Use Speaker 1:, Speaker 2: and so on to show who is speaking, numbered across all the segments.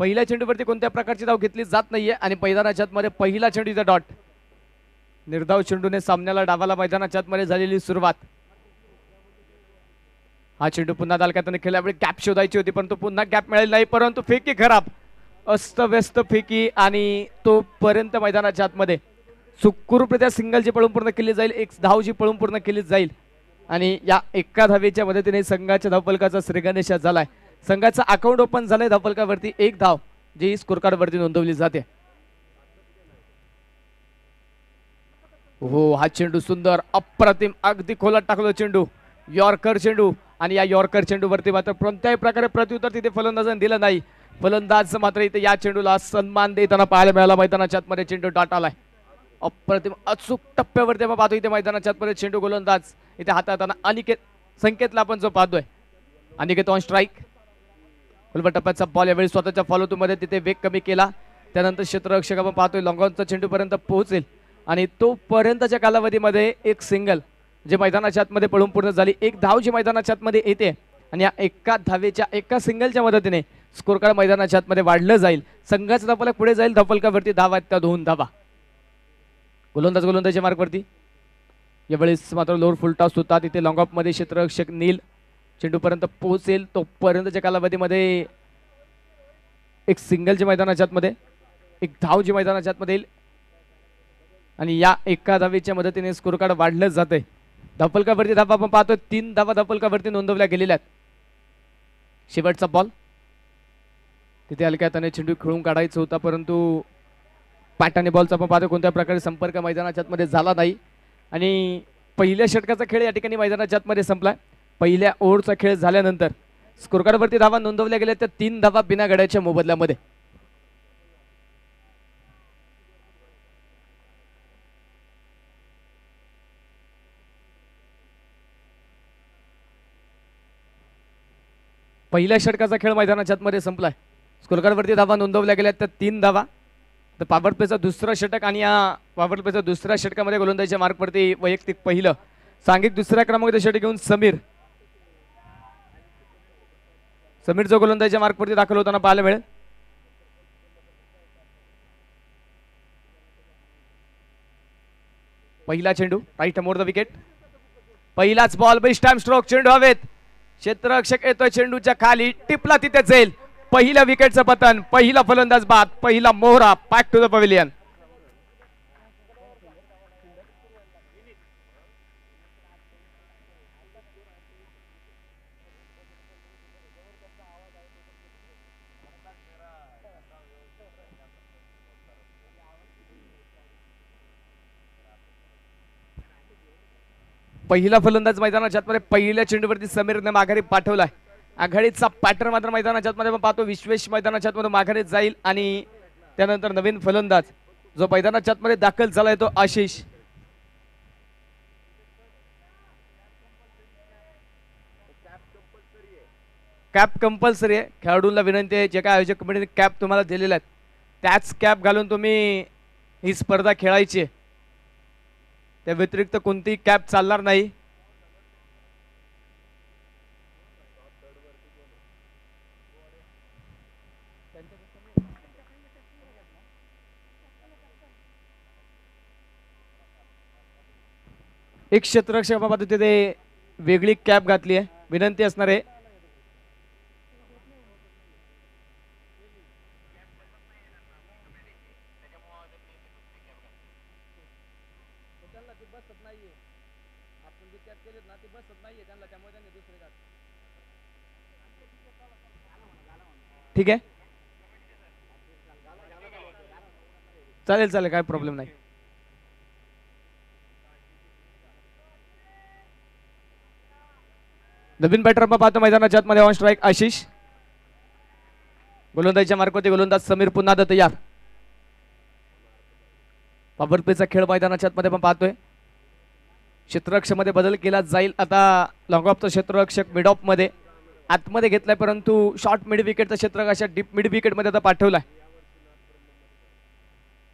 Speaker 1: पहिल्या चेंडूवरती कोणत्या प्रकारची धाव घेतली जात नाहीये आणि मैदानाच्या आतमध्ये पहिला चेंडूचा डॉट. निर्धाव चेंडूने सामन्याला डावाला मैदानाच्या आतमध्ये झालेली सुरुवात. हा चेंडू पुन्हा दालकाताने खेळल्यामुळे गॅप शोधायची होती परंतु पुन्हा गॅप मिळाली नाही, परंतु फेकी खराब, अस्तव्यस्त फेकी आणि तोपर्यंत मैदानाच्या आतमध्ये सुखरूपरित्या सिंगलची पळून पूर्ण केली जाईल, एक धावची पळून पूर्ण केली जाईल आणि या एका धावेच्या मदतीने संघाच्या धावफलकाचा श्रीगणेश झालाय. संघाचा अकाउंट ओपन झालंय धावफलकावरती एक धाव जी स्कोर कार्ड वरती नोंदवली जाते. हो, हा चेंडू सुंदर, अप्रतिम, अगदी खोलात टाकलो चेंडू, यॉर्कर चेंडू आणि या यॉर्कर चेंडूवरती मात्र कोणत्याही प्रकारे प्रत्युत्तर तिथे फलंदाजाने दिलं नाही. फलंदाज मात्र इथे या चेंडूला सन्मान देताना पाहायला मिळाला. मैदानाच्या आतमध्ये चेंडू डॉट आलाय, अप्रतिम अचूक टप्प्यावरती आपण पाहतो इथे मैदानाच्या आतमध्ये चेंडू. गोलंदाज इथे हाताळताना अनिकेत संकेतला आपण जो पाहतोय, अनिकेत ऑन स्ट्राईक. उलट टप्प्याचा बॉल यावेळी स्वतःच्या फॉलोटू मध्ये तिथे वेग कमी केला, त्यानंतर क्षेत्ररक्षक आपण पाहतोय लॉंगॉनचा चेंडू पर्यंत पोहोचेल आणि तोपर्यंतच्या कालावधीमध्ये एक सिंगल जे मैदानाच्या आतमध्ये पळून पूर्ण झाली, एक धाव जी मैदानाच्या आतमध्ये येते आणि या एका धावेच्या एका सिंगलच्या मदतीने स्कोर कार्ड मैदानाच्या आतमध्ये वाढलं जाईल. संघाचा धावफलक पुढे जाईल. धावफलकावरती धावा आहेत त्या 2 धावा. गोलंदाजच्या मार्कवरती यावेळेस मात्र लोअर फुल टॉस होता, तिथे लॉंग ऑफ मध्ये क्षेत्ररक्षक नील चेंडू पर्यंत पोहोचेल तोपर्यंतच्या कालावधीमध्ये एक सिंगल जे मैदानाच्या आतमध्ये, एक धाव जी मैदानाच्या आतमध्ये येईल आणि या एका धावेच्या मदतीने स्कोर कार्ड वाढलं जाते. धावफलकावरती धावा आपण पाहतोय 3 धावा धावफलकावरती नोंदवल्या गेलेल्या आहेत. शेवटचा बॉल तिथे हलक्यात चेंडू खेळून काढायचा होता परंतु पॅट आणि बॉलचा आपण पाहतो कोणत्या प्रकारे संपर्क मैदानाच्या आतमध्ये झाला नाही आणि पहिल्या षटकाचा खेळ या ठिकाणी मैदानाच्या आतमध्ये संपलाय. पहिल्या ओव्हरचा खेळ झाल्यानंतर स्कोर कार्डवरती धावा नोंदवल्या गेल्या त्या 3 धावा बिना गड्याच्या मोबदल्यामध्ये. पहिल्या षटकाचा खेळ मैदानाच्या आतमध्ये संपलाय. स्कोर कार्डवरती धावा नोंदवल्या गेल्या त्या 3 धावा. तर पॉवर प्लेचा दुसरा षटक आणि या पॉवर प्लेच्या दुसऱ्या षटकामध्ये गोलंदाजीच्या मार्कवरती वैयक्तिक पहिलं, सांघिक दुसऱ्या क्रमांकाचे षटक घेऊन समीर जो गोलंदाजीच्या मार्कवरती दाखल होताना पाहायला मिळेल. पहिला चेंडू राईट मोर द विकेट, पहिलाच बॉल, बेस्ट टाइम स्ट्रोक, चेंडू हवेत, क्षेत्ररक्षक येतोय चेंडूच्या खाली, टिपला तिथे जाईल. पहिल्या विकेटचं पतन, पहिला फलंदाज बाद, पहिला मोहरा, बॅक टू द पवेलियन. पहिला फलंदाज मैदानाच्या आतमध्ये पहिल्या चेंडूवरती समीरने माघारी पाठवलाय. आघाडीचा पॅटर्न मात्र मैदानाच्या आतमध्ये आपण पाहतो. विश्वेश मैदानाच्या आतमध्ये माघारी जाईल आणि त्यानंतर नवीन फलंदाज जो मैदानाच्या आतमध्ये दाखल झालाय तो आशिष. कॅप कंपल्सरी आहे, खेळाडूंना विनंती आहे, जे काय आयोजक कमिटीने कॅप तुम्हाला दिलेल्या आहेत त्याच कॅप घालून तुम्ही ही स्पर्धा खेळायची आहे, त्या व्यतिरिक्त कोणतीही कॅप चालणार नाही. एक क्षेत्ररक्षक बाबा तिथे वेगळी कॅप घातली आहे, विनंती असणार आहे. ठीक आहे, चालेल चालेल, काय प्रॉब्लेम नाही. नवीन बॅटर पाहतो मैदानाच्या आतमध्ये ऑन स्ट्राईक आशिष. गोलंदाजीच्या मार्कवरती गोलंदाज समीर पुन्हा तयार. पॉवर प्लेचा खेळ मैदानाच्या आतमध्ये आपण पाहतोय. क्षेत्ररक्षक मध्ये बदल केला जाईल. आता लॉंग ऑफचा क्षेत्ररक्षक मिड ऑफ मध्ये आतमध्ये घेतलाय परंतु शॉर्ट मिड विकेटचा क्षेत्ररक्षक अशा डीप मिड विकेट मध्ये आता पाठवलाय.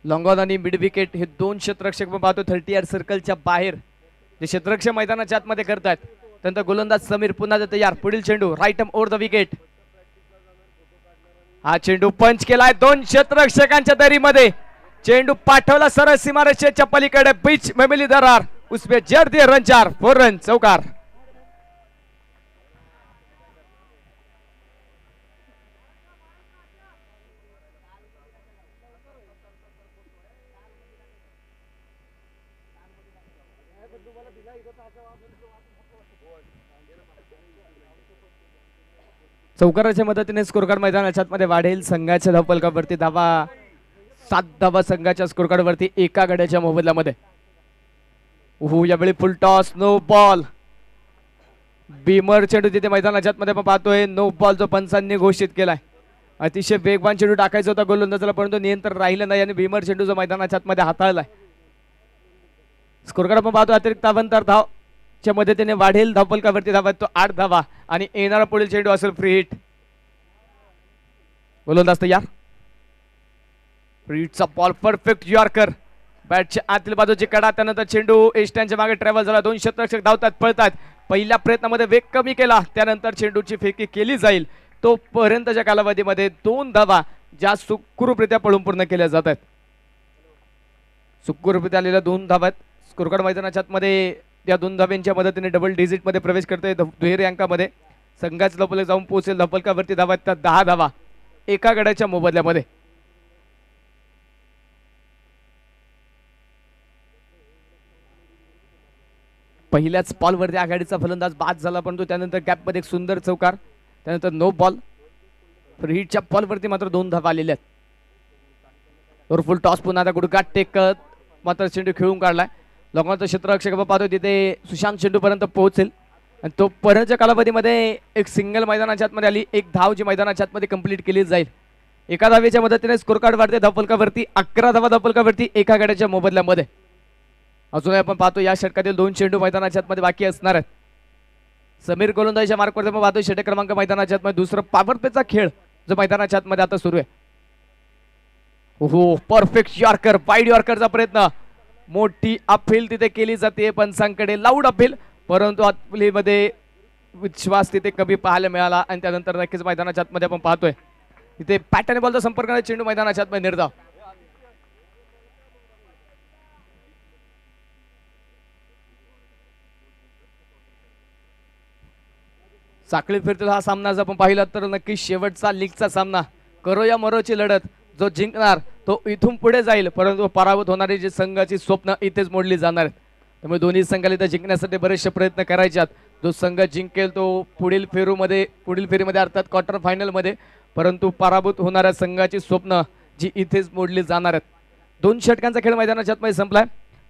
Speaker 1: लॉंग ऑन आणि मिड विकेट हे 2 क्षेत्ररक्षक आपण पाहतो 30 यार्ड सर्कलच्या बाहेर जे क्षेत्ररक्षक मैदानाच्या आतमध्ये करतात. त्यानंतर गोलंदाज समीर पुन्हा तयार. पुढील चेंडू right arm over the wicket. हा चेंडू पंच केलाय 2 क्षेत्ररक्षकांच्या दरीमध्ये. चेंडू पाठवला सरळ सीमारेषेच्या पलीकडे. बीच मेमली दरार उसपे जड़ दिए रन 4 4 रन चौकार. चौकाराच्या मदतीने स्कोर कार्ड मैदानाच्या आतमध्ये वाढेल. संघाच्या धावफलकावरती धावा 7 धावा संघाच्या स्कोर कार्ड वरती एका गड्याच्या मोबदल्यामध्ये. यावेळी full toss no ball. Beamer चेंडू तिथे मैदानाच्या आतमध्ये आपण पाहतोय. नो बॉल जो पंचांनी घोषित केलाय. अतिशय वेगवान चेंडू टाकायचा होता गोलंदाजाला परंतु नियंत्रण राहिलं नाही आणि बीमर चेंडू जो मैदानाच्या आतमध्ये हाताळलाय. स्कोर कार्ड आपण पाहतो अतिरिक्त धावांतर धाव च्या मदतीने वाढेल. धावफलकावरती धावा तो 8 धावा आणि येणारा पुढील चेंडू असेल फ्री हिट. गोलंदाज तयार. फ्री हिटचा बॉल परफेक्ट यॉर्कर. बॅटच्या आतील बाजूची कडा त्यानंतर चेंडू एस्टॅनच्या मागे ट्रॅव्हल झाला. 2 क्षेत्ररक्षक धावतात पळतात. पहिल्या प्रयत्नामध्ये वेग कमी केला त्यानंतर चेंडूची फेकी केली जाईल. तो पर्यंतच्या कालावधीमध्ये 2 धावा ज्या सुखरूपरित्या पळून पूर्ण केल्या जातात. सुखरूपरित्या आलेल्या 2 धावा स्कोर कार्ड मैदानाच्या आतमध्ये त्या 2 धाव्यांच्या मदतीने डबल डिजिट मध्ये प्रवेश करते. दुहेरी अंकामध्ये संघाचा धावफलक जाऊन पोहोचेल. धावफलकावरती धावा त्या 10 धावा एका गड्याच्या मोबदल्यामध्ये. पहिल्याच बॉलवरती आघाडीचा फलंदाज बाद झाला परंतु त्यानंतर गॅपमध्ये एक सुंदर चौकार. त्यानंतर नो बॉल. फ्री हिटच्या बॉलवरती मात्र 2 धावा आलेल्या आहेत. फुल टॉस पुन्हा आता गुडघाट टेकत मात्र चेंडू खेळून काढलाय. लोकांचा क्षेत्ररक्षक पाहतो तिथे सुशांत चेंडू पर्यंत पोहोचेल आणि तो पर्यंतच्या कालावधीमध्ये एक सिंगल मैदानाच्या आतमध्ये आली. एक धाव जी मैदानाच्या आतमध्ये कंप्लीट केली जाईल. एका धावेच्या मदतीने स्कोर कार्ड वाढते. धावफलकावरती 11 धावा धावफलकावरती एका गड्याच्या मोबदल्यामध्ये. अजूनही आपण पाहतो या षटकातील 2 चेंडू मैदानाच्या आतमध्ये बाकी असणार आहेत. समीर गोलंदाजीच्या मार्कवरती आपण पाहतो षटक क्रमांक मैदानाच्या आतमध्ये. दुसरं पॉवर प्लेचा खेळ जो मैदानाच्या आतमध्ये आता सुरू आहे. Perfect yorker. वाईड यॉर्करचा प्रयत्न. मोठी अपील तिथे केली जाते पंचांकडे. लाऊड अपील परंतु अपीलमध्ये विश्वास तिथे कमी पाहायला मिळाला आणि त्यानंतर नक्कीच मैदानाच्या आतमध्ये आपण पाहतोय तिथे पॅटर्न बॉलचा संपर्क करणारा चेंडू मैदानाच्या आतमध्ये निर्धाव. साखळी फिरतील हा सामना जर आपण पाहिला तर नक्की शेवटचा लीगचा सामना. करो या मरोची लढत. जो जिंकणार तो इथून पुढे जाईल परंतु पराभूत होणारी जी संघाची स्वप्न इथेच मोडली जाणार आहेत. त्यामुळे दोन्ही संघाला इथं जिंकण्यासाठी बरेचसे प्रयत्न करायचे आहेत. जो संघ जिंकेल तो पुढील फेरीमध्ये अर्थात क्वार्टर फायनलमध्ये परंतु पराभूत होणाऱ्या संघाची स्वप्न जी इथेच मोडली जाणार आहेत. 2 षटकांचा खेळ मैदानाच्या आतमध्ये संपलाय.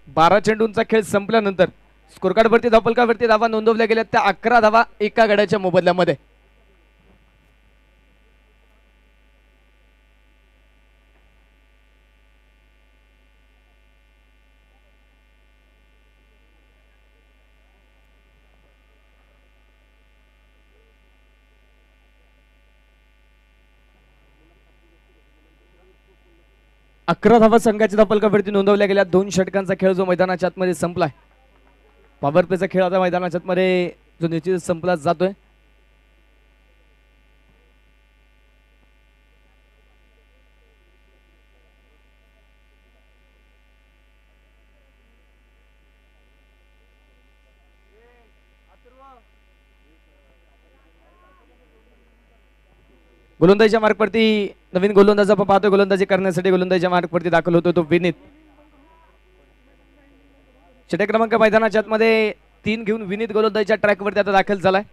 Speaker 1: 12 चेंडूंचा खेळ संपल्यानंतर स्कोर कार्डवरती धावफलकावरती धावा नोंदवल्या गेल्या त्या 11 धावा एका गड्याच्या मोबदल्यामध्ये. अकरा धावा संघाच्या धावफलकावरती नोंदवल्या गेल्या. 2 षटकांचा खेळ जो मैदानाच्या आतमध्ये संपलाय. पॉवर प्लेचा खेळ आता मैदानाच्या आतमध्ये जो निश्चित संपला जातोय. गोलंदाजीच्या मार्कवरती नवीन गोलंदाज आपण पाहतो. गोलंदाजी करण्यासाठी गोलंदाजीच्या मार्कवरती दाखल होतो तो विनीत. षटक क्रमांक मैदानाच्या आतमध्ये 3 घेऊन विनीत गोलंदाजीच्या ट्रॅकवरती आता दाखल झालाय.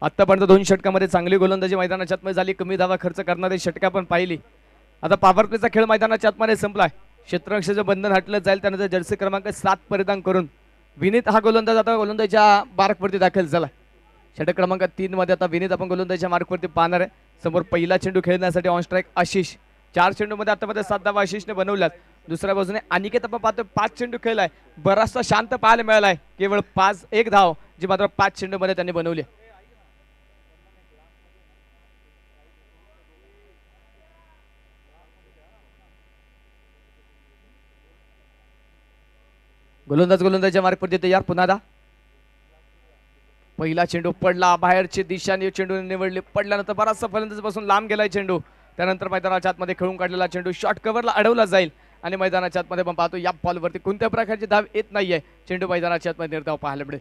Speaker 1: आतापर्यंत 2 षटकामध्ये चांगली गोलंदाजी मैदानाच्या आतमध्ये झाली. कमी धावा खर्च करणारी षटका पण पाहिली. आता पॉवर प्लेचा खेळ मैदानाच्या आतमध्ये संपलाय. क्षेत्ररक्षकाचं बंधन हटलं जाईल. त्यानंतर जर्सी क्रमांक 7 परिधान करून विनीत हा गोलंदाज आता गोलंदाजीच्या मार्कवरती दाखल झाला. षटक क्रमांक 3 मध्ये आता विनीत आपण गोलंदाजीच्या मार्कवरती पाहणार आहे. समोर पहिला चेंडू खेळण्यासाठी ऑन स्ट्राईक आशिष. 4 चेंडूमध्ये आतामध्ये 7 धावा आशिषने बनवल्यात. दुसऱ्या बाजूने अनिकेत आपण पाहतोय 5 चेंडू खेळलाय. बराचसा शांत पाहायला मिळालाय. केवळ 1 धाव जी मात्र 5 चेंडूमध्ये त्यांनी बनवली. गोलंदाजीच्या मार्कवरती तयार. पुन्हा पहिला चेंडू पडला, बाहेरची दिशाने चेंडू निवडली, पडल्यानंतर बराचसा फलंदाजापासून लांब गेलाय चेंडू. त्यानंतर मैदानाच्या आतमध्ये खेळून काढलेला चेंडू शॉर्ट कव्हरला अडवला जाईल आणि मैदानाच्या आतमध्ये पण पाहतो या बॉलवरती कोणत्या प्रकारची धाव येत नाहीये. चेंडू मैदानाच्या आतमध्ये निर्धाव पाहायला मिळेल.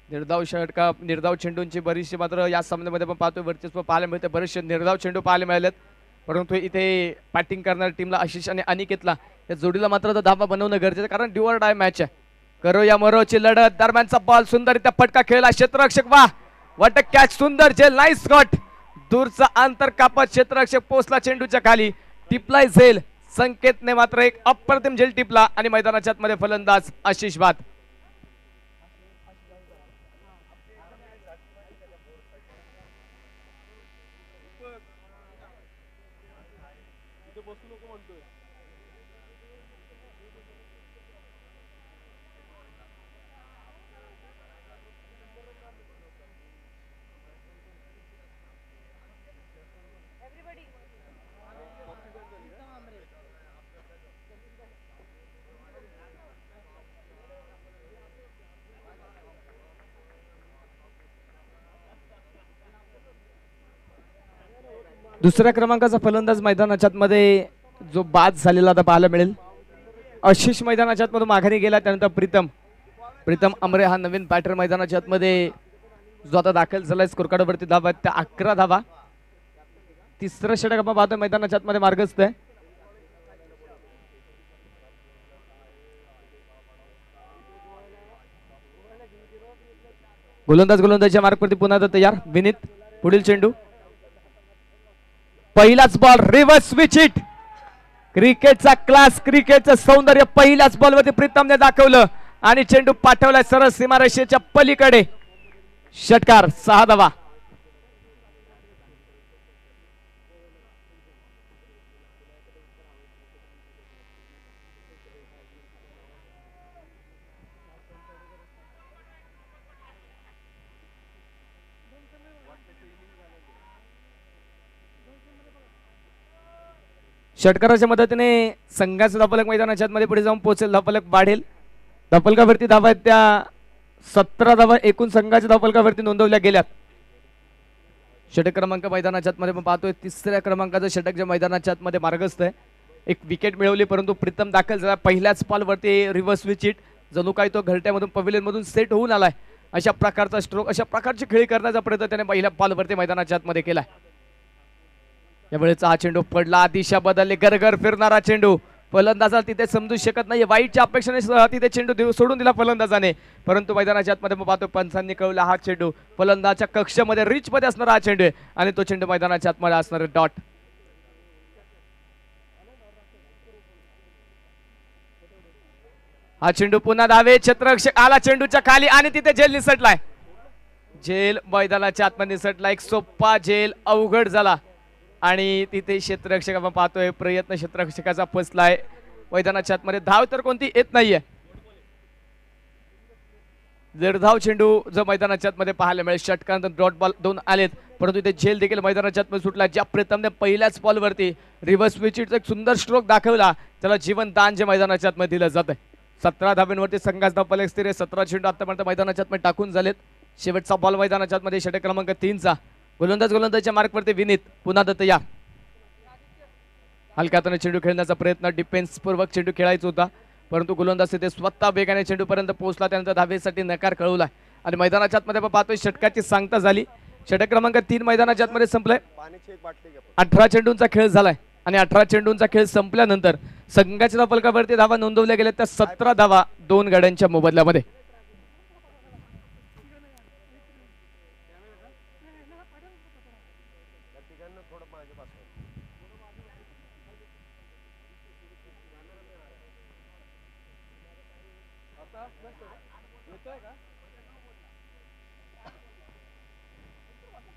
Speaker 1: निर्धाव चेंडूंची बरीचशी मात्र या सामन्यामध्ये पण पाहतो वर्चस्व पाहायला मिळते. बरेचसे निर्धाव चेंडू पाहायला मिळालेत, परंतु इथे बॅटिंग करणाऱ्या टीमला आशिष आणि अनिकेतला या जोडीला मात्र धावा बनवणं गरजेचं, कारण ड्यू ऑर डाय मॅच आहे. करो या मरोची लढत. दरम्यानचा बॉल सुंदररित्या फटका खेळला, क्षेत्ररक्षक वा वट कॅच, सुंदर झेल, नाईस शॉट. दूरचा अंतर कापत क्षेत्ररक्षक पोहोचला चेंडूच्या खाली, टिपलाय झेल. संकेतने मात्र एक अप्रतिम झेल टिपला आणि मैदानाच्या आतमध्ये फलंदाज आशिष बाद. दुसऱ्या क्रमांकाचा फलंदाज मैदानाच्या आतमध्ये जो बाद झालेला आता पाहायला मिळेल. आशिष मैदानाच्या आतमधून माघारी गेला. त्यानंतर प्रीतम अमरे हा नवीन बॅटर मैदानाच्या आतमध्ये जो आता दाखल झालाय. स्कोर कार्डवरती धावा त्या 11 धावा. तिसरं षटक आपण पाहतोय मैदानाच्या आतमध्ये मार्गस्थ आहे. गोलंदाजच्या मार्कवरती पुन्हा तयार. विनीत, पुढील चेंडू, पहिलाच बॉल, रिव्हर्स स्विच हिट. क्रिकेटचा क्लास, क्रिकेटचं सौंदर्य पहिल्याच बॉलवरती प्रीतमने दाखवलं आणि चेंडू पाठवलाय सरळ सीमारेषेच्या पलीकडे. षटकार, 6 धावा. षटकाराच्या मदतीने संघाचा धावफलक मैदानाच्या आतमध्ये पुढे जाऊन पोहोचेल. धावफलक वाढेल. धावफलकावरती धावा आहेत त्या 17 धावा एकूण संघाच्या धावफलकावरती नोंदवल्या गेल्यात. षटक क्रमांक मैदानाच्या आतमध्ये पण पाहतोय. तिसऱ्या क्रमांकाचं षटक जे मैदानाच्या आतमध्ये मार्गस्थ आहे. एक विकेट मिळवली, परंतु प्रीतम दाखल झाला पहिल्याच बॉलवरती रिव्हर्स स्विच हिट. जणू काही तो घरट्यामधून पवेलियन मधून सेट होऊन आलाय. अशा प्रकारचा स्ट्रोक, अशा प्रकारची खेळी करण्याचा प्रयत्न त्याने पहिल्या बॉलवरती मैदानाच्या आतमध्ये केलाय. यावेळेचा हा चेंडू पडला, दिशा बदलली, गरगर फिरणारा चेंडू. फलंदाजाला तिथे समजू शकत नाही. वाईटच्या अपेक्षेने तिथे चेंडू सोडून दिला फलंदाजाने, परंतु मैदानाच्या आतमध्ये पाहतो पंचांनी कळवला हा चेंडू फलंदाजाच्या कक्षामध्ये, रिच मध्ये असणारा हा चेंडू आणि तो चेंडू मैदानाच्या आतमध्ये असणारे डॉट. हा चेंडू पुन्हा धावे. क्षेत्ररक्षक आला चेंडूच्या खाली आणि तिथे झेल निसटलाय. झेल मैदानाच्या आतमध्ये निसटला. एक सोपा झेल अवघड झाला आणि तिथे क्षेत्ररक्षक आपण पाहतोय प्रयत्न क्षेत्ररक्षकाचा फसलाय. मैदानाच्या आतमध्ये धाव तर कोणती येत नाहीये. जडधाव चेंडू जो मैदानाच्या आतमध्ये पाहायला मिळेल. षटकानंतर डॉट बॉल 2 आलेत, परंतु इथे झेल देखील मैदानाच्या आतमध्ये सुटला. ज्या प्रीतमने पहिल्याच बॉलवरती रिव्हर्स स्विचचा एक सुंदर स्ट्रोक दाखवला, त्याला जीवन दान जे मैदानाच्या आतमध्ये दिलं जात आहे. 17 धाब्यांवरती संघाचा धावफलक स्थिर आहे. 17 चेंडू आतापर्यंत मैदानाच्या आतमध्ये टाकून झालेत. शेवटचा बॉल मैदानाच्या आतमध्ये षटक क्रमांक 3चा. गोलंदाजच्या मार्कवरती विनीत पुन्हा तयार. हलक्या हाताने चेंडू खेळण्याचा प्रयत्न, डिफेन्स पूर्वक चेंडू खेळायचा होता, परंतु गोलंदाज तिथे स्वतः वेगाने चेंडू पर्यंत पोहोचला. त्यानंतर धावेसाठी नकार कळवला आणि मैदानाच्या आतमध्ये पाहतोय षटकाची सांगता झाली. षटक क्रमांक 3 मैदानाच्या आतमध्ये संपलाय. 18 चेंडूंचा खेळ झालाय आणि 18 चेंडूंचा खेळ संपल्यानंतर संघाच्या धावफलकावरती धावा नोंदवल्या गेल्या त्या 17 धावा 2 गड्यांच्या मोबदल्यामध्ये.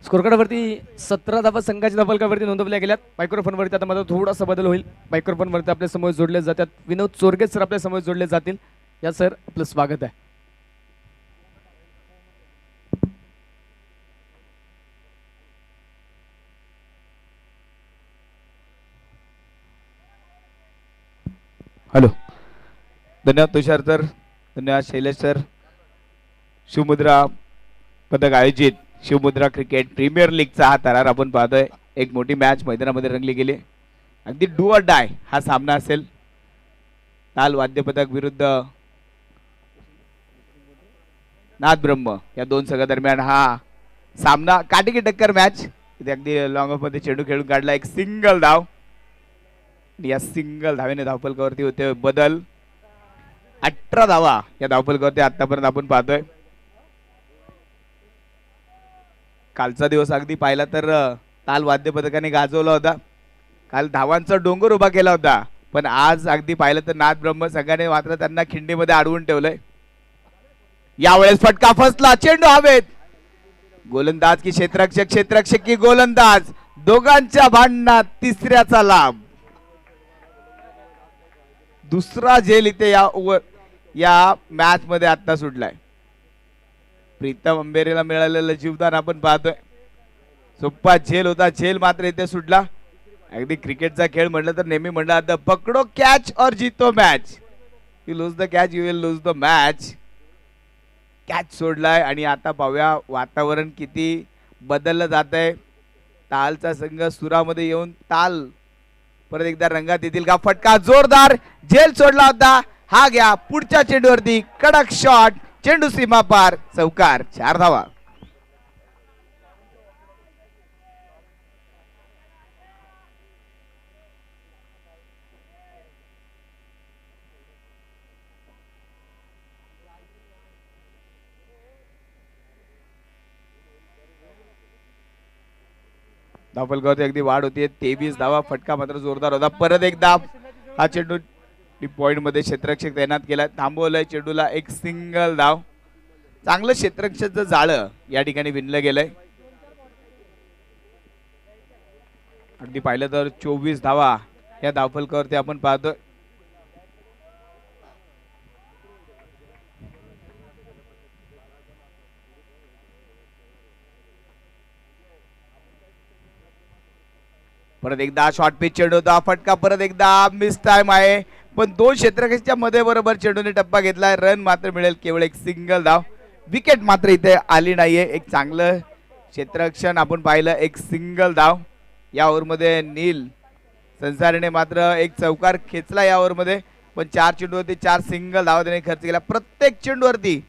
Speaker 1: स्कोरकार्डवरती 17 धावा संघाच्या धावफलकावरती नोंदवल्या गेल्यात. मायक्रोफोनवरती आता माझा थोडासा बदल होईल. मायक्रोफोनवरती आपल्या समोर जोडले जातात. विनोद चोरगे सर आपल्या समोर जोडले जातील. या सर आपलं स्वागत आहे.
Speaker 2: हॅलो, धन्यवाद तुषार सर, धन्यवाद शैलेश सर, शिवमुद्रा पदक आयोजित शिवमुद्रा क्रिकेट प्रीमियर लीगचा हा थरार आपण पाहतोय. एक मोठी मॅच मैदानामध्ये रंगली गेली. अगदी डू ऑर डाय हा सामना असेल. ताल वाद्य पदक विरुद्ध नाथ ब्रह्म या दोन संघादरम्यान हा सामना काटेकी टक्कर मॅच. इथे अगदी लॉंग ऑफ मध्ये चेंडू खेळून काढला. एक सिंगल धाव. या सिंगल धावेने धावफलकावरती होते बदल. 18 धावा या धावफलकावरती आतापर्यंत आपण पाहतोय. कालचा दिवस अगदी पाहिला तर ताल वाद्य पथकाने गाजवला होता. काल धावांचा डोंगर उभा केला होता. पण आज अगदी पाहिलं तर नाथ ब्रह्म संघाने मात्र त्यांना खिंडीमध्ये अडवून ठेवलंय. यावेळेस फटका फसला. चेंडू हवेत. गोलंदाज की क्षेत्ररक्षक की गोलंदाज दोघांच्या भांडणात तिसऱ्याचा लाभ. दुसरा झेल इथे या मॅच मध्ये आता सुटलाय. प्रीतम अंबेरेला मिळालेलं जीवदान आपण पाहतोय. सोप्पा झेल होता. झेल मात्र इथे सुटला. अगदी क्रिकेटचा खेळ म्हटलं तर नेहमी म्हणलं जातं पकडो कॅच और जीतो match. You lose the catch you will lose the match. Catch सोडलाय आणि आता पाहूया वातावरण किती बदललं जात आहे. तालचा संघ सुरामध्ये येऊन ताल परत एकदा रंगात येतील का. फटका जोरदार. झेल सोडला होता. हा घ्या पुढच्या चेंडूवरती कडक शॉट. चेंडू सीमा पार. चौकार. 4 धावा. धावफलकावरती अगदी वाढ होती. 23 धावा. फटका मात्र जोरदार होता. परत एकदा हा चेंडू पॉइंट मध्ये क्षेत्ररक्षक तैनात केला. थांबवलंय चेंडूला. एक सिंगल धाव. चांगलं क्षेत्ररक्षकचं जाळं या ठिकाणी विणलं गेलंय. अगदी पाहिलं तर 24 धावा या धावफलकावरती आपण पाहतोय. परत एकदा शॉर्ट पिच चेंडू होता. फटका परत एकदा मिस टाइम आहे. पण दोन क्षेत्ररक्षकांच्या मध्ये बरोबर चेंडूने टप्पा घेतलाय. रन मात्र मिळेल केवळ एक सिंगल धाव. विकेट मात्र इथे आली नाहीये. एक चांगलं क्षेत्ररक्षण आपण पाहिलं. एक सिंगल धाव. या ओव्हरमध्ये नील संसारीने मात्र एक चौकार खेचला या ओव्हरमध्ये. पण 4 चेंडूवरती 4 सिंगल धावा त्याने खर्च केला. प्रत्येक चेंडूवरती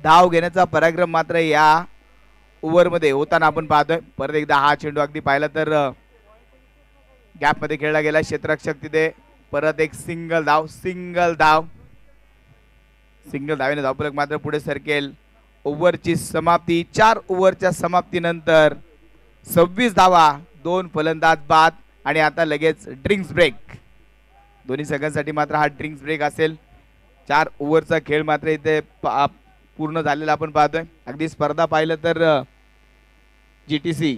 Speaker 2: धाव घेण्याचा पराक्रम मात्र या ओव्हरमध्ये होताना आपण पाहतोय. परत एकदा हा चेंडू अगदी पाहिला तर गॅप मध्ये खेळला गेला. क्षेत्ररक्षक तिथे. परत एक सिंगल धाव. सिंगल धावेने धावफलक मात्र पुढे सरकेल. ओव्हरची समाप्ती. 4 ओव्हरच्या समाप्तीनंतर 26 धावा. 2 फलंदाज बाद. आणि आता लगेच ड्रिंक्स ब्रेक. दोन्ही संघांसाठी मात्र हा ड्रिंक्स ब्रेक असेल. 4 ओव्हरचा खेळ मात्र इथे पूर्ण झालेला आपण पाहतोय. अगदी स्पर्धा पाहिलं तर GTC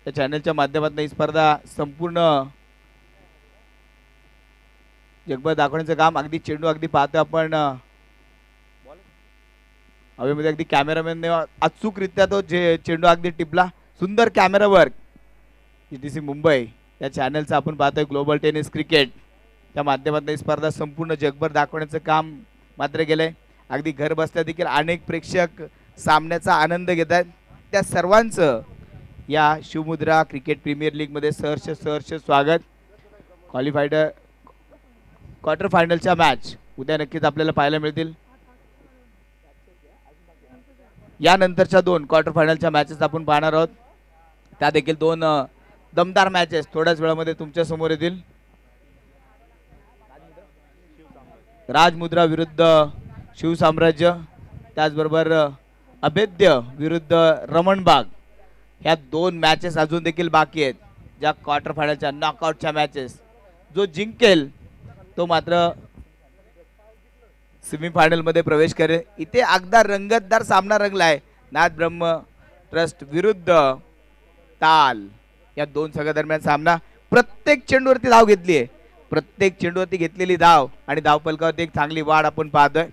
Speaker 2: या चॅनलच्या माध्यमातून ही स्पर्धा संपूर्ण जगभर दाखवण्याचं काम. अगदी चेंडू अगदी पाहतोय आपण हवेमध्ये. अगदी कॅमेरामॅनने अचूकरित्या तो चेंडू अगदी टिपला. सुंदर कॅमेरा वर्क. GTC मुंबई या चॅनलचं आपण पाहतोय. ग्लोबल टेनिस क्रिकेट त्या माध्यमातून ही स्पर्धा संपूर्ण जगभर दाखवण्याचं काम मात्र केलंय. अगदी घर बसल्या देखील अनेक प्रेक्षक सामन्याचा आनंद घेत आहेत. त्या सर्वांचं या शिवमुद्रा क्रिकेट प्रीमियर लीग मध्ये सहर्ष स्वागत. क्वार्टर फायनलच्या मॅच उद्या नक्कीच आपल्याला पाहायला मिळतील. यानंतरच्या 2 क्वार्टर फायनलच्या मॅचेस आपण पाहणार आहोत. त्या देखील 2 दमदार मॅचेस थोड्याच वेळामध्ये तुमच्या समोर येतील. राजमुद्रा विरुद्ध शिवसाम्राज्य. त्याचबरोबर अभेद्य विरुद्ध रमणबाग. ह्या 2 मॅचेस अजून देखील बाकी आहेत. ज्या क्वार्टर फायनलच्या नॉकआउटच्या मॅचेस. जो जिंकेल तो मात्र सेमीफायनल मध्ये प्रवेश करेल. इथे अगदा रंगतदार सामना रंगलाय. नाथ ब्रह्म ट्रस्ट विरुद्ध ताल या 2 संघादरम्यान सामना. प्रत्येक चेंडूवरती धाव घेतली आहे. प्रत्येक चेंडूवरती घेतलेली धाव आणि धावफलकावरती एक चांगली वाढ आपण पाहतोय.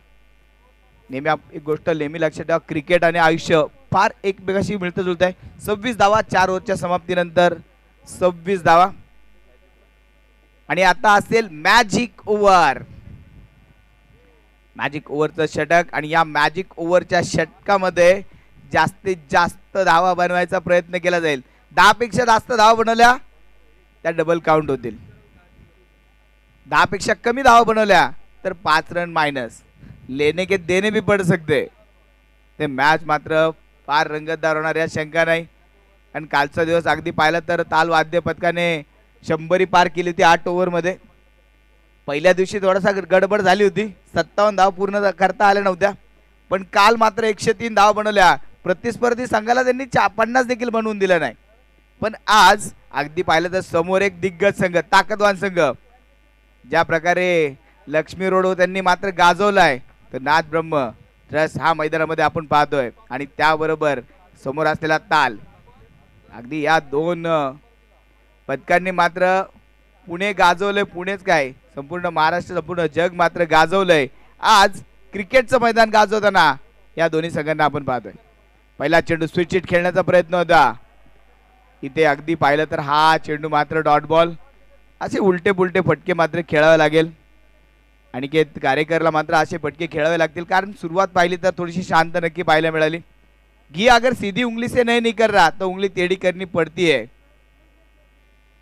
Speaker 2: नेहमी एक गोष्ट नेहमी लक्षात ठेवा. क्रिकेट आणि आयुष्य फार एकमेकाशी मिळतं जुळत आहे. 26 धावा 4 ओव्हरच्या समाप्तीनंतर. 26 धावा. आणि आता असेल मॅजिक ओव्हर. मॅजिक ओव्हरचं षटक. आणि या मॅजिक ओव्हरच्या षटकामध्ये जास्तीत जास्त धावा बनवायचा प्रयत्न केला जाईल. 10 पेक्षा जास्त धावा बनवल्या त्या डबल काउंट होतील. 10 पेक्षा कमी धावा बनवल्या तर 5 रन मायनस. लेने के देने भी पड सकते. ते मॅच मात्र फार रंगतदार होणार या शंका नाही. आणि कालचा दिवस अगदी पाहिला तर तालवाद्य पथकाने 100 पार केली होती 8 ओव्हरमध्ये. पहिल्या दिवशी थोडासा गडबड झाली होती, 57 धावा पूर्ण करता आल्या नव्हत्या, पण काल मात्र 103 धावा बनवल्या. प्रतिस्पर्धी संघाला त्यांनी 50 देखील बनवून दिलं नाही. पण आज अगदी पाहिलं तर समोर एक दिग्गज संघ, ताकदवान संघ, ज्या प्रकारे लक्ष्मी रोड त्यांनी मात्र गाजवलाय, तर नाथ ब्रह्म ट्रस्ट हा मैदानामध्ये आपण पाहतोय. आणि त्याबरोबर समोर असलेला ताल, अगदी या दोन पथकांनी मात्र पुणे गाजवलंय. पुणेच काय, संपूर्ण महाराष्ट्र, संपूर्ण जग मात्र गाजवलंय. आज क्रिकेटचं मैदान गाजवताना या दोन्ही संघांना आपण पाहतोय. पहिला चेंडू स्विच हिट खेळण्याचा प्रयत्न होता. इथे अगदी पाहिलं तर हा चेंडू मात्र डॉट बॉल. असे उलटे पुलटे फटके मात्र खेळावे लागेल. आणि कार्यकरला मात्र असे फटके खेळावे लागतील, कारण सुरुवात पाहिली तर थोडीशी शांत नक्की पाहायला मिळाली. घी अगर सीधी उंगली से नहीं निकल रहा तो उंगली टेढ़ी करनी पड़ती है.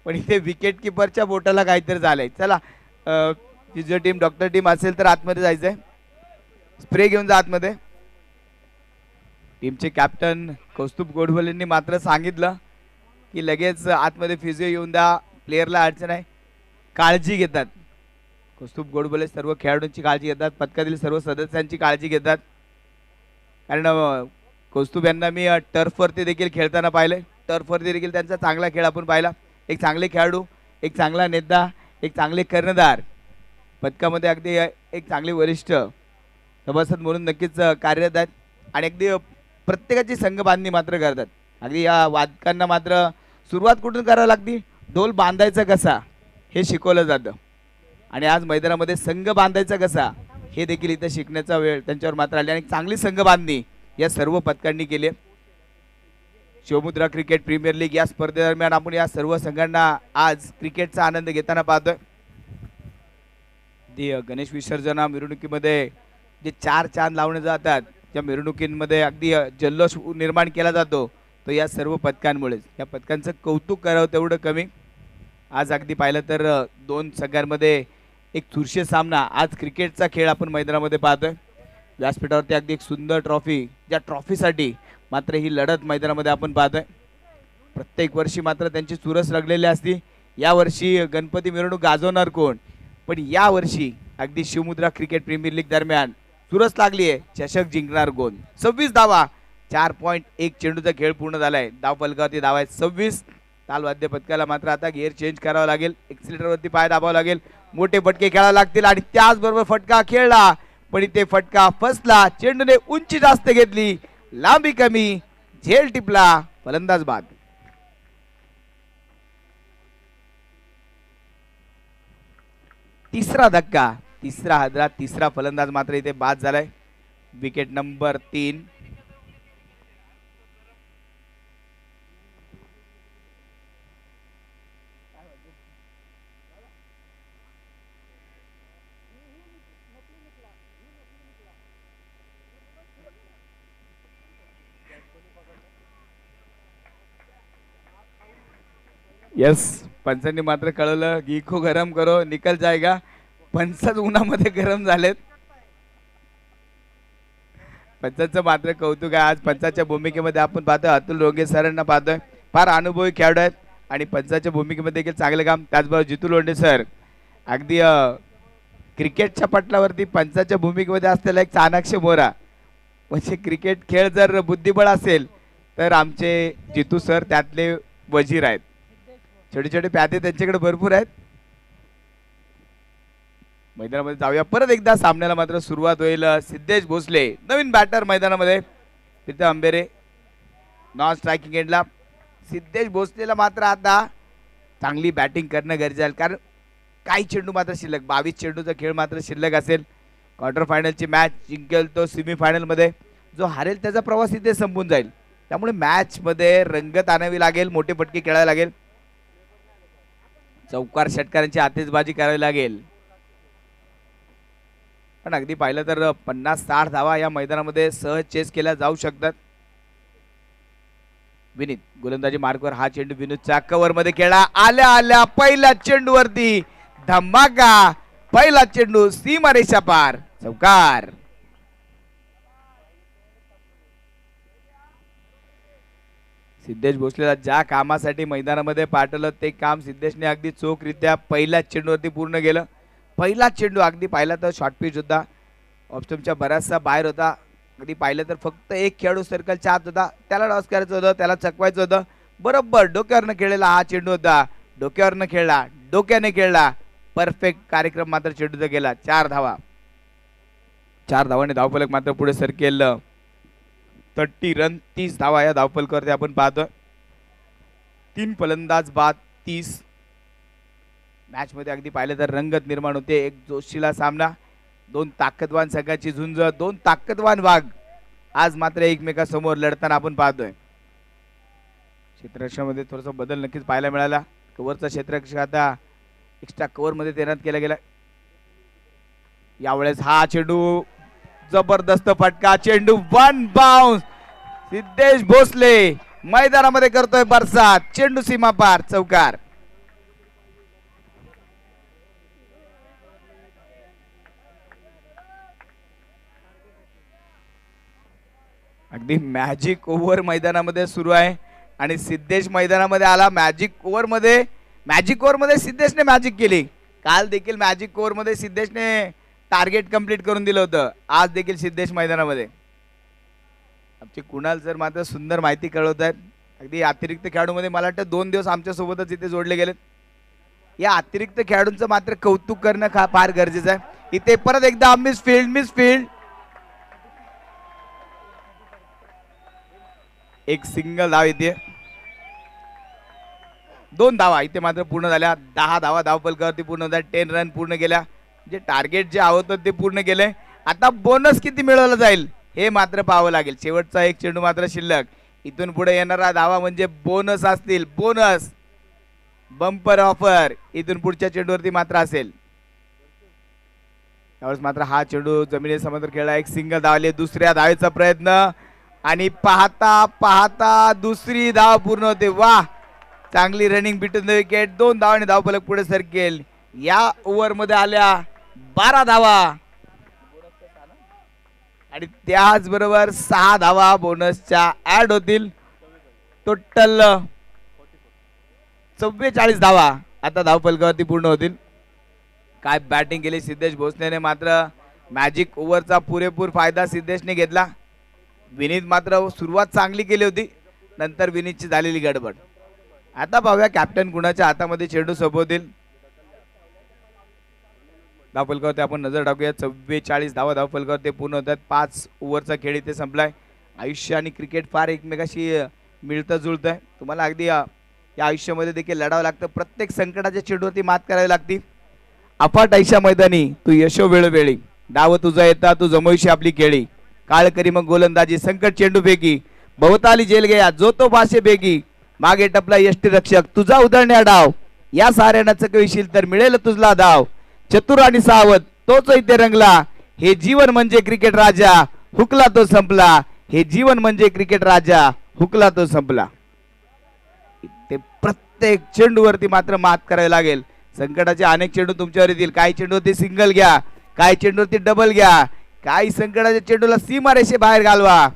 Speaker 2: पण इथे विकेट किपरच्या बोटाला काहीतरी झालंय. चला फिजिओ टीम, डॉक्टर टीम असेल तर आतमध्ये जायचंय. स्प्रे घेऊन जा आतमध्ये. टीमचे कॅप्टन कौस्तुभ गोडबोलेंनी मात्र सांगितलं की लगेच आतमध्ये फिजिओ येऊन द्या, प्लेयरला अडचण आहे. काळजी घेतात कौस्तुभ गोडबोले, सर्व खेळाडूंची काळजी घेतात, पथकातील सर्व सदस्यांची काळजी घेतात. कारण कौस्तुभ यांना मी टर्फवरती देखील खेळताना पाहिलंय. टर्फवरती देखील त्यांचा चांगला खेळ आपण पाहिला. एक चांगले खेळाडू, एक चांगला नेता, एक चांगले कर्णधार, पथकामध्ये अगदी एक चांगले वरिष्ठ सभासद म्हणून नक्कीच कार्यरत आहेत. आणि अगदी प्रत्येकाची संघबांधणी मात्र करतात. अगदी या वादकांना मात्र सुरुवात कुठून करावी लागते, ढोल बांधायचा कसा हे शिकवलं जातं. आणि आज मैदानामध्ये संघ बांधायचा कसा हे देखील इथं शिकण्याचा वेळ त्यांच्यावर मात्र आली. आणि चांगली संघ बांधणी या सर्व पथकांनी केली. शिवमुद्रा क्रिकेट प्रीमियर लीग या स्पर्धेदरम्यान आपण या सर्व संघांना आज क्रिकेटचा आनंद घेताना पाहतोय. गणेश विसर्जना मिरवणुकीमध्ये जे 4 चांद लावले जातात, त्या मिरवणुकींमध्ये अगदी जल्लोष निर्माण केला जातो, तो या सर्व पथकांमुळेच. या पथकांचं कौतुक करावं तेवढं कमी. आज अगदी पाहिलं तर 2 संघांमध्ये एक चुरशी सामना, आज क्रिकेटचा खेळ आपण मैदानामध्ये पाहतोय. व्यासपीठावरती अगदी एक सुंदर ट्रॉफी, ज्या ट्रॉफीसाठी मात्र ही लढत मैदानामध्ये आपण पाहतोय. प्रत्येक वर्षी मात्र त्यांची चुरस लागलेली असती. यावर्षी गणपती मिरवणूक गाजवणार कोण, पण यावर्षी अगदी शिवमुद्रा क्रिकेट प्रीमियर लीग दरम्यान चुरस लागली आहे, चषक जिंकणार कोण. 26 धावा, 4.1 चेंडूचा खेळ पूर्ण झालाय. धाव फलकावरती धावा आहेत 26. तालवाद्य पथकाला मात्र आता गिअर चेंज करावा लागेल, एक्सिलेटरवरती पाय दाबावा लागेल, मोठे फटके खेळावे लागतील. आणि त्याचबरोबर फटका खेळला, पण इथे फटका फसला. चेंडूने उंची जास्त घेतली, लांबी कमी, झेल टिपला, फलंदाज बाद. तिसरा धक्का, तिसरा हादरा, तिसरा फलंदाज मात्र इथे बाद झालाय. Wicket number 3. यस, पंचांनी मात्र कळवलं घी को गरम करो निकल जाएगा. पंचाच उन्हामध्ये गरम झालेत. पंचांचं मात्र कौतुक आहे. आज पंचाच्या भूमिकेमध्ये आपण पाहतोय अतुल लोंढे सरांना पाहतोय, फार अनुभवी खेळाडू आहेत आणि पंचाच्या भूमिकेमध्ये देखील चांगले काम. त्याचबरोबर जितू लोंढे सर, अगदी क्रिकेटच्या पटलावरती पंचाच्या भूमिकेमध्ये असलेला एक चाणाक्ष मोरा. म्हणजे क्रिकेट खेळ जर बुद्धिबळ असेल तर आमचे जितू सर त्यातले वजीर आहेत. छोटे छोटे प्यादे त्यांच्याकडे भरपूर आहेत. मैदानामध्ये जाऊया परत एकदा. सामन्याला मात्र सुरुवात होईल. सिद्धेश भोसले नवीन बॅटर मैदानामध्ये, प्रीतम अंबेरे नॉन स्ट्रायकिंग एंडला. सिद्धेश भोसलेला मात्र आता चांगली बॅटिंग करणं गरजेचं आहे, कारण काही चेंडू मात्र शिल्लक, 22 चेंडूचा खेळ मात्र शिल्लक असेल. क्वार्टर फायनलची मॅच जिंकेल तो सेमीफायनलमध्ये, जो हारेल त्याचा प्रवास इथे संपून जाईल. त्यामुळे मॅचमध्ये रंगत आणावी लागेल, मोठे फटके खेळावे लागेल, चौकार षटकारांची आतिषबाजी करावी लागेल. पण अगदी पाहिलं तर 50-60 धावा या मैदानामध्ये सहज चेस केल्या जाऊ शकतात. विनीत गोलंदाजी मार्कवर हा चेंडू विनोदच्या कव्हर मध्ये खेळला आल्या आल्या पहिल्या चेंडूवरती धमाका पहिला चेंडू सीमारेषा पार चौकार. सिद्धेश भोसलेला ज्या कामासाठी मैदानामध्ये पाठवलं ते काम सिद्धेशने अगदी चोखरित्या पहिल्या चेंडूवरती पूर्ण केलं. पहिला चेंडू अगदी पाहिला तर शॉर्ट पिच होता, ऑप्शनच्या बराचसा बाहेर होता. अगदी पाहिलं तर फक्त एक खेळाडू सर्कलच्या आत होता, त्याला डॉस करायचं होतं, त्याला चकवायचं होतं. बरोबर डोक्यावरनं खेळलेला हा चेंडू होता, डोक्यावरनं खेळला, डोक्याने खेळला, परफेक्ट कार्यक्रम मात्र चेंडूचा गेला. 4 धावा, 4 धावाने धावफलक मात्र पुढे सरकेल. 30 रन 30 धावा या धावफलकावरती आपण पाहतोय. 3 फलंदाज बाद 30. मॅच मध्ये अगदी पाहिलं तर रंगत निर्माण होते, एक जोशीला सामना, 2 ताकदवान संघाची झुंज, 2 ताकदवान वाघ आज मात्र एकमेकांसमोर लढताना आपण पाहतोय. क्षेत्ररक्षणामध्ये थोडासा बदल नक्कीच पाहायला मिळाला. कव्हरचा क्षेत्ररक्षक आता एक्स्ट्रा कव्हर मध्ये तैनात केला गेला. यावेळेस हा चेंडू जबरदस्त फटका, चेंडू 1 बाउन्स. सिद्धेश भोसले मैदानामध्ये करतोय बरसात, चेंडू सीमा पार चौकार. अगदी मॅजिक ओव्हर मैदानामध्ये सुरू आहे आणि सिद्धेश मैदानामध्ये आला. मॅजिक ओव्हर मध्ये सिद्धेशने मॅजिक केली. काल देखील मॅजिक ओव्हर मध्ये सिद्धेशने टार्गेट कंप्लीट करून दिलं होतं. आज देखील सिद्धेश मैदानामध्ये. आमचे कुणाल सर मात्र सुंदर माहिती कळवत आहेत. अगदी अतिरिक्त खेळाडूमध्ये मला वाटतं 2 दिवस आमच्या सोबतच इथे जोडले गेलेत. या अतिरिक्त खेळाडूंचं मात्र कौतुक करणं फार गरजेचं आहे. इथे परत एकदा मिस फील्ड एक सिंगल धाव येते. 2 धावा इथे मात्र पूर्ण झाल्या. 10 धावा धावफलकावरती पूर्ण होत्या. 10 रन पूर्ण केल्या. जे टार्गेट जे होतं ते पूर्ण केलंय. आता बोनस किती मिळवला जाईल हे मात्र पाहावं लागेल. शेवटचा एक चेंडू मात्र शिल्लक. इथून पुढे येणारा धावा म्हणजे बोनस असतील. बोनस बंपर ऑफर इथून पुढच्या चेंडूवरती मात्र असेल. त्यावेळेस मात्र हा चेंडू जमिनी समांतर खेळला. एक सिंगल धावले. दुसऱ्या धावेचा प्रयत्न आणि पाहता पाहता दुसरी धाव पूर्ण होते. वाह, चांगली रनिंग बिटून द विकेट. 2 धावांनी धावफलक पुढे सरकेल. या ओव्हर मध्ये आल्या 12 धावा आणि त्याचबरोबर 6 धावा बोनसच्या ऍड होतील. टोटल 44 धावा आता धावफलकावरती पूर्ण होतील. काय बॅटिंग केली सिद्धेश भोसलेने. मात्र मॅजिक ओव्हरचा पुरेपूर फायदा सिद्धेशने घेतला. विनीत मात्र सुरुवात चांगली केली होती, नंतर विनीतची झालेली गडबड. आता पाहूया कॅप्टन कुणाच्या हातामध्ये चेंडू सोपवतील. धावफलकावरती आपण नजर टाकूया. 44 धावा धावफलकावरती पूर्ण होतात. 5 ओव्हरचा खेळ इथे संपलाय. आयुष्य आणि क्रिकेट फार एकमेकाशी मिळतं जुळतं आहे. तुम्हाला अगदी या आयुष्यामध्ये देखील लढावं लागतं. प्रत्येक संकटाच्या चेंडूवरती मात करावी लागते. अफाट आयुष्या मैदानी तू यशो वेळोवेळी, डाव तुझा येता तू जमवशी आपली केळी. काळ करी मग गोलंदाजी, संकट चेंडू फेकी, भवताली जेल गया जो तो भाषे बेगी, मागे टपला यष्टी रक्षक तुझा उधळण्या डाव, या साऱ्यांना चकविशील तर मिळेल तुझला धाव. चतुर आणि सावध तोच इथे रंगला, हे जीवन म्हणजे क्रिकेट राजा, हुकला तो संपला. हे जीवन म्हणजे क्रिकेट राजा, हुकला तो संपला. ते प्रत्येक चेंडूवरती मात्र मात करावी लागेल. संकटाचे अनेक चेंडू तुमच्यावर येतील. काही चेंडूवरती सिंगल घ्या, काही चेंडूवरती डबल घ्या, काही संकटाच्या चेंडूला सीमारेषे बाहेर घालवा.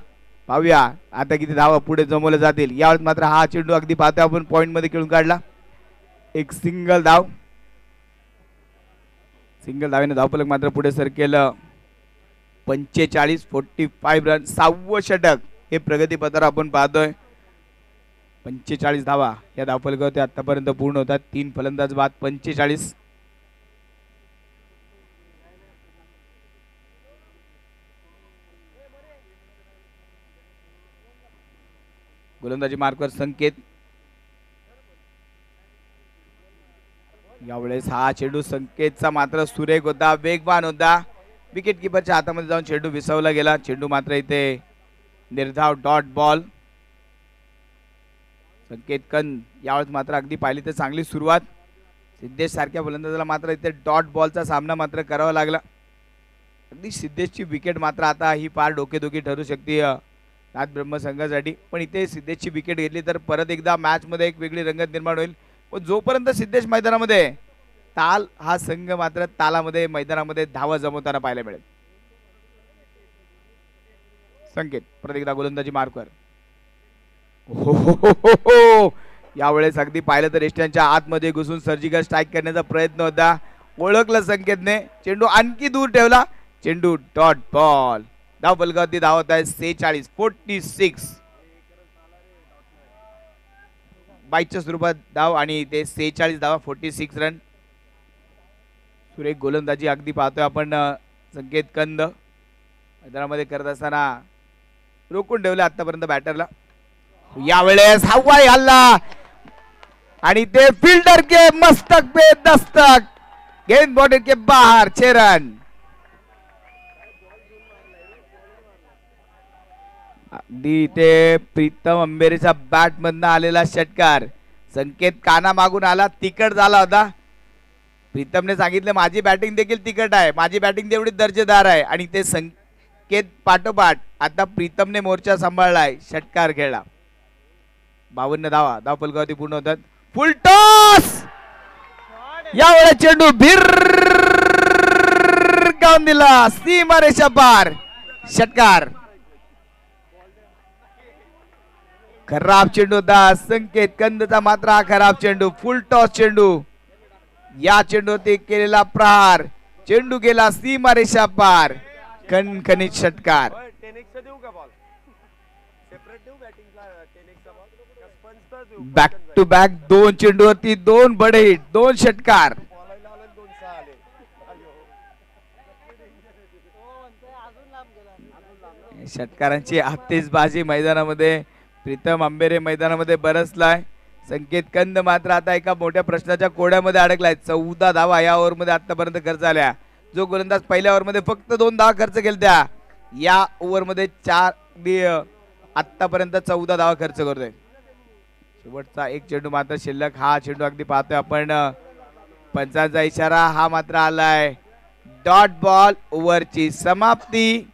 Speaker 2: पाहूया आता किती धावा पुढे जमवले जातील. यावेळेस मात्र हा चेंडू अगदी पाहतो आपण पॉइंट मध्ये खेळून काढला. एक सिंगल धाव, सिंगल धावेने धावफलक मात्र पुढे सरकेल. 45 रन, 6वं षटक हे प्रगतीपथावर आपण पाहतोय. 45 धावा या धावफलकावरती आतापर्यंत पूर्ण होतात. 3 फलंदाज बाद 45. गोलंदाजी मार्कवर संकेत. यावेळेस हा चेंडू संकेतचा मात्र सुरेख होता, वेगवान होता. विकेट किपरच्या हातामध्ये जाऊन चेंडू विसवला गेला. चेंडू मात्र इथे निर्धाव डॉट बॉल. संकेत कन यावेळेस मात्र अगदी पाहिली तर चांगली सुरुवात. सिद्धेश सारख्या फलंदाजाला मात्र इथे डॉट बॉलचा सामना मात्र करावा लागला. अगदी सिद्धेशची विकेट मात्र आता ही फार डोकेदुखी ठरू शकते नाथ ब्रह्म संघासाठी. पण इथे सिद्धेशची विकेट घेतली तर परत एकदा मॅच मध्ये एक वेगळी रंगत निर्माण होईल. पण जोपर्यंत सिद्धेश मैदानामध्ये आहे, ताल हा संघ मात्र तालामध्ये मैदानामध्ये धावा जमवताना पाहायला मिळेल. संकेत परत एकदा गोलंदाजी मार्कवर. हो यावेळेस अगदी पाहिलं तर एष्ट्यांच्या आतमध्ये घुसून सर्जिकल स्ट्राईक करण्याचा प्रयत्न होता. ओळखलं संकेतने, चेंडू आणखी दूर ठेवला, चेंडू डॉट बॉल. धाव फलकावरती धावत आहे 46 46 बाईच्या स्वरूपात धाव आणि ते 46 धावा 46 रन. सुरेख गोलंदाजी अगदी पाहतोय आपण संकेत कंद मैदानामध्ये करत असताना रोखून ठेवलं आतापर्यंत बॅटरला. यावेळेस हवाई हल्ला आणि ते फिल्डर के मस्तक पे दस्तक, गेंद बॉर्डर के बाहर 6 रन. अगदी ते प्रीतम अंबेरेच्या बॅट मधनं आलेला षटकार संकेत काना मागून आला, तिकट झाला होता. प्रीतमने सांगितलं माझी बॅटिंग देखील तिकट आहे, माझी बॅटिंग तेवढी दर्जेदार आहे आणि ते संकेत पाठोपाठ आता प्रीतमने मोर्चा सांभाळलाय, षटकार खेळला. 52 धावा धाव फलकावरती पूर्ण होतात. फुल टॉस, यावेळेस चेंडू भिरकावून दिला सीमारेषा पार, षटकार. खराब चेंडू होता संकेत कंदचा, मात्र हा खराब चेंडू, फुल टॉस चेंडू. या चेंडूवरती केलेला प्रहार, चेंडू गेला सीमारेषा पार, खणखणीत षटकार. बॅक टू बॅक 2 चेंडूवरती 2 बडे हिट, 2 षटकार. षटकारांची आतिषबाजी मैदानामध्ये प्रीतम अंबेरे मैदानामध्ये बरसलाय. संकेत कंद मात्र आता एका मोठ्या प्रश्नाच्या कोड्यामध्ये अडकलाय. 14 धावा या ओव्हर मध्ये आतापर्यंत खर्च झाल्या. जो गोलंदाज पहिल्या ओव्हर मध्ये फक्त 2 धावा खर्च केल्या, या ओव्हर मध्ये 4 आतापर्यंत 14 धावा खर्च करतोय. शेवटचा एक चेंडू मात्र शिल्लक. हा चेंडू अगदी पाहतोय आपण, पंचांचा इशारा हा मात्र आलाय. Dot ball. ओव्हरची समाप्ती.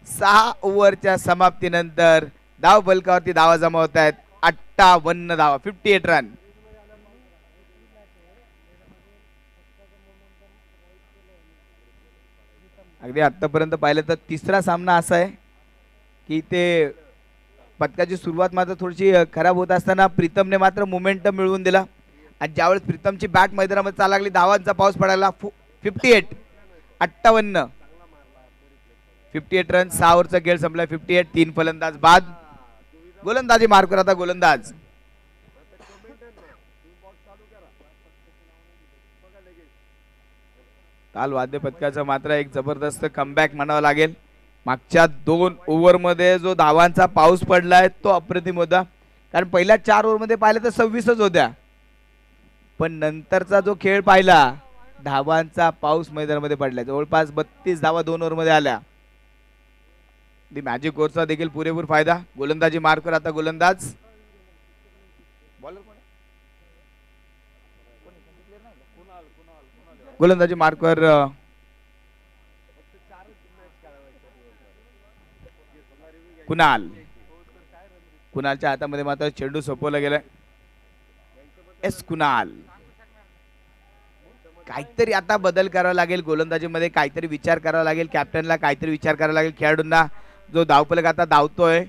Speaker 2: 6 ओव्हरच्या समाप्तीनंतर धाव फलकावरती धावा जमा होत आहेत 58 धावा, 58 रन. अगदी आतापर्यंत पाहिलं तर तिसरा सामना असा आहे की ते पदकाची सुरुवात मात्र थोडीशी खराब होत असताना प्रीतमने मात्र मोमेंटम मिळवून दिला आणि ज्यावेळेस प्रीतमची बॅट मैदानामध्ये चालू लागली, धावांचा पाऊस पडायला. 58 रन. 6 ओव्हरचा खेळ संपला. 58. 3 फलंदाज बाद. गोलंदाजी मार्कवर आता गोलंदाज. ताल वाद्य पथकाचा मात्र एक जबरदस्त कमबॅक म्हणावा लागेल. मागच्या 2 ओव्हर मध्ये जो धावांचा पाऊस पडलाय तो अप्रतिम होता. कारण पहिल्या 4 ओव्हर मध्ये पाहिलं तर 26च होत्या, पण नंतरचा जो खेळ पाहिला धावांचा पाऊस मैदानामध्ये पडलाय. जवळपास 32 धावा 2 ओव्हर मध्ये आल्या. दी मॅजिक कोर्सचा देखील पुरेपूर फायदा. गोलंदाजी मार्कवर आता गोलंदाज. गोलंदाजी मार्कवर कुणाल. कुणालच्या हातामध्ये मात्र चेंडू सोपवला गेलाय. एस कुणाल. काहीतरी आता बदल करावा लागेल गोलंदाजीमध्ये, काहीतरी विचार करावा लागेल कॅप्टनला, काहीतरी विचार करावा लागेल खेळाडूंना. जो धावफलक आता धावतोय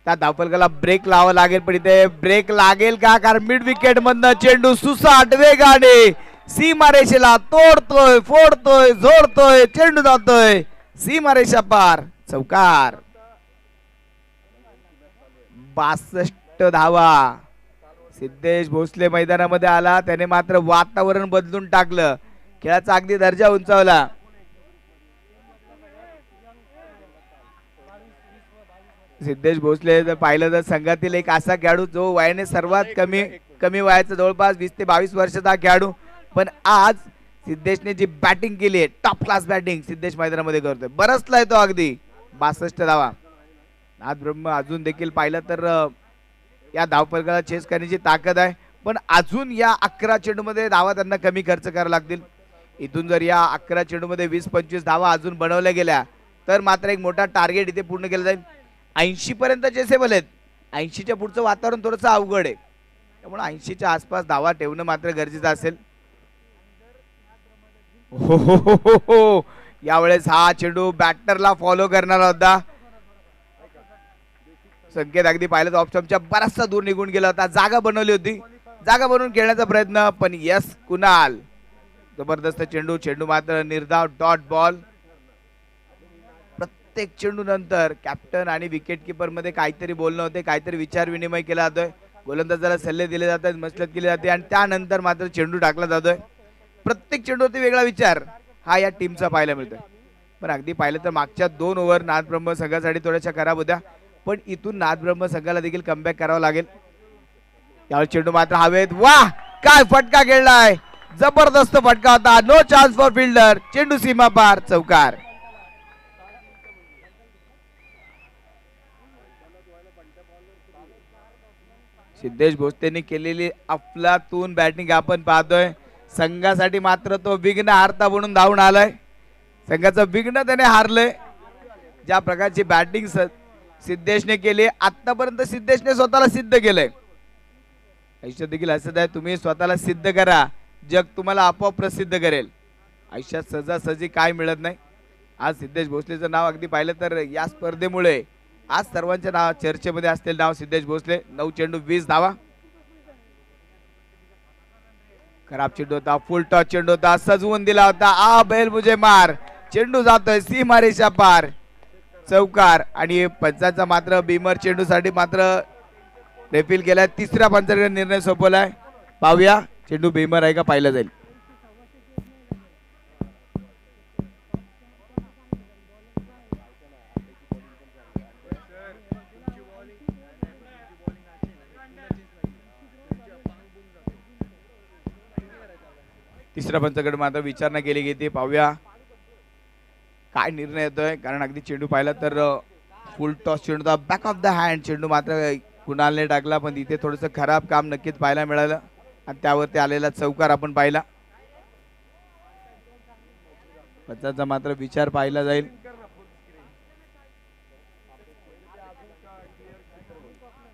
Speaker 2: त्या धावफलकाला ब्रेक लावावा लागेल, पण इथे ब्रेक लागेल का? कारण मिड विकेट मधनं चेंडू सुसाट वेगाने सीमारेषेला तोडतोय, फोडतोय, जोडतोय, चेंडू जातोय सीमारेषा पार, चौकार. 62 धावा. सिद्धेश भोसले मैदानामध्ये आला, त्याने मात्र वातावरण बदलून टाकलं, खेळाचा अगदी दर्जा उंचावला. सिद्धेश भोसले जर पाहिलं तर संघातील एक असा खेळाडू जो वयाने सर्वात कमी वयाचा, जवळपास 20 ते 22 वर्षाचा खेळाडू, पण आज सिद्धेशने जी बॅटिंग केली आहे, टॉप क्लास बॅटिंग सिद्धेश मैदानामध्ये करतोय. बरसलाय तो अगदी. 62 धावा. नाथ ब्रह्म अजून देखील पाहिलं तर या धावफलकाला चेस करण्याची ताकद आहे, पण अजून या 11 चेंडूमध्ये धावा त्यांना कमी खर्च करावा लागतील. इथून जर या 11 चेंडूमध्ये 20-25 धावा अजून बनवल्या गेल्या तर मात्र एक मोठा टार्गेट इथे पूर्ण केलं जाईल. 80 पर्यंत चेसेबल आहेत. 80च्या पुढचं वातावरण थोडंसं अवघड आहे, त्यामुळे 80च्या आसपास धावा ठेवणं मात्र गरजेचं असेल. हो हो हो हो हो, यावेळेस हा चेंडू बॅटरला फॉलो करणारा होता. संकेत अगदी पाहिलं तर ऑप्शनच्या बराचसा दूर निघून गेला होता. जागा बनवली होती, जागा बनवून खेळण्याचा प्रयत्न, पण यस कुणाल जबरदस्त चेंडू. चेंडू मात्र निर्धाव डॉट बॉल. प्रत्येक चेंडू नंतर कॅप्टन आणि विकेट किपर मध्ये काहीतरी बोलणं होते, काहीतरी विचार विनिमय केला जातोय. गोलंदाजाला सल्ले दिले जातात, मसलत केली जाते आणि त्यानंतर मात्र चेंडू टाकला जातोय. प्रत्येक चेंडूवरती वेगळा विचार हा या टीमचा पाहायला मिळतोय. पण अगदी पाहिलं तर मागच्या 2 ओव्हर नादब्रह्म संघासाठी थोड्याशा खराब होत्या, पण इथून नादब्रह्म संघाला देखील कमबॅक करावं लागेल. त्यावेळी चेंडू मात्र हवेत. वाह, काय फटका खेळलाय, जबरदस्त फटका होता. No chance for fielder. चेंडू सीमा पार, चौकार. सिद्धेश भोसलेंनी केलेली अफलातून बॅटिंग आपण पाहतोय. संघासाठी मात्र तो विघ्न हारता म्हणून धावून आलाय. संघाचं विघ्न त्याने हारलंय. ज्या प्रकारची बॅटिंग सिद्धेशने केली आतापर्यंत, सिद्धेशने स्वतःला सिद्ध केलंय. आयुष्यात देखील असं आहे, तुम्ही स्वतःला सिद्ध करा, जग तुम्हाला आपोआप प्रसिद्ध करेल. आयुष्यात सहजासहजी काय मिळत नाही. आज सिद्धेश भोसलेचं नाव अगदी पाहिलं तर या स्पर्धेमुळे आज सर्वांच्या नाव चर्चेमध्ये असलेलं नाव सिद्धेश भोसले. 9 चेंडू 20 धावा. खराब चेंडू होता, फुल टॉस चेंडू होता, सजवून दिला होता. आ बैल मुझे मार. चेंडू जातोय सीमारेषा पार, चौकार. आणि पंचांचा मात्र बीमर चेंडू साठी मात्र रेफिल केलाय. तिसऱ्या पंचाकडे निर्णय सोपवलाय. पाहूया चेंडू बीमर आहे का पाहिलं जाईल. तिसऱ्या पंचाकडे मात्र विचारणा केली गेली. पाहूया काय निर्णय येतोय, कारण अगदी चेंडू पाहिला तर फुल टॉस चेंडू होता, बॅक ऑफ द हँड चेंडू मात्र कुणालने टाकला, पण इथे थोडंसं खराब काम नक्कीच पाहायला मिळालं आणि त्यावरती आलेला चौकार आपण पाहिला. पंचाचा मात्र विचार पाहिला जाईल.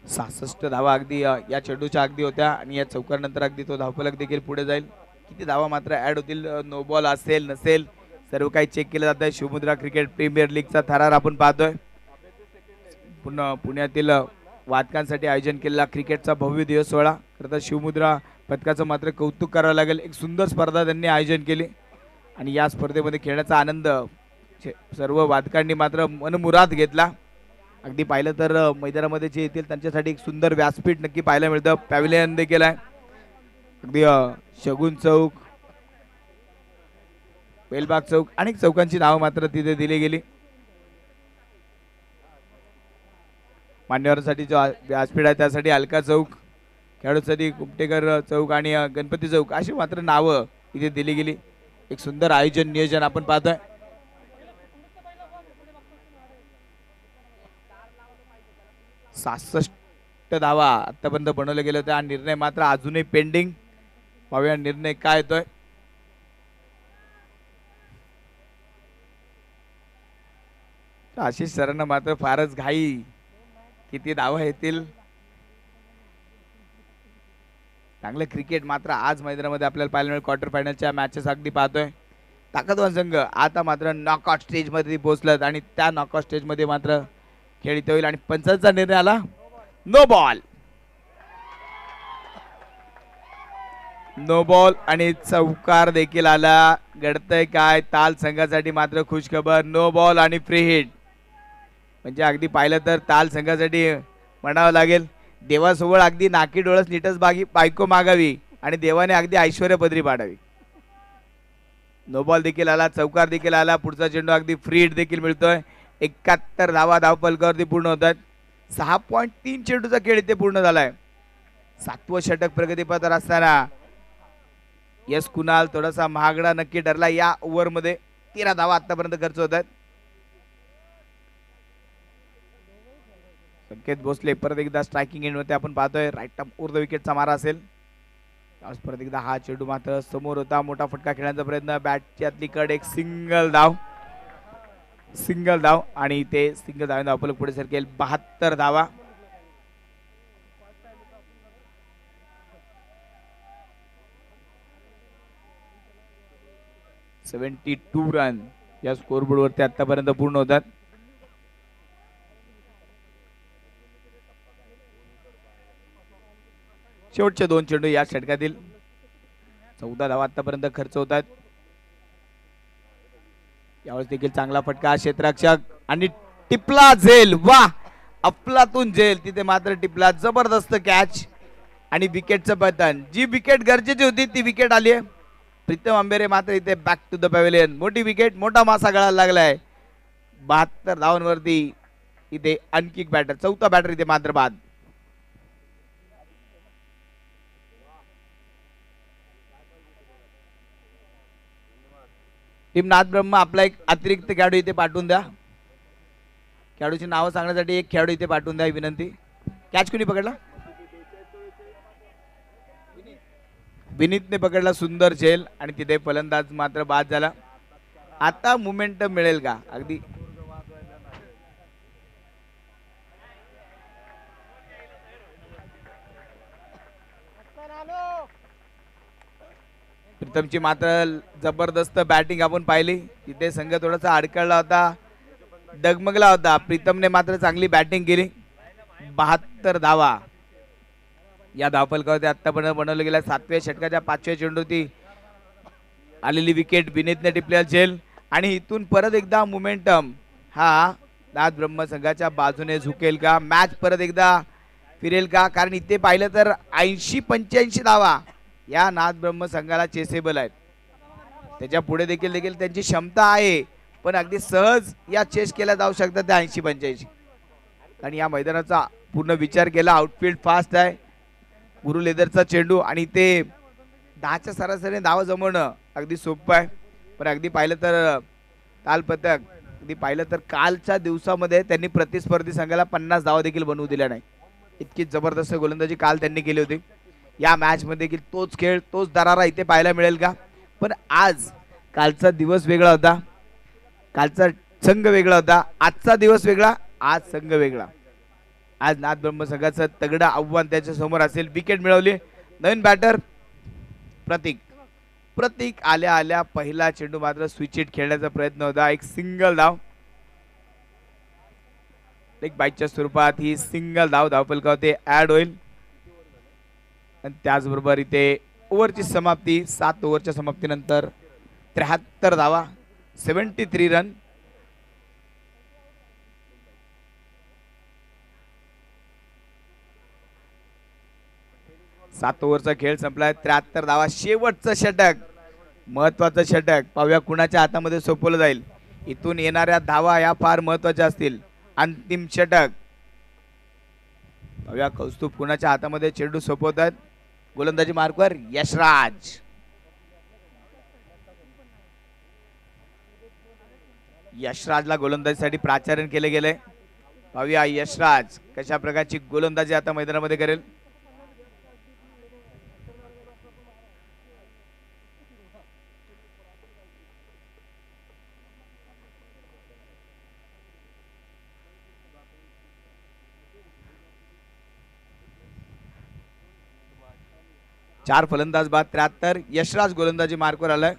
Speaker 2: सहासष्ट धावा अगदी या चेंडूच्या अगदी होत्या आणि या चौकार नंतर अगदी तो धावफलक देखील पुढे जाईल. किती धावा मात्र ऍड होतील, नो बॉल असेल नसेल सर्व काही चेक केलं जात आहे. शिवमुद्रा क्रिकेट प्रीमियर लीगचा थरार आपण पाहतोय. पुण्यातील वादकांसाठी आयोजन केलेला क्रिकेटचा भव्य दिवस सोहळा. खरं तर शिवमुद्रा पथकाचं मात्र कौतुक करावं लागेल. एक सुंदर स्पर्धा त्यांनी आयोजन केली आणि या स्पर्धेमध्ये खेळण्याचा आनंद सर्व वादकांनी मात्र मनमुराद घेतला. अगदी पाहिलं तर मैदानामध्ये जे येतील त्यांच्यासाठी एक सुंदर व्यासपीठ नक्की पाहायला मिळतं. पॅव्हिलियन देखील आहे. अगदी शगुन चौक, बेलबाग चौक, अनेक चौकांची नावं मात्र तिथे दिली गेली. मान्यवरांसाठी जो व्यासपीठ आहे त्यासाठी अलका चौक, खेळाडूसाठी कुमटेकर चौक आणि गणपती चौक अशी मात्र नावं इथे दिली गेली. एक सुंदर आयोजन नियोजन आपण पाहतोय. सहासष्ट धावा आतापर्यंत बनवले गेले होते. हा निर्णय मात्र अजूनही पेंडिंग. पाहूया निर्णय काय येतोय. आशिष सरांना मात्र फारच घाई, किती धावा येतील. चांगलं क्रिकेट मात्र आज मैदानामध्ये आपल्याला पाहायला मिळेल. क्वार्टर फायनलच्या मॅचेस अगदी पाहतोय. ताकदवान संघ आता मात्र नॉकआउट स्टेज मध्ये पोहोचलात आणि त्या नॉकआउट स्टेज मध्ये मात्र खेळीत होईल आणि पंचांचा निर्णय आला, नो बॉल. नो बॉल आणि चौकार देखील आला. घडतंय काय, ताल संघासाठी मात्र खुश खबर, नो बॉल आणि फ्री हिट. म्हणजे अगदी पाहिलं तर ताल संघासाठी म्हणावं लागेल, देवासोबत अगदी नाकी डोळस नीटच बायको मागावी आणि देवाने अगदी ऐश्वर्य पदरी पाडावी. नो बॉल देखील आला, चौकार देखील आला. पुढचा चेंडू अगदी फ्री हिट देखील मिळतोय. 71 धावा धावफलकावरती पूर्ण होत आहेत. 6.3 चेंडूचा खेळ इथे पूर्ण झालाय. 7वं षटक प्रगतीपथावर असताना यस कुणाल थोडासा महागडा नक्की ठरला. या ओव्हर मध्ये 13 धावा आतापर्यंत खर्च होत आहेत. संकेत भोसले परत एकदा स्ट्रायकिंग एंड मध्ये आपण पाहतोय. राईट आर्म ओव्हर द विकेटचा मारा असेल. परत एकदा हा चेंडू मात्र समोर होता. मोठा फटका खेळण्याचा प्रयत्न, बॅटची आतली कड, एक सिंगल धाव. सिंगल धाव आणि ते सिंगल धाव धावफलक पुढे सरकेल 72 धावा. $72 रन या स्कोरबोर्ड वरती आतापर्यंत पूर्ण होतात. शेवटचे 2 चेंडू या षटकातील 14 धावा आतापर्यंत खर्च होतात. यावेळेस देखील चांगला फटका क्षेत्ररक्षक आणि टिपला झेल. वा, अफलातून झेल तिथे मात्र टिपला. जबरदस्त कॅच आणि विकेटचं पतन. जी विकेट गरजेची होती ती विकेट आली आहे. प्रीतम आंबेरे मात्र इथे बॅक टू द पॅव्हिलियन. मोठी विकेट, मोठा मासा गळायला लागलाय. 72 धावांवरती इथे आणखी एक बॅटर, चौथा बॅटर इथे मात्र बाद. टीम नाथ ब्रह्म आपला एक अतिरिक्त खेळाडू इथे पाठवून द्या. खेळाडूची नावं सांगण्यासाठी एक खेळाडू इथे पाठवून द्या विनंती. कॅच कुणी पकडला? विनीतने पकडला. सुंदर झेल आणि तिथे फलंदाज मात्र बाद झाला. आता मोमेंटम मिळेल का? अगदी प्रीतमची मात्र जबरदस्त बॅटिंग आपण पाहिली. तिथे संघ थोडासा अडकळला होता, डगमगला होता. प्रीतमने मात्र चांगली बॅटिंग केली. 72 धावा या धावफलकावरती आतापर्यंत बनवलं गेल्या 7व्या षटकाच्या 5व्या चेंडूवरती आलेली विकेट. विनीतने टिपलेला झेल आणि इथून परत एकदा मोमेंटम हा नाथ ब्रह्म संघाच्या बाजूने झुकेल का? मॅच परत एकदा फिरेल का? कारण इथे पाहिलं तर 80-85 धावा या नाथ ब्रह्म संघाला चेसेबल आहेत. त्याच्या पुढे देखील त्यांची क्षमता आहे, पण अगदी सहज या चेस केल्या जाऊ शकतात त्या 80-85. आणि या मैदानाचा पूर्ण विचार केला, आउटफील्ड फास्ट आहे. गुरु लेदरचा चेंडू आणि ते 10च्या सरासरीने धावा जमवणं अगदी सोपं आहे. पण अगदी पाहिलं तर तालपत्रक अगदी पाहिलं तर कालच्या दिवसामध्ये त्यांनी प्रतिस्पर्धी संघाला 50 धावा देखील बनवू दिल्या नाही. इतकी जबरदस्त गोलंदाजी काल त्यांनी केली होती. या मॅच मध्ये देखील तोच खेळ, तोच दरारा इथे पाहायला मिळेल का? पण आज कालचा दिवस वेगळा होता, कालचा संघ वेगळा होता. आजचा दिवस वेगळा, आज संघ वेगळा. आज नाथ ब्रह्म संघाचं तगडं आव्हान त्याच्या समोर असेल. विकेट मिळवली. नवीन बॅटर प्रतीक आल्या आल्या पहिला चेंडू मात्र स्विच हिट खेळण्याचा प्रयत्न होता. एक सिंगल धाव, एक बाईकच्या स्वरूपात ही सिंगल धाव धावफलकावरती ऍड होईल. आणि त्याचबरोबर इथे ओव्हरची समाप्ती. 7 ओव्हरच्या समाप्तीनंतर 73 धावा, 73 रन. सात ओव्हरचा खेळ संपलाय. 73 धावा. शेवटचं षटक, महत्वाचं षटक. पाहूया कुणाच्या हातामध्ये सोपवलं जाईल. इथून येणाऱ्या धावा या फार महत्वाच्या असतील. अंतिम षटक. पाहूया कौस्तुभ कुणाच्या हातामध्ये चेंडू सोपवतात. गोलंदाजी मार्कवर यशराज. यशराजला गोलंदाजीसाठी प्राचारण केले गेले. पाहूया यशराज कशा प्रकारची गोलंदाजी आता मैदानामध्ये करेल. चार फलंदाज बाद 73. यशराज गोलंदाजी मार्कवर आलाय.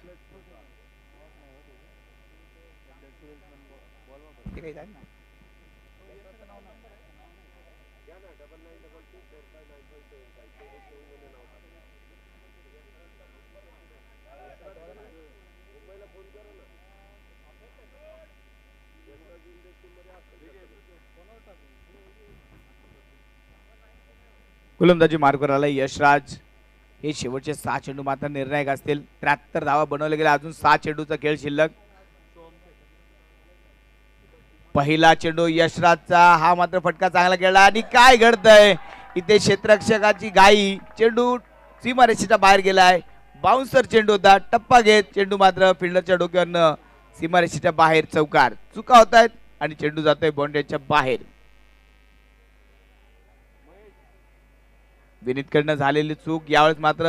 Speaker 2: गोलंदाजी मार्कवर आलाय यशराज. हे शेवटचे 6 चेंडू मात्र निर्णायक असतील. 73 धावा बनवले गेले. अजून 6 चेंडूचा खेळ शिल्लक. पहिला चेंडू यशराजचा. हा मात्र फटका चांगला खेळला. आणि काय घडतंय इथे? क्षेत्ररक्षकाची घाई. चेंडू सीमारेषेच्या बाहेर गेलाय. बाउन्सर चेंडू होता. टप्पा घेत चेंडू मात्र फिल्डरच्या डोक्यावरनं सीमारेषेच्या बाहेर. चौकार. चुका होत आहेत आणि चेंडू जातोय बाउंड्रीच्या बाहेर. विनीतकडनं झालेली चूक. यावेळेस मात्र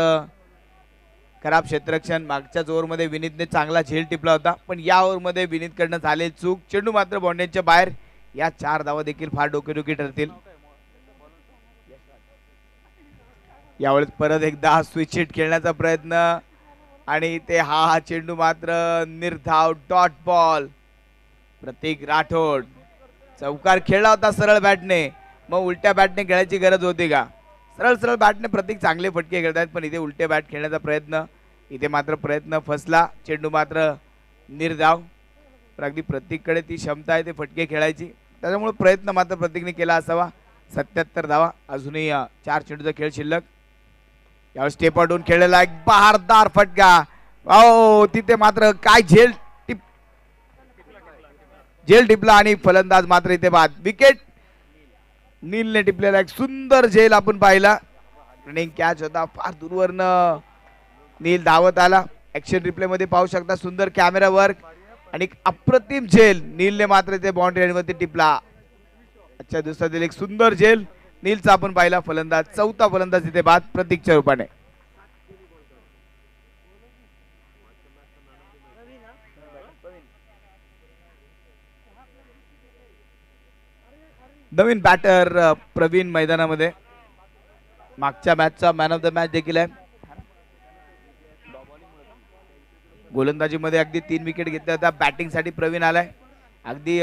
Speaker 2: खराब क्षेत्ररक्षण. मागच्याच ओव्हरमध्ये विनीतने चांगला झेल टिपला होता, पण या ओव्हरमध्ये विनीतकडनं झाले चूक. चेंडू मात्र बाउंड्रीच्या बाहेर. या 4 धावा देखील फार डोकेदुखी ठरतील. यावेळेस परत एकदा स्विच हिट खेळण्याचा प्रयत्न आणि ते हा चेंडू मात्र निर्धाव डॉट बॉल. प्रतीक राठोड चौकार खेळला होता सरळ बॅटने, मग उलट्या बॅटने खेळायची गरज होती का? सरळ सरळ बॅटने प्रतीक चांगले फटके खेळतात, पण इथे उलटे बॅट खेळण्याचा प्रयत्न, इथे मात्र प्रयत्न फसला. चेंडू मात्र निर्धाव. पण अगदी प्रतीककडे ती क्षमता आहे ते फटके खेळायची, त्याच्यामुळे प्रयत्न मात्र प्रतीकने केला असावा. 77 धावा. अजूनही 4 चेंडूचा खेळ शिल्लक. यावेळेस स्टेप आउटून खेळलेला एक बहारदार फटका. ओ तिथे मात्र काय झेल टिपला आणि फलंदाज मात्र इथे बाद. विकेट. नीलने टिपलेला एक सुंदर झेल आपण पाहिला. रनिंग कॅच होता, फार दूरवरनं नील धावत आला. ऍक्शन रिप्ले मध्ये पाहू शकता, सुंदर कॅमेरा वर्क आणि एक अप्रतिम झेल नीलने मात्र इथे बाउंड्री मध्ये टिपला. आजच्या दिवसातील एक सुंदर झेल नीलचा आपण पाहिला. फलंदाज, चौथा फलंदाज इथे बाद प्रतीकच्या रूपाने. नवीन बॅटर प्रवीण मैदानामध्ये. मागच्या मॅचचा मॅन ऑफ द मॅच देखील आहे. गोलंदाजीमध्ये अगदी 3 विकेट घेतल्या होत्या. बॅटिंग साठी प्रवीण आलाय. अगदी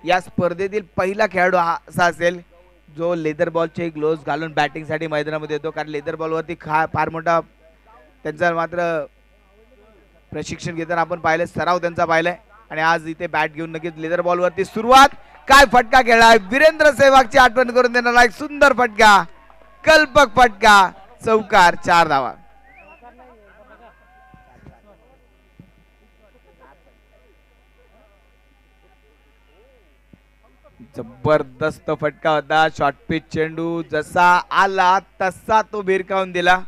Speaker 2: या स्पर्धेतील पहिला खेळाडू हा असा असेल जो लेदर बॉलचे ग्लोव्स घालून बॅटिंग साठी मैदानामध्ये येतो, कारण लेदर बॉलवरती फार मोठा त्यांचा मात्र प्रशिक्षण घेताना आपण पाहिलं, सराव त्यांचा पाहिलाय. आणि आज इथे बॅट घेऊन नक्कीच लेदर बॉलवरती सुरुवात. काय फटका खेळलाय, वीरेंद्र सेहवागची आठवण करून देणारा एक सुंदर फटका, कल्पक फटका, चौकार, 4 धावा. जबरदस्त फटका होता. शॉर्ट पिच चेंडू जसा आला तसा तो भिरकावून दिला.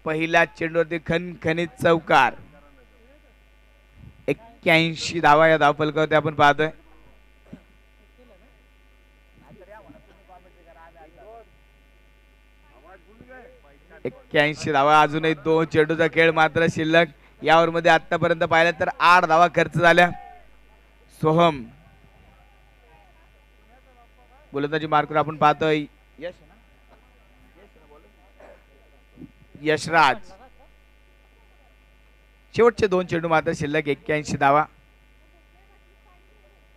Speaker 2: पहिल्या चेंडूवरती खणखणीत चौकार. 81 धावा या धावफलकावरती आपण पाहतोय. धावा. अजूनही 2 चेंडूचा खेळ मात्र शिल्लक. यावर मध्ये आतापर्यंत पाहिलं तर 8 धावा खर्च झाल्या. सोहम गोलंदाजी मार्कर आपण पाहतोय. यशराज. शेवटचे 2 चेंडू मात्र शिल्लक. 81 धावा.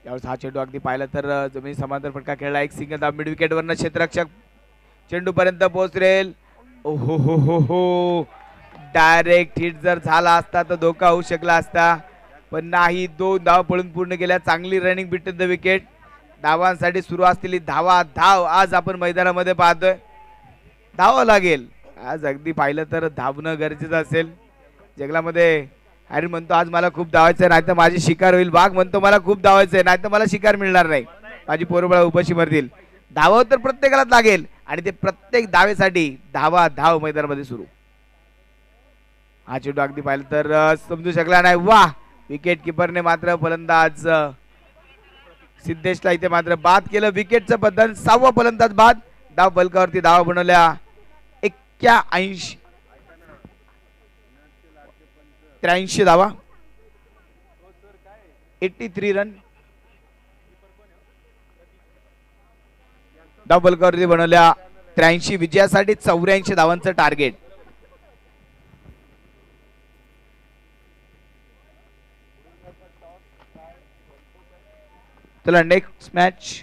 Speaker 2: यावेळेस हा चेंडू अगदी पाहिला तर जमिनी समांतर फटका खेळला. एक सिंगल धाव मिड विकेट वरनं क्षेत्ररक्षक चेंडू पर्यंत पोहोचेल. ओहो हो हो हो, डायरेक्ट हिट जर झाला असता तर धोका होऊ शकला असता, पण नाही. 2 धाव पळून पूर्ण केल्या. चांगली रनिंग बिटवीन द विकेट. धावांसाठी सुरू असलेली धाव आज आपण मैदानामध्ये पाहतोय. धावा लागेल आज. अगदी पाहिलं तर धावणं गरजेचं असेल. जंगलामध्ये हरी म्हणतो आज मला खूप धावायचंय, नाही तर माझी शिकार होईल. वाघ म्हणतो मला खूप धावायचंय, नाही तर मला शिकार मिळणार नाही, माझी पोरबळ उपाशी मरतील. धाव तर प्रत्येकाला लागेल आणि ते प्रत्येक धावेसाठी धाव मैदानामध्ये सुरू. हा चेंडू अगदी पाहिलं तर समजू शकला नाही. वाह, विकेट किपरने मात्र फलंदाज सिद्धेशला इथे मात्र बाद केलं. विकेटचं बदल. 6वा फलंदाज बाद. धाव फलकावरती धावा बनवल्या 81. 83 धावा. 83 रन. धाव फलकावरती बनवल्या 83. विजयासाठी 84 धावांचं टार्गेट. चला नेक्स्ट मॅच.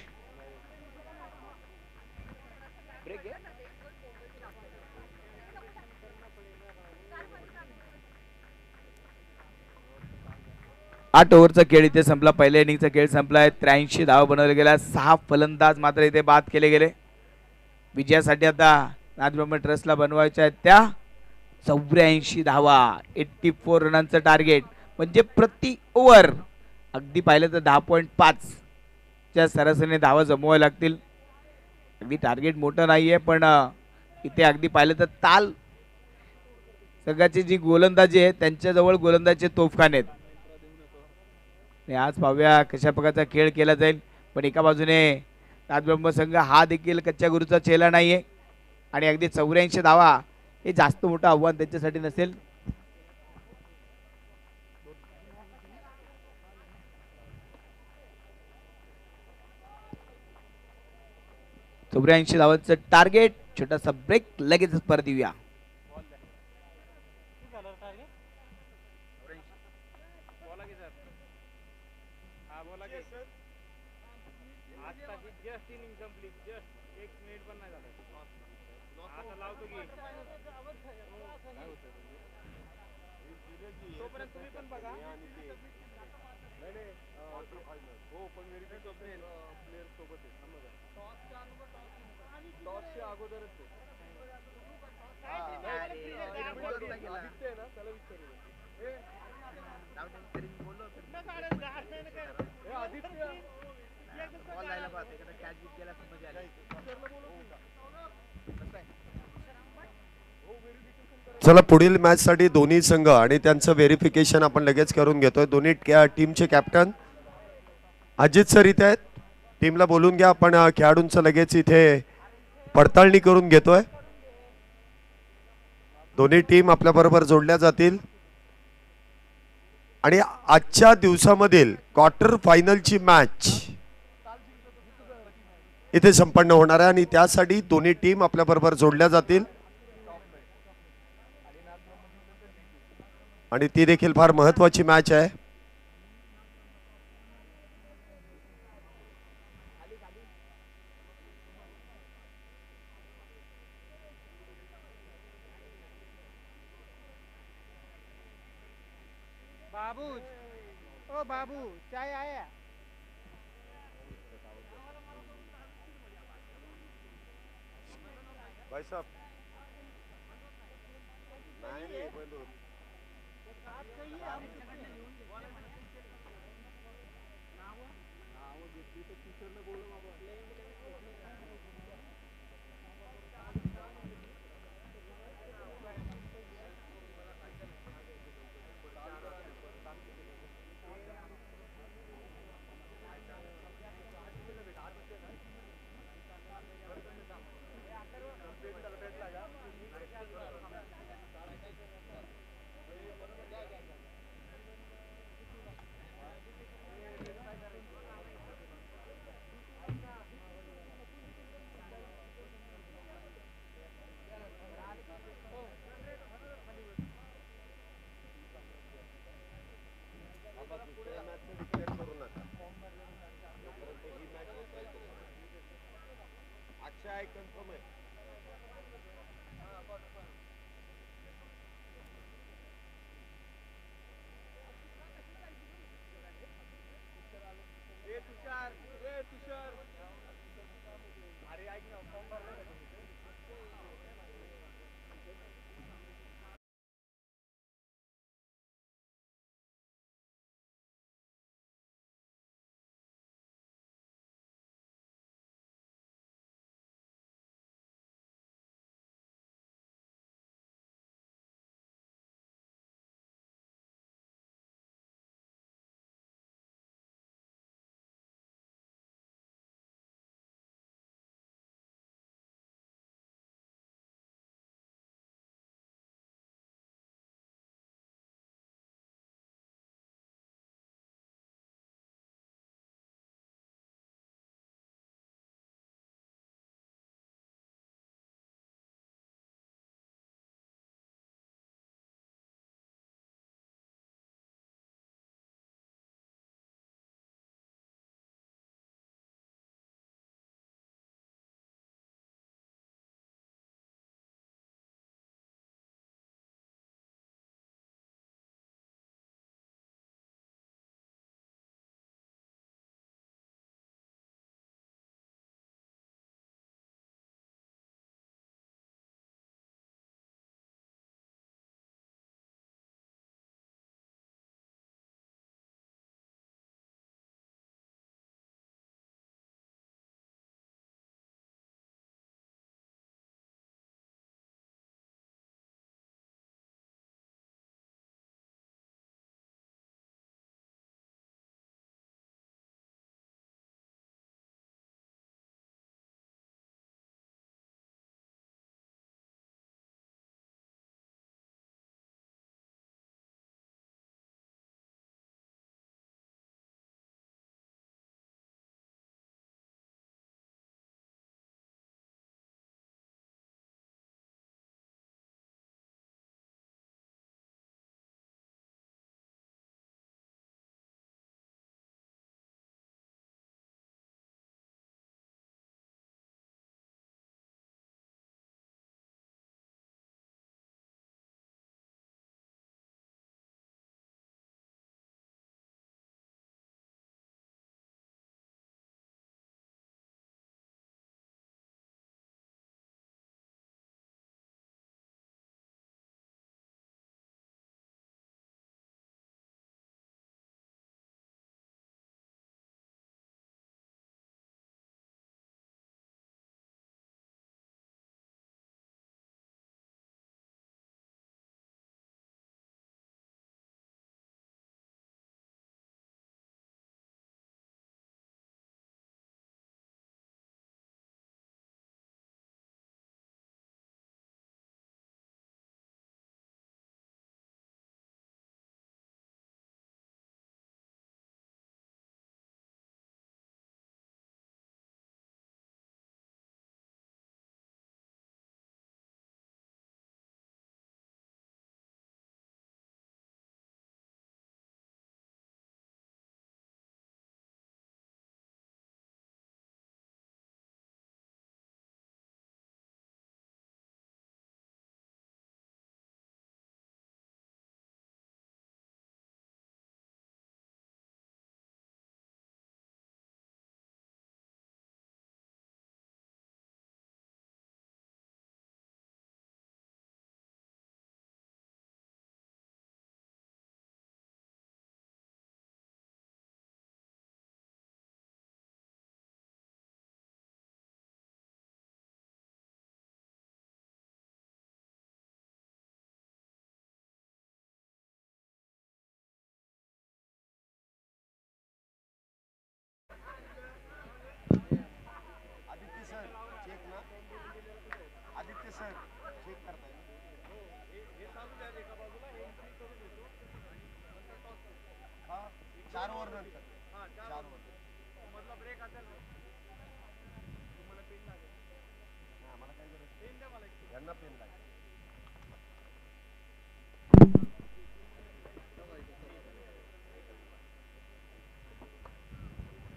Speaker 2: आठ ओव्हरचा खेळ इथे संपला. पहिल्या इनिंगचा खेळ संपलाय. 83 धावा बनवल्या गेल्या. 6 फलंदाज मात्र इथे बाद केले गेले. विजयासाठी आता नाथब्रह्म ट्रस्टला बनवायच्या आहेत त्या 84 धावा. 84 रनांचं टार्गेट, म्हणजे प्रति ओव्हर अगदी पाहिलं तर 10.5 च्या सरासरीने धावा जमवायला लागतील. अगदी टार्गेट मोठं नाहीये, पण इथे अगदी पाहिलं तर ताल संघाची जी गोलंदाजी आहे त्यांच्याजवळ गोलंदाजीचे तोफखाने आहेत. आज पाहूया कशा प्रकारचा खेळ केला जाईल. पण एका बाजूने नाथब्रह्म संघ हा देखील कच्च्या गुरुचा चेला नाहीये आणि अगदी 84 धावा हे जास्त मोठं आव्हान त्यांच्यासाठी नसेल. 84 धावांचं टार्गेट. छोटासा ब्रेक, लगेचच परत येऊया.
Speaker 3: चला पुढील मॅच साठी दोन्ही संघ आणि त्यांचं व्हेरिफिकेशन आपण लगेच करून घेतोय. दोन्ही टीमचे कॅप्टन अजित सर इथे आहेत. टीमला बोलून घ्या. आपण खेळाडूंचं लगेच इथे पडताळणी करून घेतोय. दोन्ही टीम आपल्या बरोबर जोडल्या जातील आणि आजच्या दिवसामधील क्वार्टर फायनलची मॅच इथे संपन्न होणार आहे आणि त्यासाठी दोन्ही टीम आपल्या बरोबर जोडल्या जातील आणि ती देखील फार महत्त्वाची मॅच आहे.
Speaker 4: बाबू, ओ बाबू, चाय आया?
Speaker 3: भाई साहब नहीं बोलो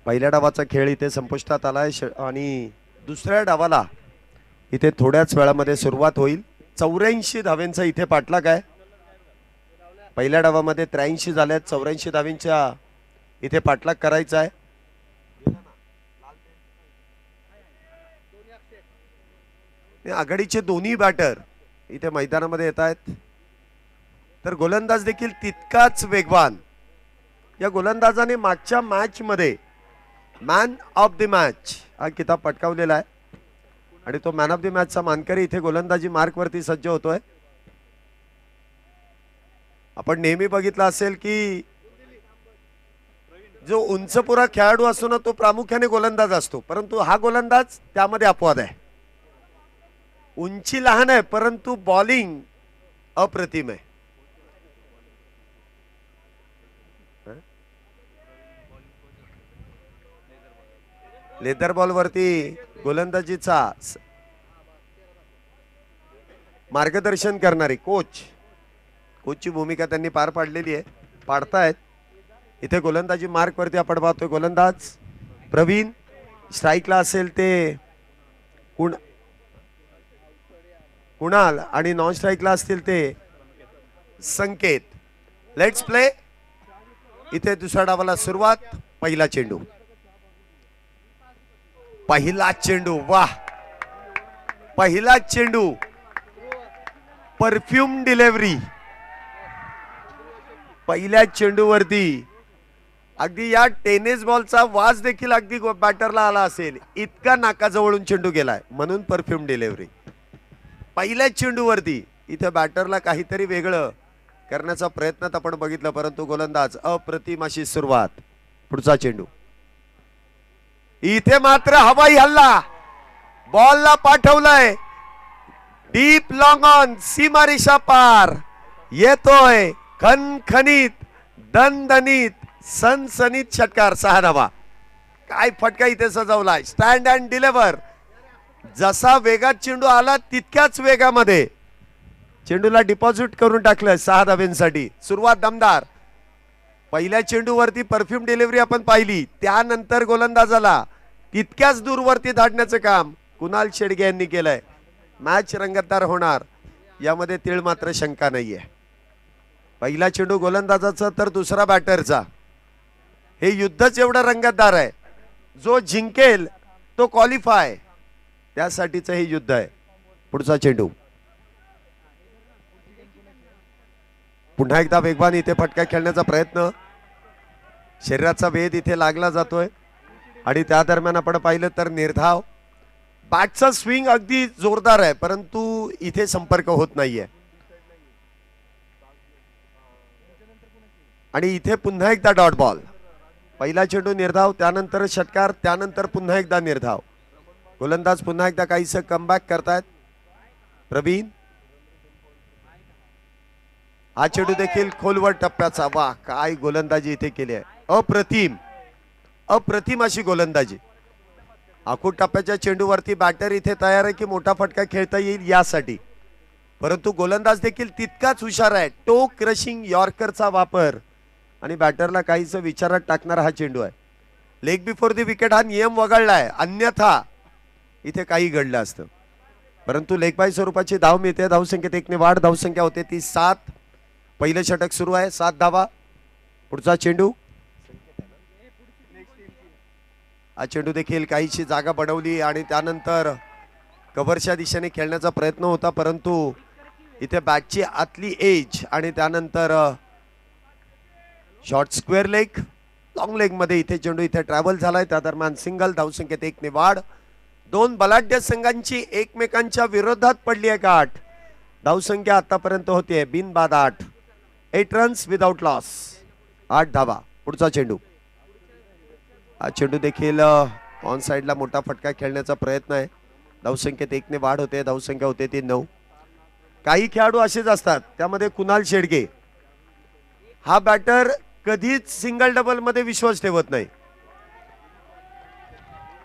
Speaker 3: पहिल्या डावाचा खेळ इथे संपुष्टात आलाय आणि दुसऱ्या डावाला इथे थोड्याच वेळामध्ये सुरुवात होईल. 84 धाव्यांचा इथे पाठलाग आहे. पहिल्या डावामध्ये 83 झाल्यात. 84 धाव्यांच्या इथे पाठलाग करायचा आहे. आघाडीचे दोन्ही बॅटर इथे मैदानामध्ये येत आहेत. तर गोलंदाज देखील तितकाच वेगवान. या गोलंदाजाने मागच्या मॅच मध्ये मॅन ऑफ द मॅच हा किताब पटकावलेला आहे आणि तो मॅन ऑफ द मॅचचा मानकरी इथे गोलंदाजी मार्क वरती सज्ज होतोय. आपण नेहमी बघितलं असेल की जो उंचपुरा खेळाडू असतो ना तो प्रामुख्याने गोलंदाज असतो, परंतु हा गोलंदाज त्यामध्ये अपवाद आहे. उंची लहान आहे परंतु बॉलिंग अप्रतिम आहे. लेदर बॉल वरती गोलंदाजीचा मार्गदर्शन करणारी कोचची भूमिका त्यांनी पार पाडलेली आहे, पाडतायत. इथे गोलंदाजी मार्क वरती आपण पाहतोय गोलंदाज प्रवीण. स्ट्राईकला असेल ते कुणाल आणि नॉन स्ट्राईकला असतील ते संकेत. Let's play. इथे दुसऱ्या डावाला सुरुवात. पहिला चेंडू वाह, पहिला चेंडू परफ्यूम डिलिव्हरी. पहिल्या चेंडूवरती अगदी या टेनिस बॉलचा वास देखील अगदी बॅटरला आला असेल इतका नाकाजवळून चेंडू गेलाय, म्हणून परफ्यूम डिलिव्हरी. पहिल्या चेंडूवरती इथे बॅटरला काहीतरी वेगळं करण्याचा प्रयत्न आपण बघितलं, परंतु गोलंदाज अप्रतिम अशी सुरुवात. पुढचा चेंडू. इथे मात्र हवाई हल्ला. बॉलला पाठवलंय डीप लॉंग ऑन, सीमारेषा पार. येतोय खनखनीत दणदणीत सनसनीत षटकार. 6 धावा. काय फटका इथे सजवलाय. Stand and deliver. जसा वेगात चेंडू आला तितक्याच वेगामध्ये चेंडूला डिपॉझिट करून टाकलं 6 धाव्यांसाठी. सुरुवात दमदार. पहिल्या चेंडूवरती परफ्यूम डिलिव्हरी आपण पाहिली, त्यानंतर गोलंदाजाला तितक्याच दूरवरती धाडण्याचं काम कुणाल शेडगे यांनी केलंय. मॅच रंगतदार होणार यामध्ये तीळ मात्र शंका नाहीये. पहिला चेंडू गोलंदाजाचा तर दुसरा बॅटरचा. हे युद्धच एवढं रंगतदार आहे. जो जिंकेल तो क्वालिफाय, त्यासाठीचं हे युद्ध आहे. पुढचा चेंडू. पुन्हा एकदा वेगवान इथे फटका खेळण्याचा प्रयत्न. शरीराचा वेध इथे लागला जातोय आणि त्या दरम्यान आपण पाहिलं तर निर्धाव. बॅटचा स्विंग अगदी जोरदार आहे परंतु इथे संपर्क होत नाहीये. आणि इथे पुन्हा एकदा डॉट बॉल. पहिला चेंडू निर्धाव, त्यानंतर षटकार, त्यानंतर पुन्हा एकदा निर्धाव. गोलंदाज पुन्हा एकदा काहीसं कमबॅक करतायत. प्रवीण. हा चेंडू देखील खोलवर टप्प्याचा. वाह, काय गोलंदाजी इथे केली आहे. अप्रतिम अशी गोलंदाजी. आखूड टप्प्याच्या चेंडूवरती बॅटर इथे तयार आहे की मोठा फटका खेळता येईल यासाठी, परंतु गोलंदाज देखील तितकाच हुशार आहे. टो क्रशिंग यॉर्करचा वापर आणि बॅटरला काहीच विचारात टाकणारा हा चेंडू आहे. लेग बिफोर दी विकेट हा नियम वगळलाय, अन्यथा इथे काही घडलं असतं. परंतु लेग बाय स्वरूपाची धाव मिळते. धावसंख्येत 1 ने वाढ. धावसंख्या होते ती 7. पहिलं षटक सुरू आहे. 7 धावा. पुढचा चेंडू. हा चेंडू देखील काहीशी जागा बनवली आणि त्यानंतर कव्हरच्या दिशेने खेळण्याचा प्रयत्न होता, परंतु इथे बॅटची आतली एज आणि त्यानंतर short square leg, long leg मध्ये इथे चेंडू इथे ट्रॅव्हल झालाय. त्या दरम्यान सिंगल. धावसंख्येत 1 ने वाढ. 2 बलाढ्य संघांची एकमेकांच्या विरोधात पडली आहे गाठ. धावसंख्या आतापर्यंत होतीये बिनबाद 8. 8 रन्स विदाउट लॉस. 8 धावा. पुढचा चेंडू. हा चेंडू देखील ऑन साइडला मोठा फटका खेळण्याचा प्रयत्न आहे. धावसंख्येत 1 ने वाढ होते. धावसंख्या होते ती 9. काही खेळाडू असेच असतात, त्यामध्ये कुणाल शेडगे हा बॅटर कधीच सिंगल डबल मध्ये विश्वास ठेवत नाही.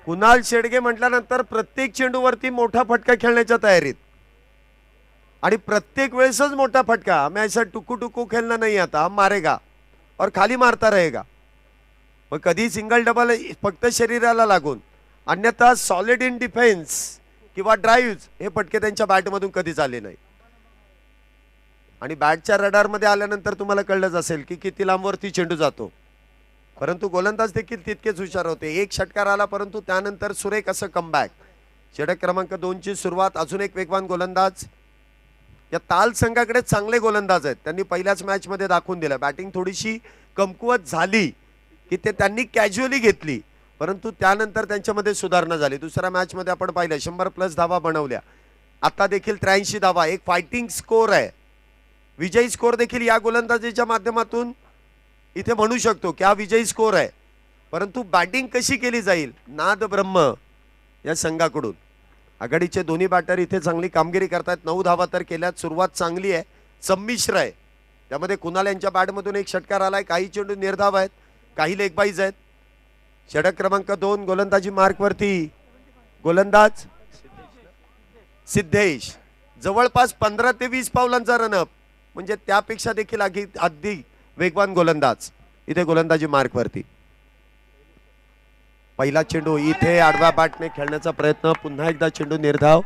Speaker 3: कुणाल शेडगे म्हटल्यानंतर प्रत्येक चेंडूवरती मोठा फटका खेळण्याच्या तयारीत आणि प्रत्येक वेळेसच मोठा फटका. हमें ऐसा टुकू टुकू खेळना नहीं आता, हम मारेगा और खाली मारता रहेगा. मग कधी सिंगल डबल फक्त शरीराला लागून, अन्यथा सॉलिड इन डिफेन्स किंवा ड्राईव्ह हे फटके त्यांच्या बॅटमधून कधीच आले नाही. आणि बॅटच्या रडारमध्ये आल्यानंतर तुम्हाला कळलंच असेल की किती लांबवरती चेंडू जातो. परंतु गोलंदाज देखील तितकेच हुशार होते. एक षटकार आला परंतु त्यानंतर सुरेख असं कमबॅक. षटक क्रमांक 2 ची सुरुवात. अजून एक वेगवान गोलंदाज. या ताल संघाकडे चांगले गोलंदाज आहेत, त्यांनी पहिल्याच मॅच मध्ये दाखवून दिलं. बॅटिंग थोडीशी कमकुवत झाली की ते त्यांनी कॅज्युअली घेतली, परंतु त्यानंतर त्यांच्यामध्ये सुधारणा झाली. दुसऱ्या मॅच मध्ये आपण पाहिलं 100+ धावा बनवल्या. आता देखील 83 धावा, एक फायटिंग स्कोर आहे. विजयी स्कोर देखील या गोलंदाजीच्या माध्यमातून इथे म्हणू शकतो की हा विजयी स्कोर आहे. परंतु बॅटिंग कशी केली जाईल, नाद ब्रह्म या संघाकडून. आघाडीचे दोन्ही बॅटर इथे चांगली कामगिरी करतात. 9 धावा तर केल्यात. सुरुवात चांगली आहे, संमिश्र आहे. त्यामध्ये कुणाल यांच्या बॅटमधून एक षटकार आलाय. काही चेंडू निर्धाव आहेत, काही लेगबाईज आहेत. षटक क्रमांक 2 गोलंदाजी मार्कवरती गोलंदाज सिद्धेश. जवळपास 15 ते 20 पावलांचा रनअप, म्हणजे त्यापेक्षा देखील अगदी वेगवान गोलंदाज इथे गोलंदाजी मार्कवरती. पहिला चेंडू इथे आडव्या बॅटने खेळण्याचा प्रयत्न. पुन्हा एकदा चेंडू निर्धाव.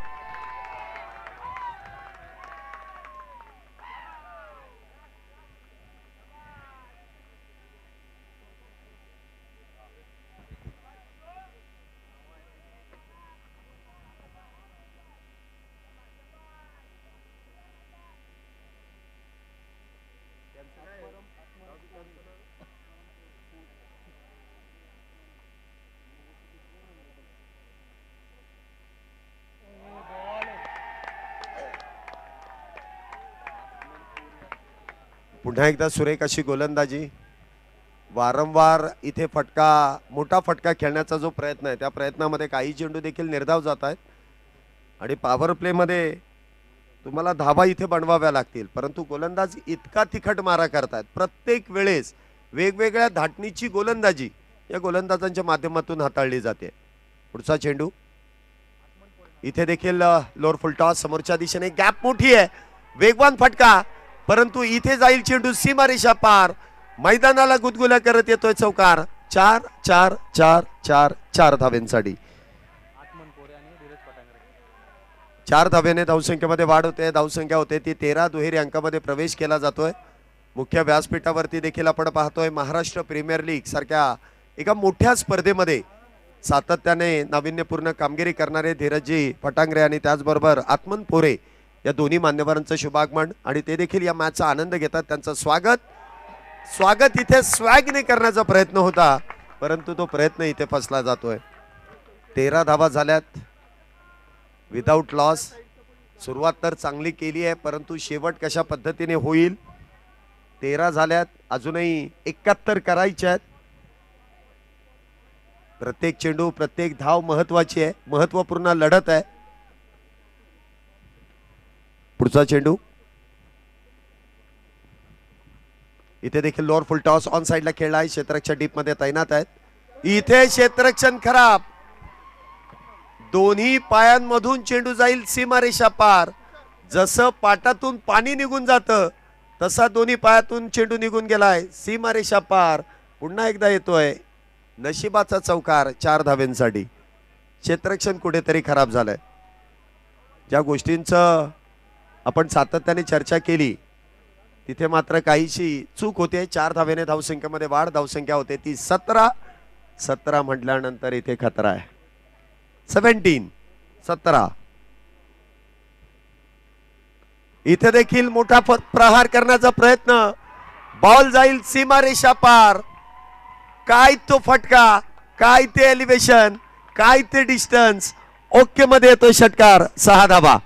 Speaker 3: पुन्हा एकदा सुरेख अशी गोलंदाजी. वारंवार इथे फटका, मोठा फटका खेळण्याचा जो प्रयत्न आहे त्या प्रयत्नामध्ये काही चेंडू देखील निर्धाव जात आहेत. आणि पॉवर प्ले मध्ये तुम्हाला धावा इथे बनवाव्या लागतील, परंतु गोलंदाज इतका तिखट मारा करतात. प्रत्येक वेळेस वेगवेगळ्या धाटणीची गोलंदाजी या गोलंदाजांच्या माध्यमातून हाताळली जाते. पुढचा चेंडू इथे देखील लोअर फुल टॉस. समोरच्या दिशेने गॅप मोठी आहे, वेगवान फटका, परंतु इथे जाईल चेंडू सीमारेषा पार. मैदानाला गुदगुल्या करत येतोय चौकार. 4 धाव्यांसाठी. 4 धाव्याने धावसंख्येमध्ये वाढ होते. धावसंख्या होते ती 13. दुहेरी अंकामध्ये प्रवेश केला जातोय. मुख्य व्यासपीठावरती देखील आपण पाहतोय महाराष्ट्र प्रीमियर लीग सारख्या एका मोठ्या स्पर्धेमध्ये सातत्याने नाविन्यपूर्ण कामगिरी करणारे धीरजजी फटांगरे आणि त्याचबरोबर आत्मन पोरे या दोन्ही मान्यवरांचं शुभागमन. आणि ते देखील या मॅचचा आनंद घेतात. त्यांचं स्वागत इथे स्वॅगने करण्याचा प्रयत्न होता, परंतु तो प्रयत्न इथे फसला जातोय. 13 धावा झाल्यात विदाउट लॉस. सुरुवात तर चांगली केली आहे, परंतु शेवट कशा पद्धतीने होईल. 13 झाल्यात, अजूनही 71 करायचे आहेत. प्रत्येक चेंडू, प्रत्येक धाव महत्वाची आहे. महत्वपूर्ण लढत आहे. पुढचा चेंडू इथे देखील लोअर फुल टॉस ऑन साइडला खेळला आहे. क्षेत्ररक्षक डीप मध्ये तैनात आहेत. इथे क्षेत्ररक्षण खराब. दोन्ही पायांमधून चेंडू जाईल सीमारेषा पार. जसं पाटातून पाणी निघून जातं तसा दोन्ही पायातून चेंडू निघून गेलाय सीमारेषा पार. पुन्हा एकदा येतोय. नशिबाचा चौकार 4 धाव्यांसाठी. क्षेत्ररक्षण कुठेतरी खराब झालंय. ज्या गोष्टींचं आपण सातत्याने चर्चा केली तिथे मात्र काहीशी चूक होते. 4 धाव्याने धावसंख्येमध्ये वाढ. धावसंख्या होते ती 17 म्हटल्यानंतर इथे खतरा आहे. 17. इथे देखील मोठा प्रहार करण्याचा प्रयत्न. बॉल जाईल सीमारेषा पार. काय तो फटका, काय ते एलिव्हेशन, काय ते डिस्टन्स. ओके मध्ये येतोय षटकार. 6 धावा.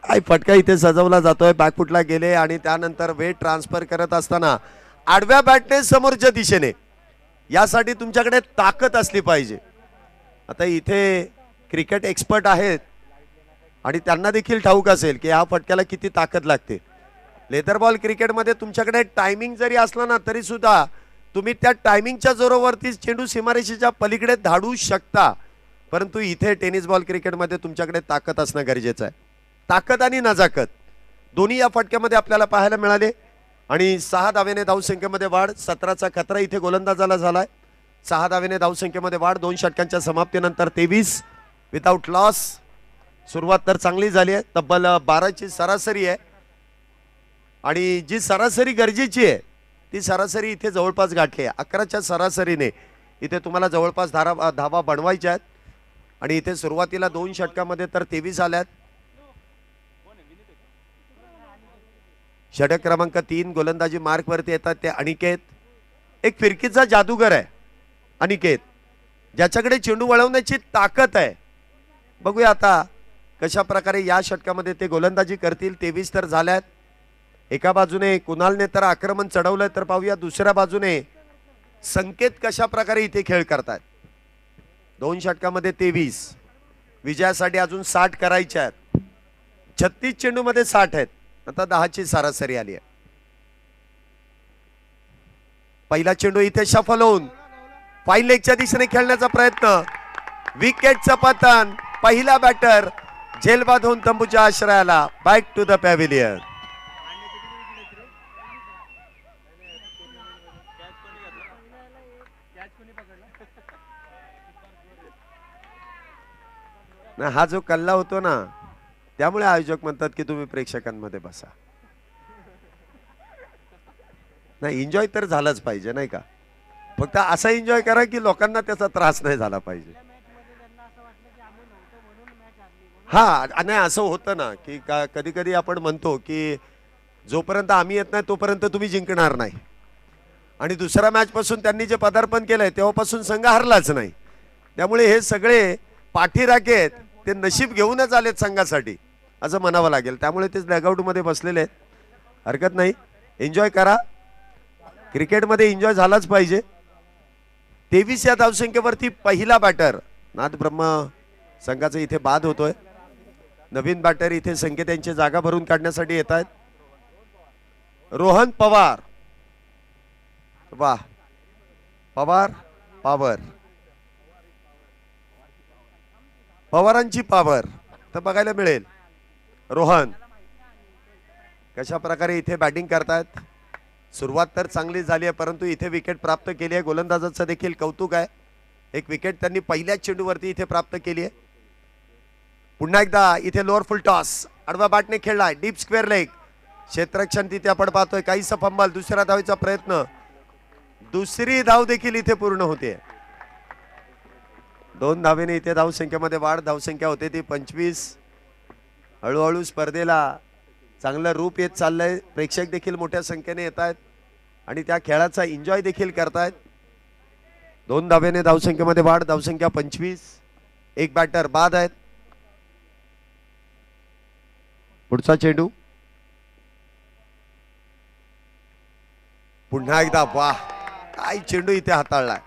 Speaker 3: काय फटका इथे सजवला जातोय. बॅकफुटला गेले आणि त्यानंतर वेट ट्रान्सफर करत असताना आडव्या बॅटने समोरच्या दिशेने. यासाठी तुमच्याकडे ताकद असली पाहिजे. आता इथे क्रिकेट एक्सपर्ट आहेत आणि त्यांना देखील ठाऊक असेल की ह्या फटक्याला किती ताकद लागते. लेदर बॉल क्रिकेटमध्ये तुमच्याकडे टायमिंग जरी असला ना तरी सुद्धा तुम्ही त्या टायमिंगच्या जोरावरती चेंडू सीमारेषेच्या पलीकडे धाडू शकता. परंतु इथे टेनिस बॉल क्रिकेटमध्ये तुमच्याकडे ताकद असणं गरजेचं आहे. ताकद आणि नजाकत दोन्ही या फटक्यामध्ये आपल्याला पाहायला मिळाले. आणि 6 धावेने धावसंख्येमध्ये वाढ. 17चा खतरा इथे गोलंदाजाला झालाय. 6 धावेने धावसंख्येमध्ये वाढ. 2 षटकांच्या समाप्तीनंतर 23 विदाउट लॉस. सुरुवात तर चांगली झाली आहे. तब्बल 12ची सरासरी आहे आणि जी सरासरी गरजेची आहे ती सरासरी इथे जवळपास गाठली आहे. 11च्या सरासरीने इथे तुम्हाला जवळपास धावा बनवायच्या आहेत. आणि इथे सुरुवातीला 2 षटकामध्ये तर 23 आल्यात. षटक क्रमांक 3 गोलंदाजी मार्क वरती येतात ते अनिकेत. एक फिरकीचा जादूगर आहे अनिकेत, ज्याच्याकडे चेंडू वळवण्याची ताकद आहे. बघूया आता कशा प्रकारे या षटकामध्ये ते गोलंदाजी करतील. 23 तर झाल्यात. एका बाजूने कुणालने तर आक्रमण चढवलंय, तर पाहूया दुसऱ्या बाजूने संकेत कशा प्रकारे इथे खेळ करतात. 2 षटकामध्ये 23. विजयासाठी अजून 60 करायच्या आहेत. 36 चेंडूमध्ये 60 आहेत. आता 10ची सरासरी आली आहे. पहिला चेंडू इथे शफल होऊन फाईन लेगच्या दिशेने खेळण्याचा प्रयत्न. विकेटचं पतन. पहिला बॅटर झेल बांधून तंबूच्या आश्रयाला. Back to the pavilion. हा जो कल्ला होतो ना, त्यामुळे आयोजक म्हणतात की तुम्ही प्रेक्षकांमध्ये बसा. नाही, एन्जॉय तर झालाच पाहिजे नाही का. फक्त असा एन्जॉय करा की लोकांना त्याचा त्रास नाही झाला पाहिजे. हा, नाही असं होतं ना की कधी कधी आपण म्हणतो की जोपर्यंत आम्ही येत नाही तोपर्यंत तुम्ही जिंकणार नाही. आणि दुसऱ्या मॅच पासून त्यांनी जे पदार्पण केलंय तेव्हापासून संघ हरलाच नाही. त्यामुळे हे सगळे पाठीराखेत ते नशीब घेऊनच आलेत संघासाठी असं म्हणावं लागेल. त्यामुळे ते डगआउट मध्ये बसलेले आहेत. हरकत नाही, एन्जॉय करा. क्रिकेटमध्ये एन्जॉय झालाच पाहिजे. 23 या धावसंख्येवरती पहिला बॅटर नाद ब्रह्म संघाचा इथे बाद होतोय. नवीन बॅटर इथे संकेत यांची जागा भरून काढण्यासाठी येत आहेत. रोहन पवार. वाह, पवार पॉवर, पवारांची पॉवर तर बघायला मिळेल. रोहन कशा प्रकारे इथे बॅटिंग करतायत. सुरुवात तर चांगली झाली आहे, परंतु इथे विकेट प्राप्त केली आहे. गोलंदाजाचं देखील कौतुक आहे. एक विकेट त्यांनी पहिल्याच चेंडूवरती इथे प्राप्त केली आहे. पुन्हा एकदा इथे लोअर फुल टॉस आडवा बॅटने खेळलाय. Deep square leg. क्षेत्ररक्षण तिथे आपण पाहतोय. काहीसा फंबल. दुसऱ्या धावेचा प्रयत्न. दुसरी धाव देखील इथे पूर्ण होते. 2 धावेने इथे धावसंख्येमध्ये वाढ. धावसंख्या होते ती 25. हळूहळू स्पर्धेला चांगलं रूप येत चाललंय. प्रेक्षक देखील मोठ्या संख्येने येत आहेत आणि त्या खेळाचा एन्जॉय देखील करतायत. 2 धावेने धावसंख्येमध्ये वाढ. धावसंख्या 25. एक बॅटर बाद आहेत. पुढचा चेंडू. पुन्हा एकदा. वाह, काय चेंडू इथे हाताळलाय.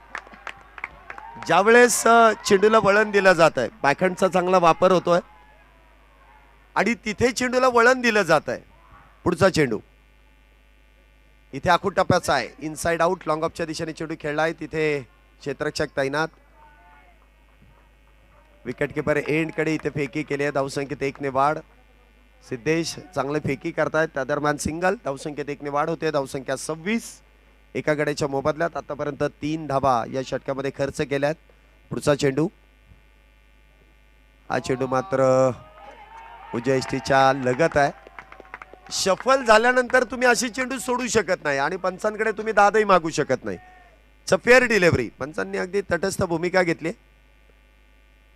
Speaker 3: ज्यावेळेस चेंडूला वळण दिलं जात आहे, बॅकहँडचा चांगला वापर होतोय आणि तिथे चेंडूला वळण दिलं जात आहे. पुढचा चेंडू इथे आखूड टप्प्याचा आहे. Inside out. लॉंग ऑफच्या दिशेने चेंडू खेळलाय. तिथे क्षेत्ररक्षक तैनात. विकेट किपर एंड कडे इथे फेकी केली आहे. धावसंख्येत 1 ने वाढ. सिद्धेश चांगले फेकी करतायत. त्या दरम्यान सिंगल. धावसंख्येत 1 ने वाढ होते. धावसंख्या 26. एका गड्याच्या मोबदल्यात आतापर्यंत 3 धावा या षटकामध्ये खर्च केल्यात. पुढचा चेंडू. हा चेंडू मात्र उजव्या यष्टीच्या लगत आहे. शफल झाल्यानंतर तुम्ही अशी चेंडू सोडू शकत नाही आणि पंचांकडे तुम्ही दादही मागू शकत नाही. Fair delivery. पंचांनी अगदी तटस्थ भूमिका घेतली.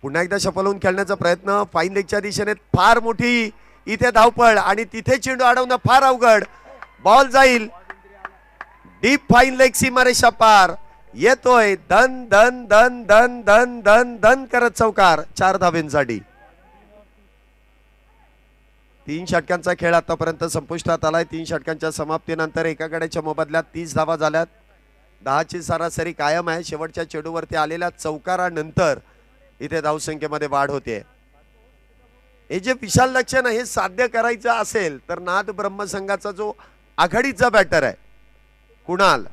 Speaker 3: पुन्हा एकदा शफल होऊन खेळण्याचा प्रयत्न. फाईन लेगच्या दिशेने फार मोठी इथे धावपळ आणि तिथे चेंडू अडवणं फार अवघड. बॉल जाईल डीप फाईन लेग. सीमारेषा पार येतोय. धन धन धन धन धन धन धन करत चौकार. 4 धावेंसाठी. 3 षटकांचा खेळ आतापर्यंत संपुष्टात आलाय. 3 षटकांच्या समाप्तीनंतर एका गड्याच्या मोबदल्यात 30 धावा झाल्यात. 10ची सरासरी कायम आहे. शेवटच्या चेंडूवरती आलेल्या चौकारानंतर इथे धावसंख्येमध्ये वाढ होते. हे जे विशाल लक्ष्य हे साध्य करायचं असेल तर नाद ब्रह्म संघाचा जो आघाडीचा बॅटर आहे कुणाल,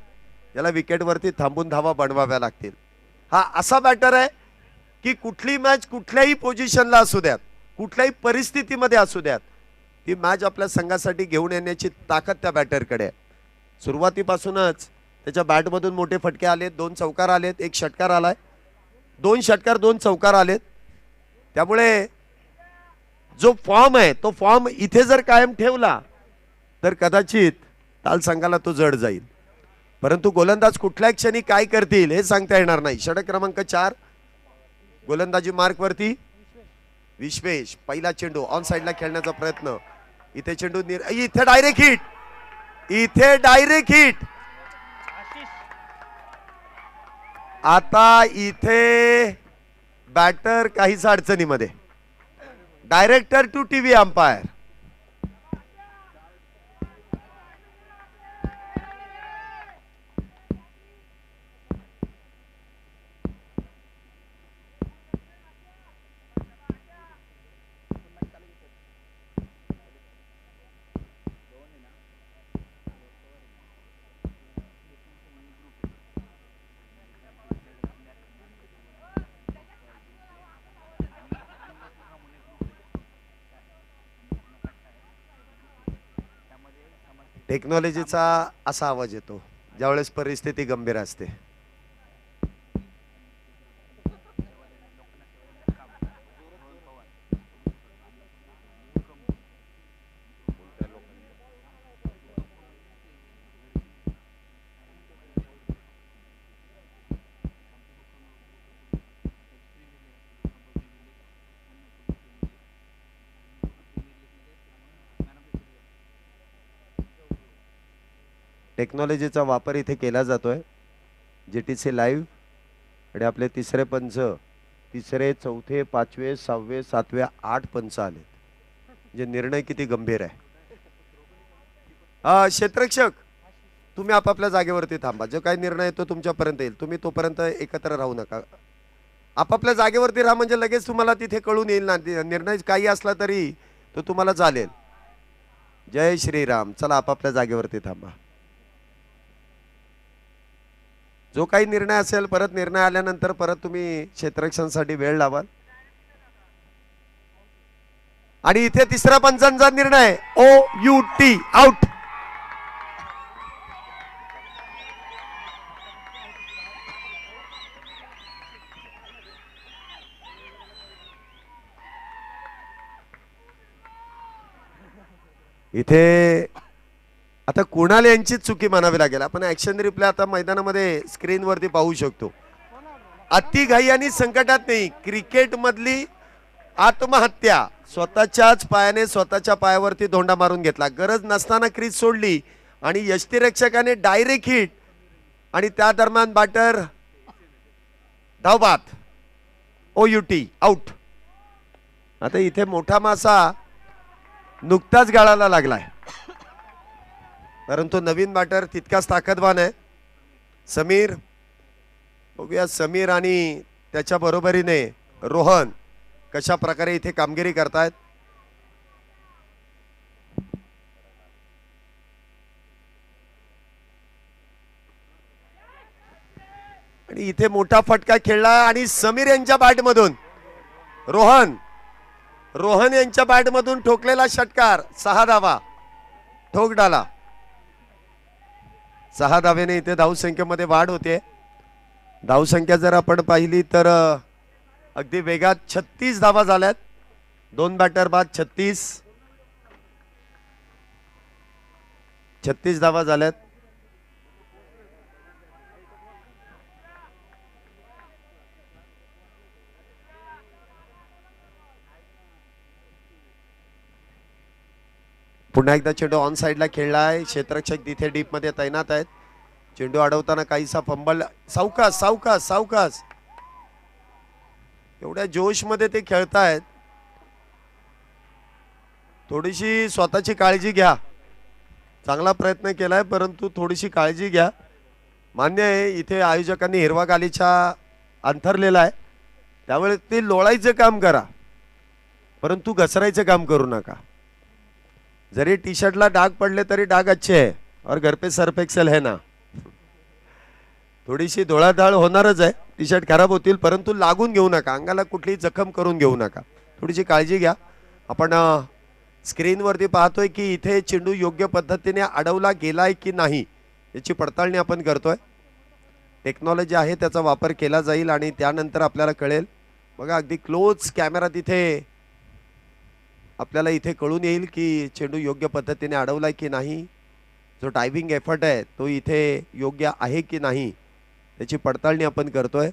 Speaker 3: याला विकेटवरती थांबून धावा बनवाव्या लागतील. हा असा बॅटर आहे की कुठली मॅच कुठल्याही पोझिशनला असू द्यात, कुठल्याही परिस्थितीमध्ये असू द्यात, ती मॅच आपल्या संघासाठी घेऊन येण्याची ताकद त्या बॅटरकडे आहे. सुरुवातीपासूनच त्याच्या बॅटमधून मोठे फटके आलेत, 2 चौकार आलेत, 1 षटकार आलाय, 2 षटकार 2 चौकार आलेत. त्यामुळे जो फॉर्म आहे तो फॉर्म इथे जर कायम ठेवला तर कदाचित ताल संघाला तो जड जाईल. परंतु गोलंदाज कुठल्या क्षणी काय करतील हे सांगता येणार नाही. षटक क्रमांक 4 गोलंदाजी मार्क वरती. विश्वेश पहिला चेंडू ऑन साइडला खेळण्याचा प्रयत्न. इथे चेंडू इथे डायरेक्ट हिट, इथे डायरेक्ट हिट. आता इथे बॅटर काहीच अडचणीमध्ये. डायरेक्टर टू टीव्ही अंपायर. टेक्नॉलॉजीचा असा आवाज येतो ज्यावेळेस परिस्थिती गंभीर असते. टेक्नॉलॉजीचा वापर इथे केला जातोय. GTC लाईव्ह आणि आपले तिसरे पंच, तिसरे, चौथे, पाचवे, सहावे, सातवे, 8 पंच आले. म्हणजे निर्णय किती गंभीर आहे. क्षेत्ररक्षक तुम्ही आपापल्या जागेवरती थांबा. जो काही निर्णय येतो तुमच्यापर्यंत येईल. तुम्ही तोपर्यंत एकत्र राहू नका. आपापल्या जागेवरती राहा म्हणजे लगेच तुम्हाला तिथे कळून येईल ना. निर्णय काही असला तरी तो तुम्हाला चालेल. जय श्रीराम. चला आपापल्या जागेवरती थांबा. जो काही निर्णय असेल परत निर्णय आल्यानंतर परत तुम्ही क्षेत्ररक्षणासाठी वेळ लावाल. आणि इथे तिसऱ्या पंचांचा निर्णय OUT आउट. इथे आता कुणाल यांचीच चुकी मानावी लागेल. आपण ऍक्शन रिप्ले आता मैदानामध्ये स्क्रीनवरती पाहू शकतो. अतिघाई आणि संकटात नाही. क्रिकेट मधली आत्महत्या. स्वतःच्याच पायाने स्वतःच्या पायावरती धोंडा मारून घेतला. गरज नसताना क्रीज सोडली आणि यष्टीरक्षकाने डायरेक्ट हिट आणि त्या दरम्यान बॅटर धावबाद. OUT out. आता इथे मोठा मासा नुकताच गाळाला लागलाय. परंतु नवीन बॅटर तितकाच ताकदवान आहे. समीर, बघूया समीर आणि त्याच्या बरोबरीने रोहन कशा प्रकारे इथे कामगिरी करतायत. आणि इथे मोठा फटका खेळला आणि समीर यांच्या बॅटमधून रोहन यांच्या बॅटमधून ठोकलेला षटकार. 6 धावा ठोक डाला. 6 धावेने इथे धावसंख्येमध्ये वाढ होते. धावसंख्या जर आपण पाहिली तर अगदी वेगात 36 धावा झाल्यात. 2 बॅटर बाद 36 धावा झाल्यात. पुन्हा एकदा चेंडू ऑन साइडला खेळलाय. क्षेत्ररक्षक तिथे डीप मध्ये तैनात आहेत. चेंडू अडवताना काहीसा फंबल. सावकाश एवढ्या जोश मध्ये ते खेळतायत. थोडीशी स्वतःची काळजी घ्या. चांगला प्रयत्न केलाय परंतु थोडीशी काळजी घ्या. मान्य आहे इथे आयोजकांनी हिरवा गालीचा अंथरलेला आहे. त्यावेळेस ते लोळायचं काम करा परंतु घसरायचं काम करू नका. जरी टी शर्टला डाग पडले तरी डाग अच्छे है और घर पे सर्फ एक्सेल है ना. थोडीशी धोळाधाळ होणारच आहे. टी शर्ट खराब होतील, परंतु लागून घेऊ नका, अंगाला कुठलीही जखम करून घेऊ नका, थोडीशी काळजी घ्या. आपण स्क्रीनवरती पाहतोय की इथे चेंडू योग्य पद्धतीने अडवला गेलाय की नाही याची पडताळणी आपण करतोय. टेक्नॉलॉजी आहे त्याचा वापर केला जाईल आणि त्यानंतर आपल्याला कळेल. बघा अगदी क्लोज कॅमेरा तिथे आपल्याला इथे कळून येईल की चेंडू योग्य पद्धतीने अडवलाय की नाही. जो डायव्हिंग एफर्ट आहे तो इथे योग्य आहे की नाही त्याची पडताळणी आपण करतोय.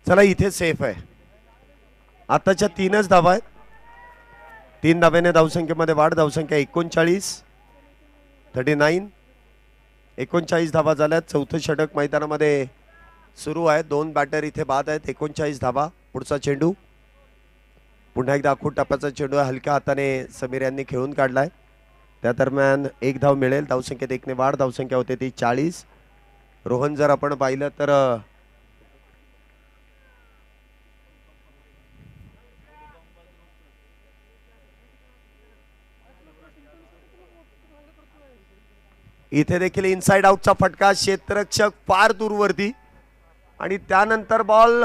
Speaker 3: चला इथे सेफ आहे. आताच्या 3च धावा आहेत. 3 धाब्याने धावसंख्येमध्ये वाढ. धावसंख्या 39 39 धावा झाल्यात. चौथं षटक मैदानामध्ये सुरू आहे. 2 बॅटर इथे बाद आहेत. 39 धावा. पुढचा चेंडू पुन्हा एकदा आखूड टप्प्याचा चेंडू हलक्या हाताने समीर यांनी खेळून काढलाय. त्या दरम्यान 1 धाव मिळेल. धावसंख्येत 1 ने वाढ. धावसंख्या होते ती 40. रोहन जर आपण पाहिलं तर इथे देखील इनसाइड आउटचा फटका. क्षेत्ररक्षक फार दूरवरती आणि त्यानंतर बॉल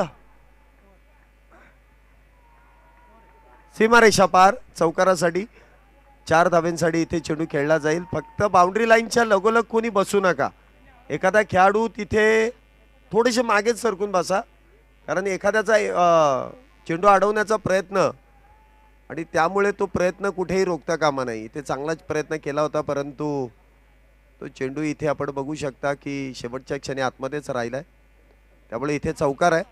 Speaker 3: सीमारेषा पार. चौकारासाठी 4 धाव्यांसाठी इथे चेंडू खेळला जाईल. फक्त बाउंड्री लाईनच्या लगोलग कोणी बसू नका. एखादा खेळाडू तिथे थोडेसे मागेच सरकून बसा, कारण एखाद्याचा चेंडू अडवण्याचा प्रयत्न आणि त्यामुळे तो प्रयत्न कुठेही रोखता कामा नाही. इथे चांगलाच प्रयत्न केला होता, परंतु तो चेंडू इथे आपण बघू शकता की शेवटच्या क्षणी आतमध्येच राहिलाय. त्यामुळे इथे चौकार आहे.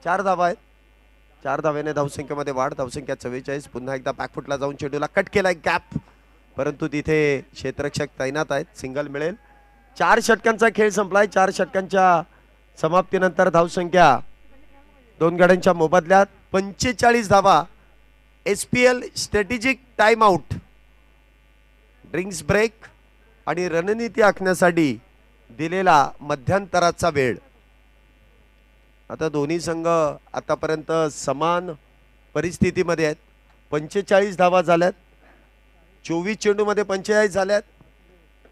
Speaker 3: 4 धावा आहेत. 4 धाव्याने धावसंख्येमध्ये वाढ. धावसंख्या 44. पुन्हा एकदा बॅकफुटला जाऊन चेंडूला कट केलाय गॅप, परंतु तिथे क्षेत्ररक्षक तैनात आहेत. सिंगल मिळेल. 4 षटकांचा खेळ संपलाय. 4 षटकांच्या समाप्तीनंतर धावसंख्या 2 गड्यांच्या मोबदल्यात 45 धावा. SPL strategic time out, drinks break आणि रणनीती आखण्यासाठी दिलेला मध्यंतराचा वेळ. आता दोन्ही संघ आतापर्यंत समान परिस्थितीमध्ये आहेत. 45 धावा झाल्यात. 24 चेंडूमध्ये 45 झाल्यात.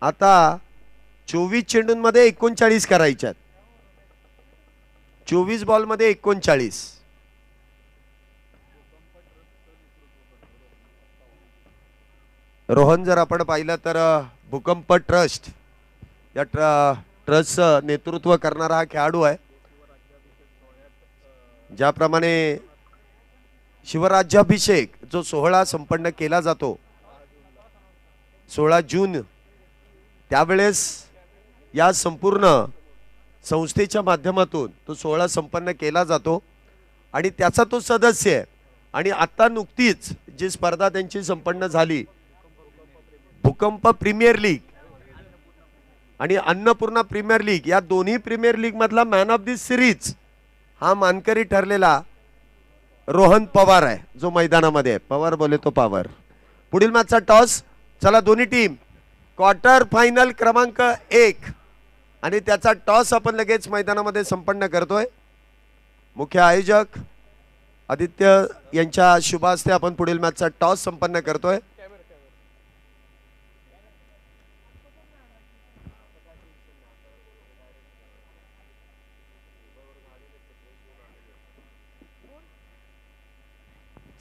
Speaker 3: आता 24 चेंडूंमध्ये 39 करायच्या आहेत. 24 बॉलमध्ये 39. रोहन जर आपण पाहिलं तर भूकंप ट्रस्ट या ट्रस्टचं नेतृत्व करणारा हा खेळाडू आहे. ज्याप्रमाणे शिवराज्याभिषेक जो सोहळा संपन्न केला जातो 16 जून, त्यावेळेस या संपूर्ण संस्थेच्या माध्यमातून तो सोहळा संपन्न केला जातो आणि त्याचा तो सदस्य आहे. आणि आता नुकतीच जी स्पर्धा त्यांची संपन्न झाली, भूकंप प्रीमियर लीग आणि अन्नपूर्णा प्रीमियर लीग, या दोन्ही प्रीमियर लीग मधला मॅन ऑफ द सिरीज हा मानकरी ठरलेला रोहन पवार आहे, जो मैदानामध्ये आहे. पवार बोले तो पवार. पुढील मॅचचा टॉस. चला दोन्ही टीम क्वार्टर फायनल क्रमांक 1 आणि त्याचा टॉस आपण लगेच मैदानामध्ये संपन्न करतोय. मुख्य आयोजक आदित्य यांच्या शुभ हस्ते आपण पुढील मॅचचा टॉस संपन्न करतोय.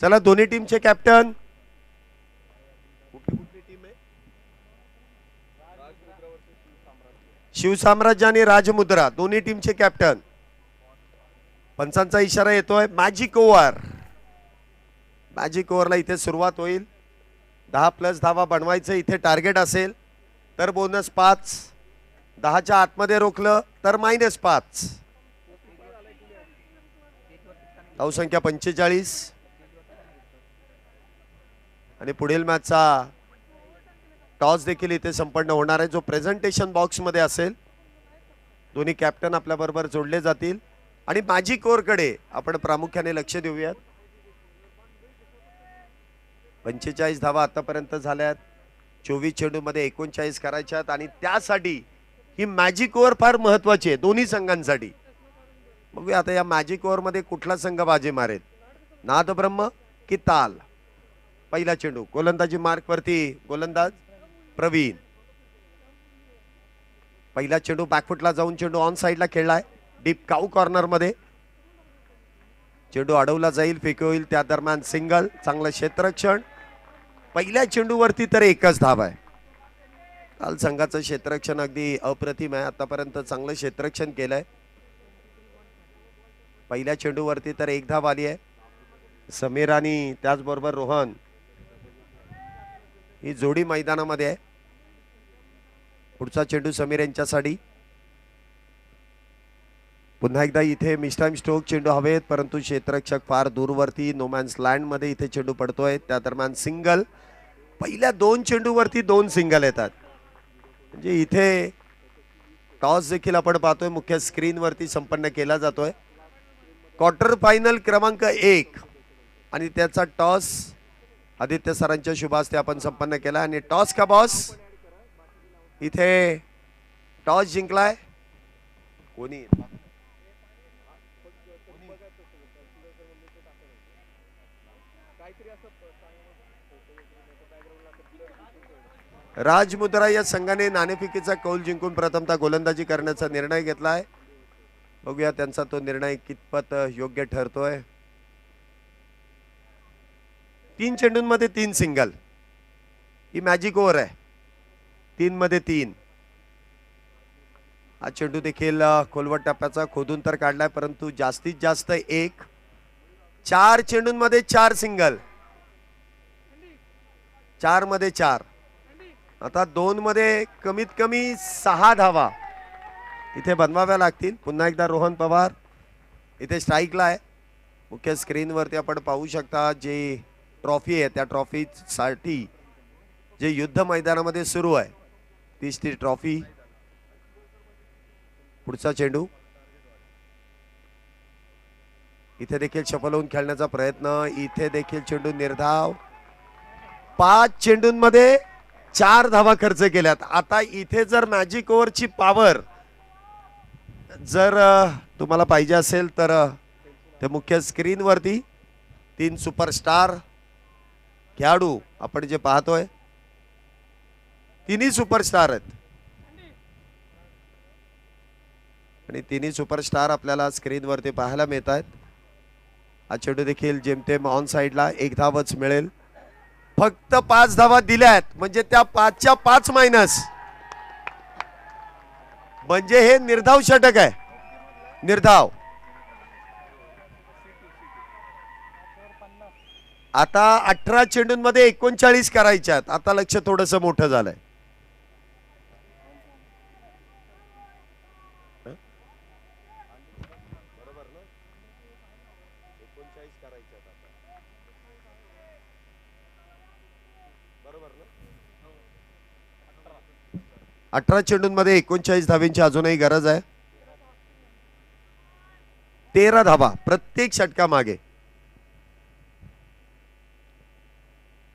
Speaker 3: चला दोन्ही टीमचे कॅप्टन. कुठली टीम आहे? शिवसाम्राज्य आणि राजमुद्रा दोन्ही टीमचे कॅप्टन. पंचांचा इशारा येतोय मॅजिक ओव्हर. मॅजिक ओव्हरला इथे सुरुवात होईल. 10+ धावा बनवायचं इथे टार्गेट असेल तर बोनस 5. 10च्या आतमध्ये रोखलं तर -5. धावसंख्या 45. आणि पुढील मॅचचा टॉस देखील इथे संपन्न होणार आहे जो प्रेझेंटेशन बॉक्स मध्ये असेल. दोन्ही कॅप्टन आपल्या बरोबर जोडले जातील आणि मॅजिक ओव्हरकडे आपण प्रामुख्याने लक्ष देऊयात. 45 धावा आतापर्यंत झाल्यात. 24 चेंडूमध्ये 39 करायच्यात आणि त्यासाठी ही मॅजिक ओव्हर फार महत्वाची आहे दोन्ही संघांसाठी. बघूया आता या मॅजिक ओव्हर मध्ये कुठला संघ बाजी मारेल, नादब्रह्म की ताल. पहिला चेंडू गोलंदाजी मार्क वरती गोलंदाज प्रवीण. पहिला चेंडू बॅकफुटला जाऊन चेंडू ऑन साइडला खेळलाय डीप काऊ कॉर्नर मध्ये. चेंडू अडवला जाईल, फेक होईल, त्या दरम्यान सिंगल. चांगलं क्षेत्ररक्षण. पहिल्या चेंडूवरती तर 1च धाव आहे. काल संघाचं क्षेत्ररक्षण अगदी अप्रतिम आहे. आतापर्यंत चांगलं क्षेत्ररक्षण केलंय. पहिल्या चेंडूवरती तर 1 धाव आली आहे. समीर आणि त्याचबरोबर रोहन ही जोडी मैदानामध्ये आहे. पुढचा चेंडू समीर यांच्यासाठी. पुन्हा एकदा इथे मिस्टाईम स्ट्रोक चेंडू हवेत परंतु क्षेत्ररक्षक फार दूरवरती नोमॅन्स लँड मध्ये इथे चेंडू पडतोय. त्या दरम्यान सिंगल. पहिल्या 2 चेंडूवरती 2 सिंगल येतात. म्हणजे इथे टॉस देखील आपण पाहतोय मुख्य स्क्रीनवरती संपन्न केला जातोय. क्वार्टर फायनल क्रमांक 1 आणि त्याचा टॉस आदित्य सरांच्या शुभ हस्ते आपण संपन्न केला. आणि टॉस का बॉस इथे टॉस जिंकलाय कोणी? राजमुद्रा या संघाने नाणेफेकीचा कौल जिंकून प्रथमतः गोलंदाजी करण्याचा निर्णय घेतलाय. बघूया त्यांचा तो निर्णय कितपत योग्य ठरतोय. 3 चेंडूंमध्ये 3 सिंगल. ही मॅजिक ओव्हर आहे. 3 मध्ये 3. हा चेंडू देखील खोलवट टप्प्याचा खोदून तर काढलाय परंतु जास्तीत जास्त 1. 4 चेंडूंमध्ये 4 सिंगल. 4 मध्ये 4. आता 2 मध्ये कमीत कमी 6 धावा इथे बनवाव्या लागतील. पुन्हा एकदा रोहन पवार इथे स्ट्राईकला आहे. मुख्य स्क्रीनवरती आपण पाहू शकता जे ट्रॉफी आहे त्या ट्रॉफी साठी जे युद्ध मैदानामध्ये सुरू आहे तीच ती ट्रॉफी. पुढचा चेंडू इथे देखील सफल होऊन खेळण्याचा प्रयत्न. इथे देखील चेंडू निर्धाव. 5 चेंडूंमध्ये 4 धावा खर्च केल्यात. आता इथे जर मॅजिक ओव्हरची पॉवर जर तुम्हाला पाहिजे असेल तर ते मुख्य स्क्रीनवरती 3 सुपरस्टार खेळाडू आपण जे पाहतोय तिन्ही सुपरस्टार आहेत आणि तिन्ही सुपरस्टार आपल्याला स्क्रीनवरती पाहायला मिळत आहेत. हा चेंडू देखील जेमतेम ऑन साइडला 1 धावच मिळेल. फक्त 5 धावा दिल्यात म्हणजे त्या 5च्या 5 मायनस म्हणजे हे निर्धाव षटक आहे. निर्धाव. आता 18 चेंडूंमध्ये 39 करायच्यात. आता लक्ष थोडस मोठं झालंय. बरोबर ना? 39 करायच्यात आता. बरोबर ना? 18 चेंडूंमध्ये 39 धावेंची अजूनही गरज आहे. 13 धावा प्रत्येक षटका मागे.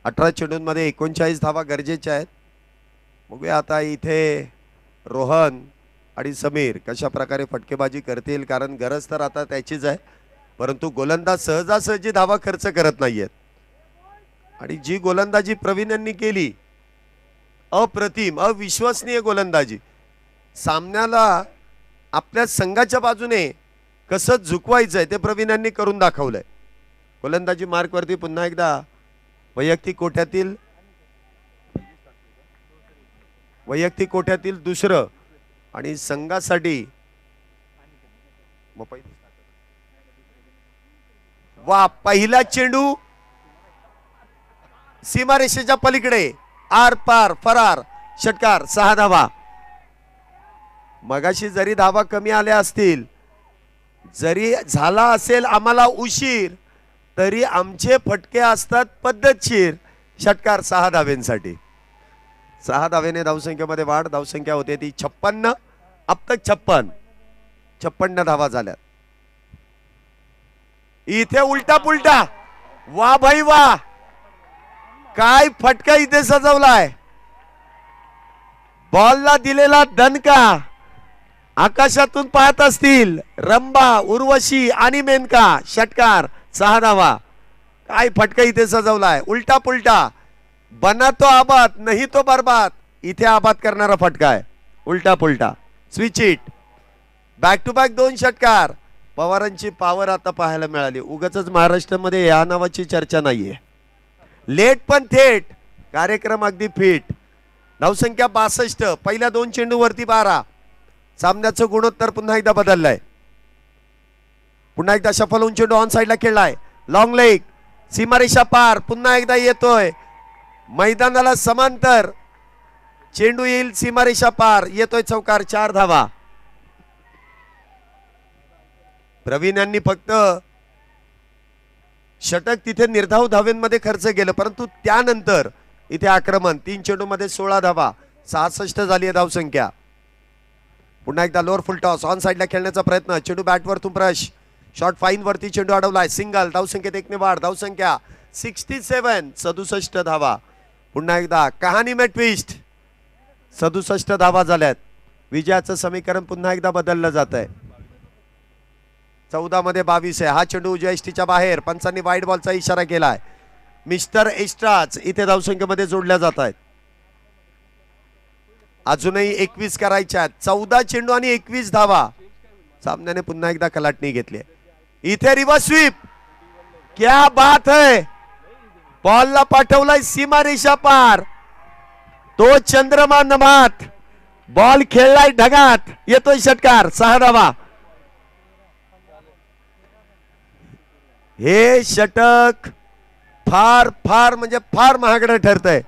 Speaker 3: 18 चेंडूंमध्ये 39 धावा गरजेच्या आहेत. बघूया आता इथे रोहन आणि समीर कशा प्रकारे फटकेबाजी करतील कारण गरज तर आता त्याचीच आहे परंतु गोलंदाज सहजासहजी धावा खर्च करत नाहीयेत. आणि जी गोलंदाजी प्रवीण यांनी केली अप्रतिम अविश्वसनीय गोलंदाजी. सामन्याला आपल्या संघाच्या बाजूने कसं झुकवायचंय ते प्रवीण यांनी करून दाखवलंय. गोलंदाजी मार्क वरती पुन्हा एकदा वैयक्तिक कोट्यातील दुसरं आणि संघासाठी वा पहिला चेंडू सीमारेषेच्या पलीकडे आर पार फरार षटकार 6 धावा. मगाशी जरी धावा कमी आल्या असतील, जरी झाला असेल आम्हाला उशीर, तरी आमचे फटके असतात पद्धतशीर. षटकार 6 धावेंसाठी. 6 धावेने धावसंख्येमध्ये वाढ. धावसंख्या होते ती 56. अब तक 56 धावा झाल्यात. इथे उलटा पुलटा. वा भाई वा, काय फटका इथे सजवलाय. बॉलला दिलेला दणका आकाशातून पाहत असतील रंबा, उर्वशी आणि मेनका. षटकार 6 धावा. काय फटका इथे सजवलाय. उलटा पुलटा. बना तो आबाद नाही तो बर्बाद. इथे आबाद करणारा फटका आहे. उलटा पुलटा. Switch it. Back to back 2 षटकार. पवारांची पॉवर आता पाहायला मिळाली. उगाच महाराष्ट्रामध्ये या नावाची चर्चा नाहीये. लेट पण थेट. कार्यक्रम अगदी फिट. धावसंख्या 62. पहिल्या 2 चेंडू वरती 12. सामन्याचं गुणोत्तर पुन्हा एकदा बदललंय. पुन्हा एकदा शफल होऊन चेंडू ऑन साइडला खेळलाय. लॉंग लेग सीमारेषा पार. पुन्हा एकदा येतोय मैदानाला समांतर. चेंडू येईल सीमारेषा पार. येतोय चौकार. 4 धावा. प्रवीण यांनी फक्त षटक तिथे निर्धाव धावेंमध्ये खर्च केलं, परंतु त्यानंतर इथे आक्रमण. 3 चेंडू मध्ये 16 धावा. 66 झाली आहे धावसंख्या. पुन्हा एकदा लोअर फुल टॉस ऑन साइडला खेळण्याचा प्रयत्न. चेंडू बॅटवर तुंप्रश. शॉर्ट फाईन वरती चेंडू अडवलाय. सिंगल. धावसंख्येत 1 ने वाढ. धावसंख्या 67. 67 धावा. पुन्हा एकदा कहाणी में ट्विस्ट. 67 धावा झाल्यात. विजयाचं समीकरण पुन्हा एकदा बदललं जात आहे. 14 मध्ये 22 आहे. हा चेंडू उजव्या एसटीच्या बाहेर. पंचांनी वाईड बॉलचा इशारा केलाय. मिस्टर एक्स्ट्राच इथे धावसंख्येमध्ये जोडल्या जात आहेत. अजूनही 21 करायच्या. 14 चेंडू आणि 21 धावा. सामन्याने पुन्हा एकदा कलाटणी घेतली. इथे रिव्हर्स स्वीप. क्या बात है. बॉलला पाठवलाय सीमारेषा पार. तो चंद्रमा नमात. बॉल खेळलाय ढगात. येतोय षटकार. 6 धावा. हे षटक फार फार म्हणजे फार महागडं ठरतंय.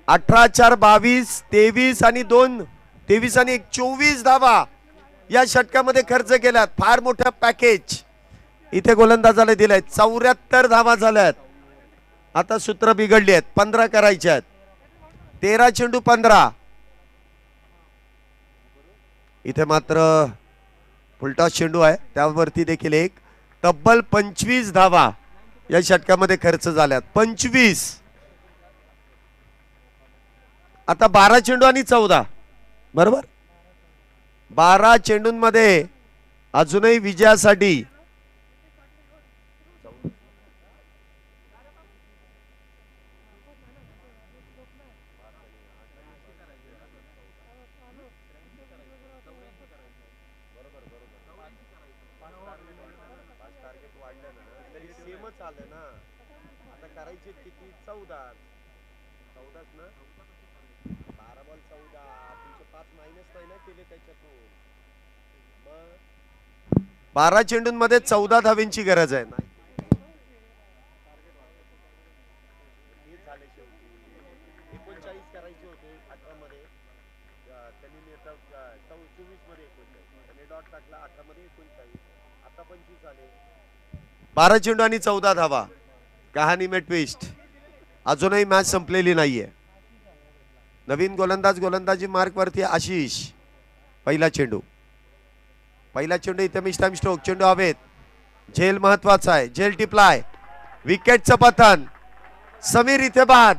Speaker 3: 18-4 22, 23 आणि 2 23 आणि 1 24 धावा या षटकामध्ये खर्च केल्यात. फार मोठं पॅकेज इथे गोलंदाजाला दिलंय. 74 धावा झाल्यात. आता सूत्र बिघडली आहेत. 15 करायचे आहेत. 13 चेंडू 15. इथे मात्र फुलटॉस चेंडू आहे, त्यावरती देखील एक. तब्बल 25 धावा या षटकामध्ये खर्च झाल्यात. 25. आता 12 चेंडू आणि 14 बरोबर. 12 चेंडूंमध्ये अजूनही विजयासाठी बारा चेंडूंमध्ये 14 धावेंची गरज आहे. 39 करायचे होते 18 मध्ये. त्यांनी 24 मध्ये 19 डॉट टाकला. 18 मध्ये 39. आता 25 झाले. 12 चेंडू आणि 14 धावा. कहाणी में ट्विस्ट. अजूनही मॅच संपलेली नाहीये. नवीन गोलंदाज गोलंदाजी मार्क वरती आशिष. पहिला चेंडू इथे मिस टाइम स्ट्रोक. चेंडू हवेत. झेल महत्वाचा आहे. झेल टिपलाय. विकेटचं पतन. समीर इथे बाद.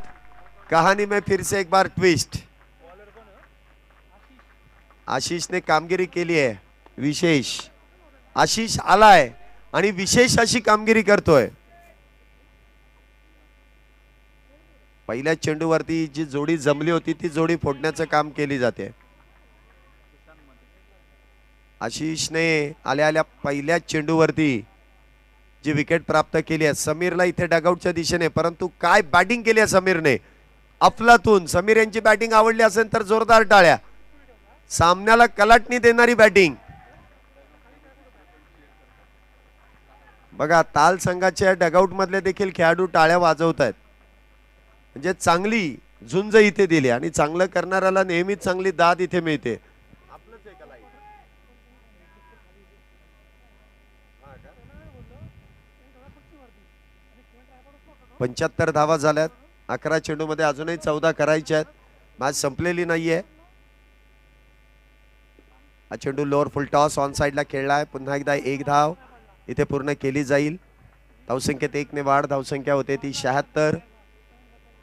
Speaker 3: कहाणी में फिर से एक बार ट्विस्ट. आशिषने कामगिरी केली आहे विशेष. आशिष आलाय आणि विशेष अशी कामगिरी करतोय. पहिल्या चेंडूवरती जी जोडी जमली होती ती जोडी फोडण्याचं काम केली जाते. आशिषने आल्या पहिल्या चेंडूवरती जी विकेट प्राप्त केली आहे. समीरला इथे डगआउटच्या दिशेने, परंतु काय बॅटिंग केली आहे समीरने, अफलातून. समीर यांची बॅटिंग आवडली असेल तर जोरदार टाळ्या. सामन्याला कलाटणी देणारी बॅटिंग. बघा ताल संघाच्या डगआउट मधले देखील खेळाडू टाळ्या वाजवत आहेत. म्हणजे चांगली झुंज इथे दिली आणि चांगलं करणाऱ्याला नेहमीच चांगली दाद इथे मिळते. 75 धावा झाल्यात. 11 चेंडूमध्ये अजूनही 14 करायच्या आहेत. मॅच संपलेली नाहीये. हा चेंडू लोअर फुल टॉस ऑन साइडला खेळलाय. पुन्हा एकदा 1 धाव इथे पूर्ण केली जाईल. धावसंख्येत 1 ने वाढ. धावसंख्या होते ती 76.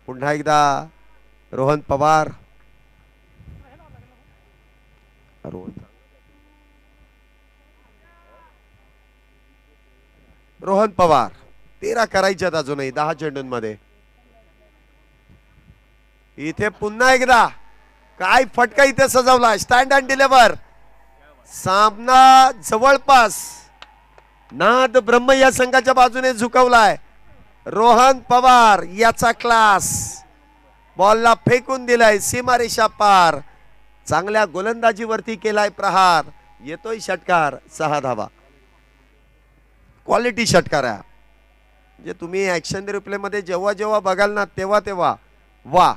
Speaker 3: पुन्हा एकदा रोहन पवार. रोहन पवार 13 करायच्यात अजूनही 10 चेंडूंमध्ये. इथे पुन्हा एकदा काय फटका इथे सजवला. Stand and deliver. सामना जवळपास नाद ब्रह्म या संघाच्या बाजूने झुकवलाय. रोहन पवार याचा क्लास. बॉलला फेकून दिलाय सीमारेषा पार. चांगल्या गोलंदाजीवरती केलाय प्रहार. येतोय षटकार. 6 धावा. क्वालिटी षटकार आहे. म्हणजे तुम्ही ऍक्शन रिप्ले मध्ये जेव्हा जेव्हा बघाल ना तेव्हा तेव्हा वा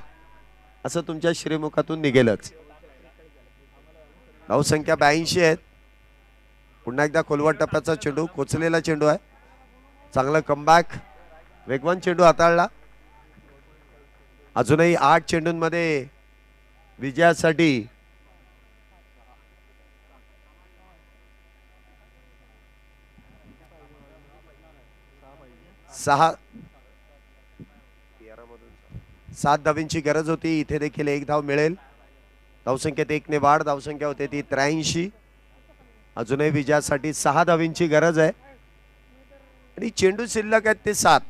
Speaker 3: असं तुमच्या श्रीमुखातून निघेलच. धावसंख्या 82 आहेत. पुन्हा एकदा खोलवट टप्प्याचा चेंडू. कोचलेला चेंडू आहे. चांगलं कमबॅक. वेगवान चेंडू हाताळला. अजूनही 8 चेंडूंमध्ये विजयासाठी सहा 7 धावींची गरज होती. इथे देखील 1 धाव मिळेल. धावसंख्येत 1 ने वाढ. धावसंख्या होते ती 83. अजूनही विजयासाठी 6 धावींची गरज आहे आणि चेंडू शिल्लक आहेत ते 7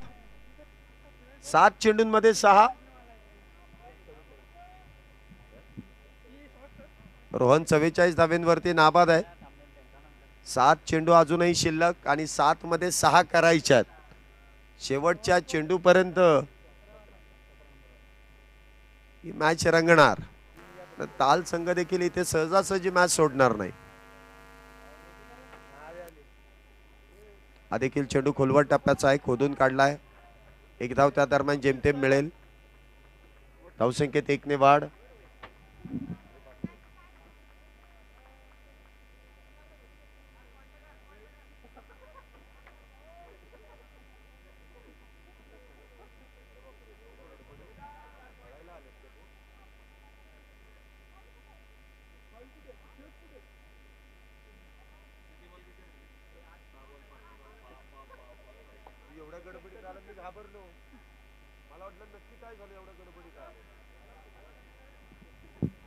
Speaker 3: चेंडूंमध्ये 6. रोहन 44 धावेंवरती नाबाद आहे. 7 चेंडू अजूनही शिल्लक आणि 7 मध्ये 6 करायच्यात. शेवटच्या चेंडूपर्यंत ही मॅच रंगणार. ताल संघ देखील इथे सहजासहजी मॅच सोडणार नाही. हा देखील चेंडू खोलवट टप्प्याचा आहे. खोदून काढलाय. 1 धाव त्या दरम्यान जेमतेम मिळेल. धावसंख्येत 1 ने वाढ.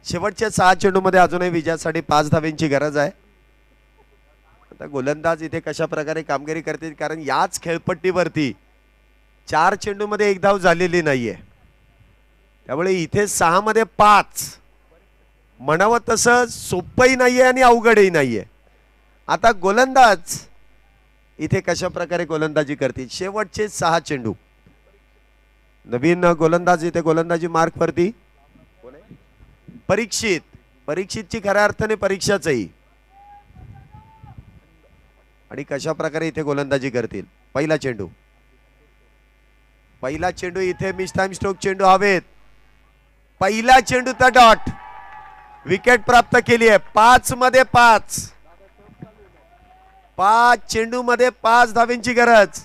Speaker 3: शेवटच्या 6 चेंडूमध्ये अजूनही विजयासाठी 5 धावेंची गरज आहे. आता गोलंदाज इथे कशा प्रकारे कामगिरी करतील, कारण याच खेळपट्टीवरती 4 चेंडूमध्ये 1 धाव झालेली नाहीये. त्यामुळे इथे 6 मध्ये 5 म्हणावं तसं सोपंही नाहीये आणि अवघडही नाहीये. आता गोलंदाज इथे कशा प्रकारे गोलंदाजी करतील. शेवटचे 6 चेंडू. नवीन गोलंदाज इथे गोलंदाजी मार्क वरती. परीक्षितची खऱ्या अर्थाने परीक्षाचही. आणि कशा प्रकारे इथे गोलंदाजी करतील. पहिला चेंडू इथे मिस टाइम स्ट्रोक चेंडू हवेत. पहिला चेंडू तर डॉट. विकेट प्राप्त केली आहे. 5 मध्ये 5. 5 चेंडू मध्ये 5 धावेंची गरज.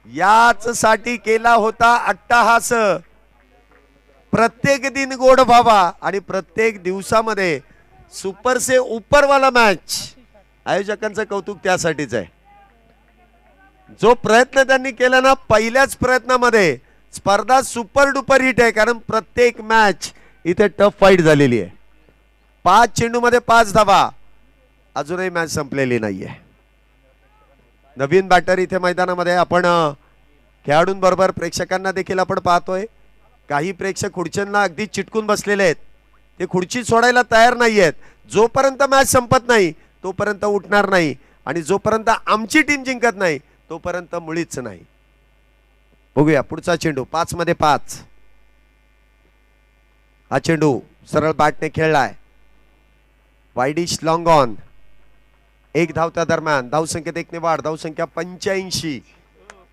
Speaker 3: याच साठी केला होता अट्टाहास. प्रत्येक दिन गोड व्हावा आणि प्रत्येक दिवसामध्ये सुपर से ऊपर वाला मॅच. आयोजकांचं कौतुक त्यासाठीच आहे. जो प्रयत्न त्यांनी केला ना पहिल्याच प्रयत्नामध्ये स्पर्धा सुपर डुपर हिट आहे. कारण प्रत्येक मॅच इथे टफ फाईट झालेली आहे. 5 चेंडू मध्ये 5 धावा. अजूनही मॅच संपलेली नाहीये. नवीन बॅटर इथे मैदानामध्ये. आपण खेळाडूंबरोबर प्रेक्षकांना देखील आपण पाहतोय. काही प्रेक्षक खुर्च्यांना अगदी चिटकून बसलेले आहेत. ते खुर्ची सोडायला तयार नाही आहेत. जोपर्यंत मॅच संपत नाही तोपर्यंत उठणार नाही आणि जोपर्यंत आमची टीम जिंकत नाही तोपर्यंत मुळीच नाही. बघूया पुढचा चेंडू 5 मध्ये 5. हा चेंडू सरळ बॅटने खेळलाय. Widish long on. 1 धाव त्या दरम्यान. धावसंख्येत 1 ने वाढ. धावसंख्या 85.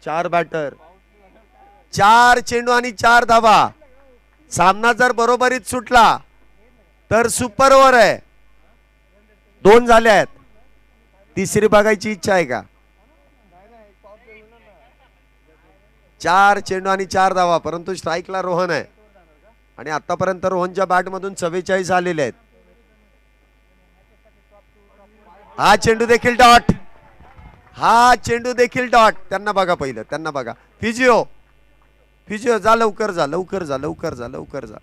Speaker 3: 4 बॅटर, 4 चेंडू आणि 4 धावा. सामना जर बरोबरीत सुटला तर सुपर ओव्हर आहे. 2 झाले आहेत. तिसरी बघायची इच्छा आहे का? 4 चेंडू आणि 4 धावा, परंतु स्ट्राईकला रोहन आहे आणि आतापर्यंत रोहनच्या बॅट मधून 44 आलेले आहेत. हा चेंडू देखील डॉट. हा चेंडू देखील डॉट. त्यांना बघा पहिलं, त्यांना बघा. फिजिओ, फिजिओ जा लवकर जा, लवकर जा, लवकर जा, लवकर जा.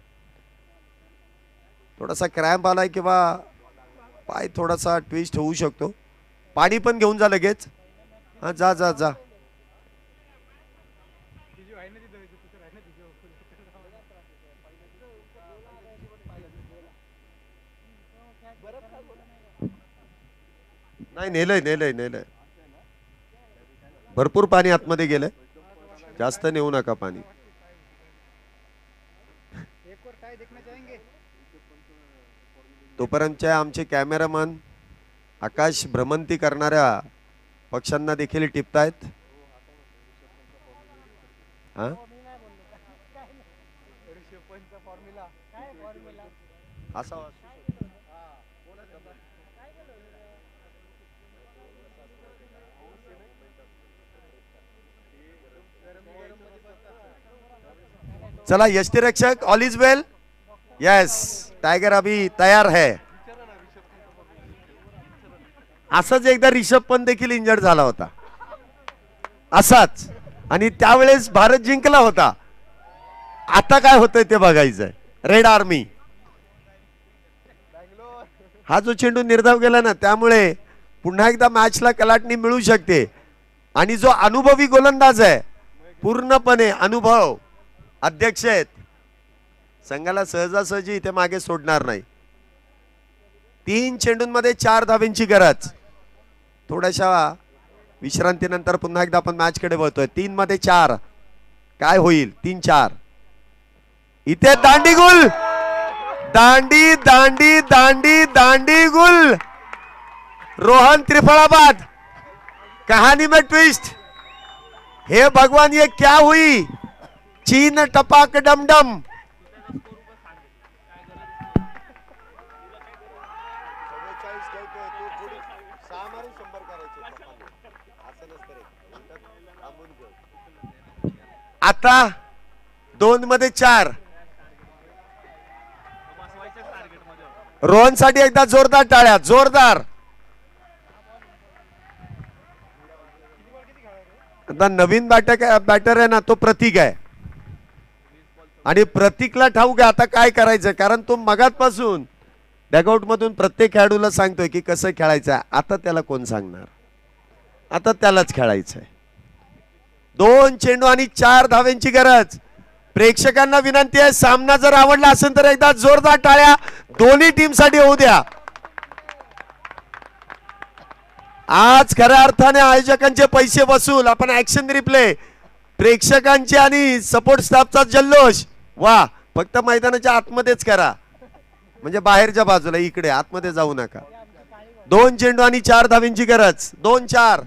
Speaker 3: थोडासा क्रॅम्प आलाय किंवा पाय थोडासा ट्विस्ट होऊ शकतो. पाणी पण घेऊन जा लगेच. हा जा जा जा. नाही नेलंय नेलंय नेलंय. भरपूर पाणी आतमध्ये गेलंय. जास्त नेऊ नका पाणी.
Speaker 4: एक और टाई देखना चाहेंगे?
Speaker 3: तोपर्यंतचे आमचे कॅमेरामन आकाश भ्रमंती करणाऱ्या पक्ष्यांना देखील टिपतायत. हा असा चला यष्टिरक्षक all is well. Yes, tiger अभी तयार है. असंच एकदा रिषभ पंत देखील इंजर्ड झाला होता असाच, आणि त्यावेळेस भारत जिंकला होता. आता काय होतंय ते बघायचंय. Red army. हा जो चेंडू निर्धाव गेला ना, त्यामुळे पुन्हा एकदा मॅचला कलाटणी मिळू शकते. आणि जो अनुभवी गोलंदाज आहे, पूर्णपणे अनुभव, अध्यक्ष आहेत, संघाला सहजासहजी इथे मागे सोडणार नाही. 3 चेंडूंमध्ये 4 धावेंची गरज. थोड्याशा विश्रांतीनंतर पुन्हा एकदा आपण मॅच कडे वळतोय. 3 मध्ये 4 काय होईल? 3-4. इथे दांडी गुल. दांडी दांडी दांडी दांडी गुल. रोहन त्रिफळाबाद. कहानी में ट्विस्ट. हे भगवान ये क्या हुई? चीन टपाक डमडम. आता 2 मध्ये 4. रोहन साठी एकदा जोरदार टाळ्या. जोरदार. आता नवीन बॅटर आहे ना, तो प्रतीक आहे. आणि प्रतीकला ठाऊक आहे आता काय करायचं, कारण तो मगातपासून डगआउट मधून प्रत्येक खेळाडूला सांगतोय की कसं खेळायचं. आता त्याला कोण सांगणार? आता त्यालाच खेळायचंय. 2 चेंडू आणि 4 धावेंची गरज. प्रेक्षकांना विनंती आहे, सामना जर आवडला असेल तर एकदा जोरदार टाळ्या दोन्ही टीम साठी होऊ द्या. आज खऱ्या अर्थाने आयोजकांचे पैसे वसूल. आपण ऍक्शन रिप्ले, प्रेक्षकांचे आणि सपोर्ट स्टाफचा जल्लोष. वा, फक्त मैदानाच्या आतमध्येच करा, म्हणजे बाहेरच्या बाजूला, इकडे आतमध्ये जाऊ नका. 2 चेंडू आणि 4 धावेंची गरज. 2-4,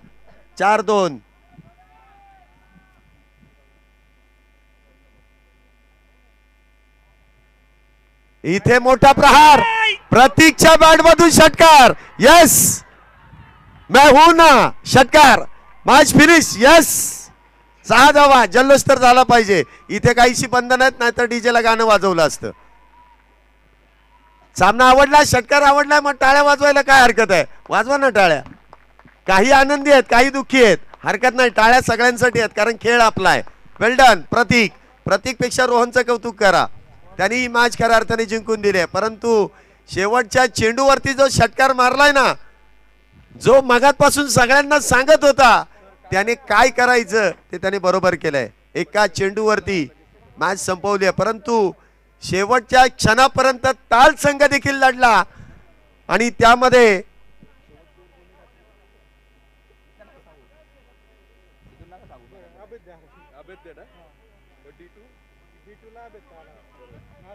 Speaker 3: 4-2. इथे मोठा प्रहार. प्रतीकच्या बॅट मधून षटकार. यस, मैं हूं ना. षटकार. Match finish. यस, 6 धावा. जल्लोष तर झाला पाहिजे. इथे काहीशी बंधन आहेत, नाहीतर डीजेला गाणं वाजवलं असतं. सामना आवडला, षटकार आवडलाय, मग टाळ्या वाजवायला काय हरकत आहे? वाजवा ना टाळ्या. काही आनंदी आहेत, काही दुःखी आहेत, हरकत नाही. टाळ्या सगळ्यांसाठी आहेत, कारण खेळ आपला आहे. वेल डन प्रतीक. प्रतीकपेक्षा रोहनचं कौतुक करा. त्यांनी ही मॅच खऱ्या अर्थाने जिंकून दिली आहे. परंतु शेवटच्या चेंडूवरती जो षटकार मारलाय ना, जो मगातपासून सगळ्यांना सांगत होता त्याने काय करायचं ते त्याने बरोबर केलंय. एका चेंडूवरती मॅच संपवली आहे. परंतु शेवटच्या क्षणापर्यंत ताल संघ देखील लढला आणि त्यामध्ये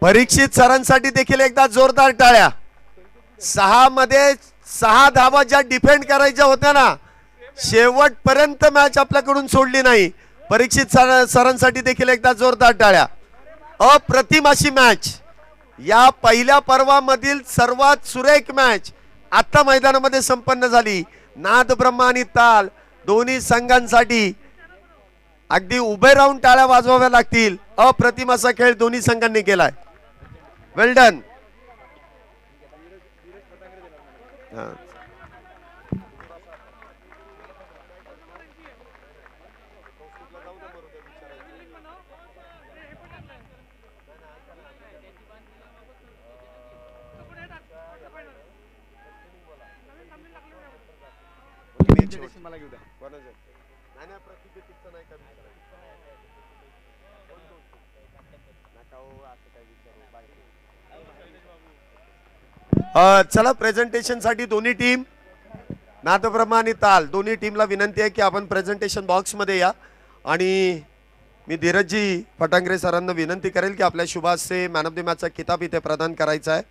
Speaker 3: परीक्षित सरांसाठी देखील एकदा जोरदार टाळ्या. 6 मध्ये 6 धावा ज्या डिफेंड करायच्या होत्या ना, शेवटपर्यंत मॅच आपल्याकडून सोडली नाही. परीक्षित सरांसाठी देखील एकदा जोरदार टाळ्या. अप्रतिम अशी मॅच, या पहिल्या पर्वामधील सर्वात सुरेख मॅच आता मैदानामध्ये संपन्न झाली. नाद ब्रह्मा आणि ताल दोन्ही संघांसाठी अगदी उभे राहून टाळ्या वाजवाव्या लागतील. अप्रतिम असा खेळ दोन्ही संघांनी केलाय. वेल डन.
Speaker 2: मला घेऊ द्या.
Speaker 3: चला, प्रेझेंटेशन साठी दोन्ही टीम, नादब्रह्मा आणि ताल दोन्ही टीमला विनंती आहे की आपण प्रेझेंटेशन बॉक्स मध्ये या. आणि मी धीरजजी फटांगरे सरांना विनंती करेल की आपल्या शुभास्ते मॅन ऑफ द मॅचचा किताब इथे प्रदान करायचा आहे.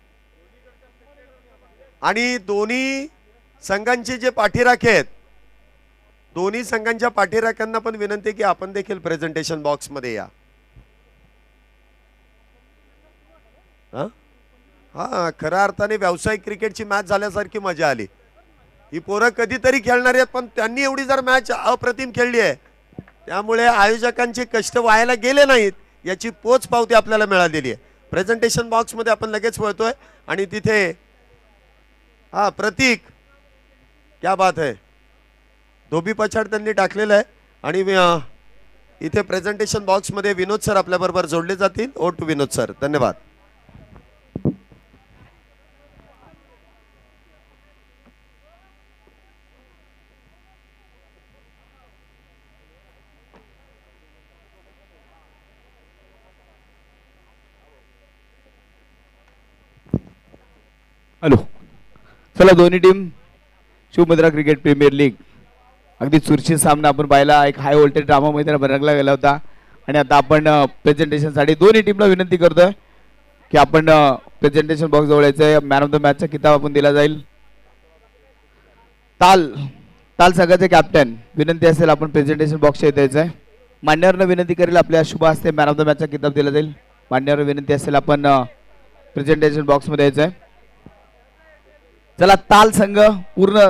Speaker 3: आणि दोन्ही संघांचे जे पाठीराखे आहेत, दोन्ही संघांच्या पाठीराख्यांना पण विनंती की आपण देखील प्रेझेंटेशन बॉक्स मध्ये या. हा, खऱ्या अर्थाने व्यावसायिक क्रिकेटची मॅच झाल्यासारखी मजा आली. ही पोरं कधीतरी खेळणारी आहेत, पण त्यांनी एवढी जर मॅच अप्रतिम खेळली आहे, त्यामुळे आयोजकांचे कष्ट वायाला गेले नाहीत याची पोच पावती आपल्याला मिळालेली आहे. प्रेझेंटेशन बॉक्स मध्ये आपण लगेच वळतोय आणि तिथे हा प्रतीक, क्या बात है, धोबी पछाड त्यांनी टाकलेलं आहे. आणि इथे प्रेझेंटेशन बॉक्स मध्ये विनोद सर आपल्या बरोबर जोडले जातील. Over to Vinod sir. धन्यवाद.
Speaker 1: हॅलो, चला दोन्ही team Shivmudra cricket premier league अगदी चुरशी सामना आपण पाहिला. एक हाय व्होल्टेज ड्रामा मैदानावर रंगला गेला होता. आणि आता आपण प्रेझेंटेशनसाठी दोन्ही टीमला विनंती करतोय की आपण प्रेझेंटेशन बॉक्स जवळ यायचंय. मॅन ऑफ द मॅचचा किताब आपण दिला जाईल. ताल संघाचे कॅप्टन विनंती असेल आपण प्रेझेंटेशन बॉक्सच्या इथे यायचंय. मान्यवरांना विनंती करेल आपल्या शुभ हस्ते मॅन ऑफ द मॅचचा किताब दिला जाईल. मान्यवर विनंती असेल आपण प्रेझेंटेशन बॉक्समध्ये यायचंय. चला, ताल संघ पूर्ण